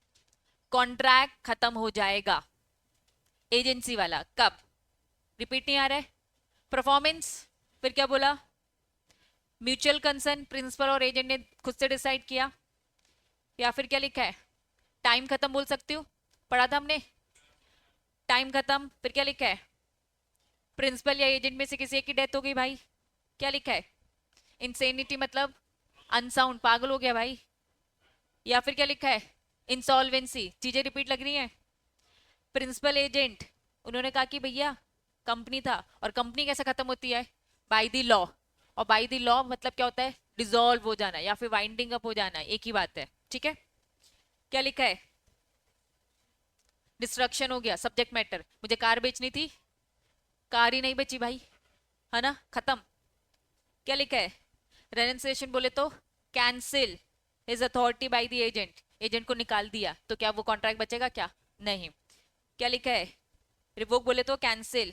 कॉन्ट्रैक्ट खत्म हो जाएगा एजेंसी वाला कब, रिपीट नहीं आ रहा है, परफॉर्मेंस, फिर क्या बोला, म्यूचुअल कंसर्न, प्रिंसिपल और एजेंट ने खुद से डिसाइड किया, या फिर क्या लिखा है, टाइम खत्म बोल सकती हूँ, पढ़ा था हमने, टाइम खत्म, फिर क्या लिखा है, प्रिंसिपल या एजेंट में से किसी एक की डेथ हो गई भाई, क्या लिखा है, इंसेनिटी मतलब अनसाउंड, पागल हो गया भाई, या फिर क्या लिखा है, इंसॉल्वेंसी, चीजें रिपीट लग रही हैं। प्रिंसिपल एजेंट, उन्होंने कहा कि भैया कंपनी था, और कंपनी कैसे खत्म होती है, बाय द लॉ, और बाय द लॉ मतलब क्या होता है, डिसॉल्व हो जाना या फिर वाइंडिंग अप हो जाना, एक ही बात है, ठीक है। क्या लिखा है, डिस्ट्रक्शन हो गया, सब्जेक्ट मैटर, मुझे कार बेचनी थी, कार ही नहीं बेची भाई, है ना, खत्म। क्या लिखा है, रेनोसिएशन बोले तो cancel his authority by the agent, agent को निकाल दिया, तो क्या वो कॉन्ट्रैक्ट बचेगा क्या, नहीं। क्या लिखा है, रिवोक बोले तो कैंसिल,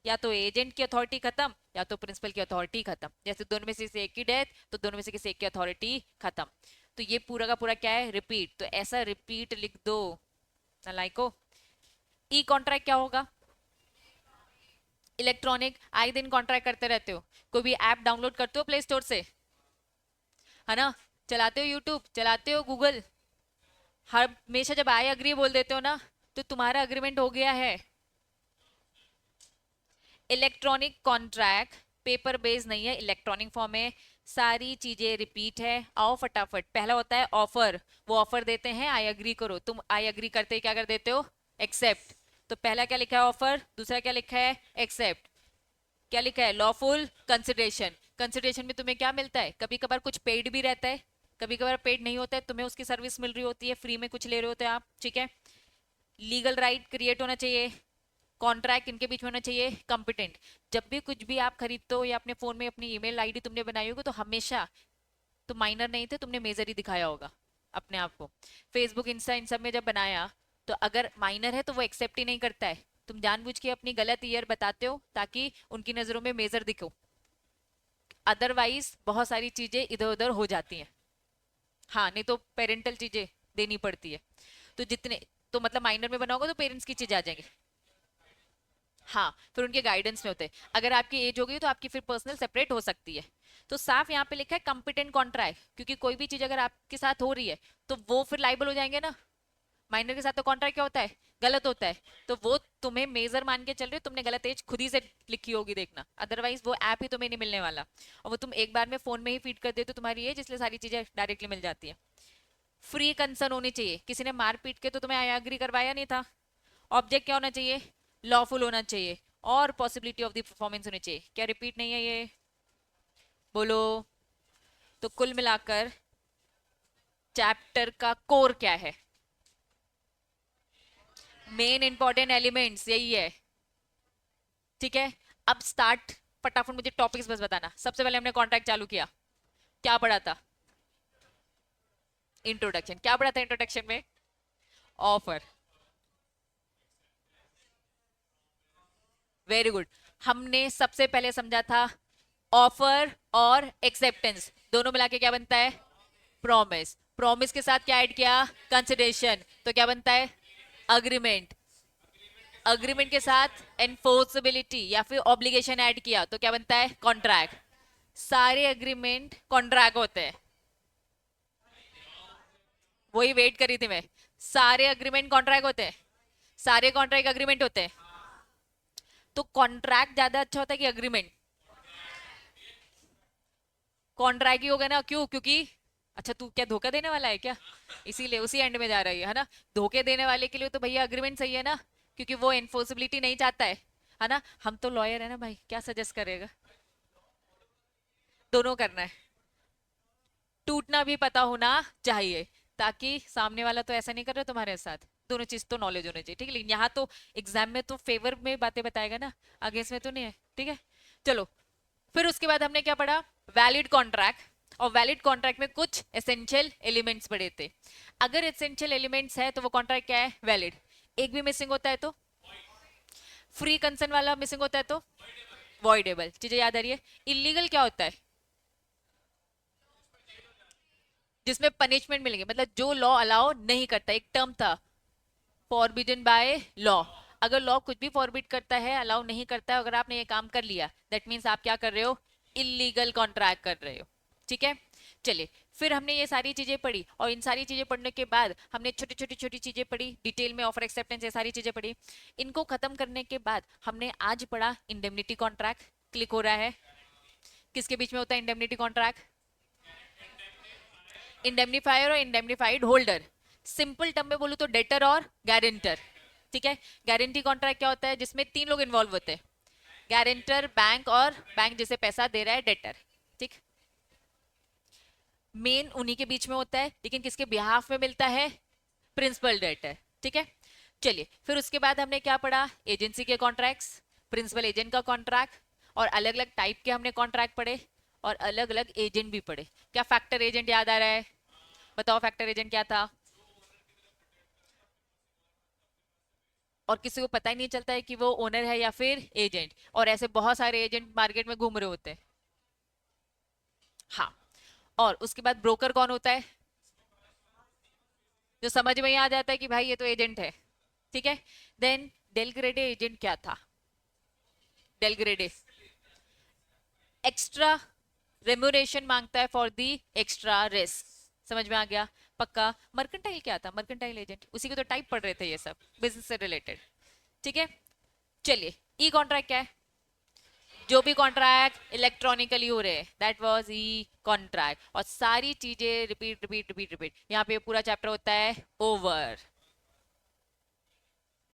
या तो एजेंट की अथॉरिटी खत्म या तो प्रिंसिपल की अथॉरिटी खत्म, जैसे दोनों में से किसी एक की डेथ तो दोनों में से किसी एक की अथॉरिटी खत्म। तो ये पूरा का पूरा क्या है, रिपीट, तो ऐसा रिपीट लिख दो नालायको। ई कॉन्ट्रैक्ट क्या होगा, इलेक्ट्रॉनिक, आए दिन कॉन्ट्रैक्ट करते रहते हो, कोई भी ऐप डाउनलोड करते हो प्ले स्टोर से, है ना, चलाते हो यूट्यूब, चलाते हो गूगल, हर हमेशा जब आई अग्री बोल देते हो ना, तो तुम्हारा अग्रीमेंट हो गया है। इलेक्ट्रॉनिक कॉन्ट्रैक्ट पेपर बेस्ड नहीं है, इलेक्ट्रॉनिक फॉर्म में, सारी चीजें रिपीट है। आओ फटाफट, पहला होता है ऑफर, वो ऑफर देते हैं आई अग्री करो, तुम आई अग्री करते ही क्या कर देते हो, एक्सेप्ट, तो पहला क्या लिखा है ऑफर, दूसरा क्या लिखा है एक्सेप्ट, क्या लिखा है लॉफुल कंसिडरेशन, कंसिडरेशन में तुम्हें क्या मिलता है, कभी कभार कुछ पेड भी रहता है, कभी कभार पेड नहीं होता है, तुम्हें उसकी सर्विस मिल रही होती है, फ्री में कुछ ले रहे होते हैं आप, ठीक है। लीगल राइट क्रिएट होना चाहिए, कॉन्ट्रैक्ट इनके बीच में होना चाहिए कॉम्पिटेंट। जब भी कुछ भी आप खरीदते हो या अपने फोन में अपनी ईमेल आईडी तुमने बनाई होगी, तो हमेशा तुम माइनर नहीं थे, तुमने मेजर ही दिखाया होगा अपने आप को। फेसबुक इंस्टा इन सब में जब बनाया, तो अगर माइनर है तो वो एक्सेप्ट ही नहीं करता है, तुम जानबूझ के अपनी गलत ईयर बताते हो ताकि उनकी नजरों में मेजर दिखो, अदरवाइज बहुत सारी चीजें इधर उधर हो जाती हैं। हाँ, नहीं तो पेरेंटल चीजें देनी पड़ती है, तो जितने, तो मतलब माइनर में बनाओगे तो पेरेंट्स की चीजें आ जाएंगी। हाँ, फिर उनके गाइडेंस में होते हैं, अगर आपकी एज हो गई तो आपकी फिर पर्सनल सेपरेट हो सकती है। तो साफ यहाँ पे लिखा है कॉम्पिटेंट कॉन्ट्रैक्ट, क्योंकि कोई भी चीज अगर आपके साथ हो रही है तो वो फिर लाइबल हो जाएंगे ना। माइनर के साथ तो कॉन्ट्रैक्ट क्या होता है, गलत होता है, तो वो तुम्हें मेजर मान के चल रहे हो, तुमने गलत एज खुद ही से लिखी होगी देखना, अदरवाइज वो ऐप ही तुम्हें नहीं मिलने वाला, और वो तुम एक बार में फोन में ही फीड कर देते हो तुम्हारी एज, इसलिए सारी चीजें डायरेक्टली मिल जाती है। फ्री कंसर्न होनी चाहिए, किसी ने मार पीट के तो तुम्हें आई एग्री करवाया नहीं था। ऑब्जेक्ट क्या होना चाहिए, लॉफुल होना चाहिए, और पॉसिबिलिटी ऑफ द परफॉर्मेंस होनी चाहिए। क्या रिपीट नहीं है ये, बोलो। तो कुल मिलाकर चैप्टर का कोर क्या है, मेन इंपॉर्टेंट एलिमेंट्स यही है। ठीक है, अब स्टार्ट, फटाफट मुझे टॉपिक्स बस बताना। सबसे पहले हमने कॉन्ट्रैक्ट चालू किया, क्या पढ़ा था, इंट्रोडक्शन। क्या पढ़ा था इंट्रोडक्शन में, ऑफर। Very good. हमने सबसे पहले समझा था ऑफर और एक्सेप्टेंस दोनों मिला के क्या बनता है, प्रॉमिस। प्रॉमिस के साथ क्या ऐड किया, कंसिडरेशन, तो क्या बनता है, अग्रीमेंट। अग्रीमेंट के साथ एनफोर्सेबिलिटी या फिर ऑब्लिगेशन ऐड किया तो क्या बनता है, कॉन्ट्रैक्ट। सारे एग्रीमेंट कॉन्ट्रैक्ट होते हैं, वही वेट करी थी मैं। सारे एग्रीमेंट कॉन्ट्रैक्ट होते हैं, सारे कॉन्ट्रैक्ट एग्रीमेंट होते हैं। तो कॉन्ट्रैक्ट ज्यादा अच्छा होता है कि एग्रीमेंट, कॉन्ट्रैक्ट ही होगा ना, क्यों, क्योंकि अच्छा तू क्या धोखा देने वाला है क्या, इसीलिए उसी एंड में जा रही है ना। धोखे देने वाले के लिए तो भैया अग्रीमेंट सही है ना, क्योंकि वो एनफोर्सिबिलिटी नहीं चाहता है ना। हम तो लॉयर है ना भाई, क्या सजेस्ट करेगा, दोनों करना है। टूटना भी पता होना चाहिए, ताकि सामने वाला तो ऐसा नहीं कर रहा तुम्हारे साथ, दोनों चीज तो नॉलेज होनी चाहिए। ठीक है, लेकिन यहाँ तो एग्जाम में तो फेवर में बातें बताएगा ना, अगेंस्ट में तो नहीं है। ठीक है, चलो। फिर उसके बाद हमने क्या पढ़ा, वैलिड कॉन्ट्रैक्ट। और वैलिड कॉन्ट्रैक्ट में कुछ एसेंशियल एलिमेंट्स पढ़े थे। अगर एसेंशियल एलिमेंट्स है तो वो कॉन्ट्रैक्ट क्या है, वैलिड। एक भी मिसिंग होता है तो, फ्री कंसर्न वाला मिसिंग होता है तो वॉइडेबल। चीजें याद आ रही है। इलीगल क्या होता है, जिसमें पनिशमेंट मिलेंगे, मतलब जो लॉ अलाउ नहीं करता, एक टर्म था फॉरबिडन बाय लॉ। अगर लॉ कुछ भी फॉरबिड करता है, अलाउ नहीं करता है, अगर आपने ये काम कर लिया, दैट मीन्स आप क्या कर रहे हो, इलीगल कॉन्ट्रैक्ट कर रहे हो। ठीक है, चलिए। फिर हमने ये सारी चीजें पढ़ी, और इन सारी चीजें पढ़ने के बाद हमने छोटी छोटी छोटी चीजें पढ़ी डिटेल में, ऑफर एक्सेप्टेंस, ये सारी चीजें पढ़ी। इनको खत्म करने के बाद हमने आज पढ़ा इंडेमनिटी कॉन्ट्रैक्ट। क्लिक हो रहा है, किसके बीच में होता है इंडेमनिटी कॉन्ट्रैक्ट, इंडेमनीफायर और इंडेमनीफाइड होल्डर। सिंपल टर्म में बोलूं तो डेटर और गारंटर। ठीक है, गारंटी कॉन्ट्रैक्ट क्या होता है, जिसमें तीन लोग इन्वॉल्व होते हैं, गारंटर, बैंक, और बैंक जिसे पैसा दे रहा है, डेटर। ठीक, मेन उन्हीं के बीच में होता है, लेकिन किसके बिहाफ में मिलता है, प्रिंसिपल डेटर। ठीक है, चलिए। फिर उसके बाद हमने क्या पढ़ा, एजेंसी के कॉन्ट्रैक्ट्स, प्रिंसिपल एजेंट का कॉन्ट्रैक्ट, और अलग अलग टाइप के हमने कॉन्ट्रैक्ट पढ़े, और अलग अलग एजेंट भी पढ़े। क्या फैक्टर एजेंट याद आ रहा है, बताओ फैक्टर एजेंट क्या था। और किसी को पता ही नहीं चलता है कि वो ओनर है या फिर एजेंट, और ऐसे बहुत सारे एजेंट मार्केट में घूम रहे होते हैं। हाँ, और उसके बाद ब्रोकर कौन होता है, जो समझ में ही आ जाता है कि भाई ये तो एजेंट है। ठीक है, देन डेलग्रेडे एजेंट क्या था, डेलग्रेडे एक्स्ट्रा रेम्यूनरेशन मांगता है फॉर दी एक्स्ट्रा रिस्क। समझ में आ गया, पक्का। मर्केंटाइल क्या था, मर्केंटाइल एजेंट, उसी के तो टाइप पढ़ रहे थे ये सब, बिजनेस से रिलेटेड। ठीक है, चलिए। ई कॉन्ट्रैक्ट क्या है, जो भी कॉन्ट्रैक्ट इलेक्ट्रॉनिकली हो रहे हैं, दैट वाज ई कॉन्ट्रैक्ट। और सारी चीजें रिपीट रिपीट रिपीट रिपीट, यहाँ पे पूरा चैप्टर होता है ओवर।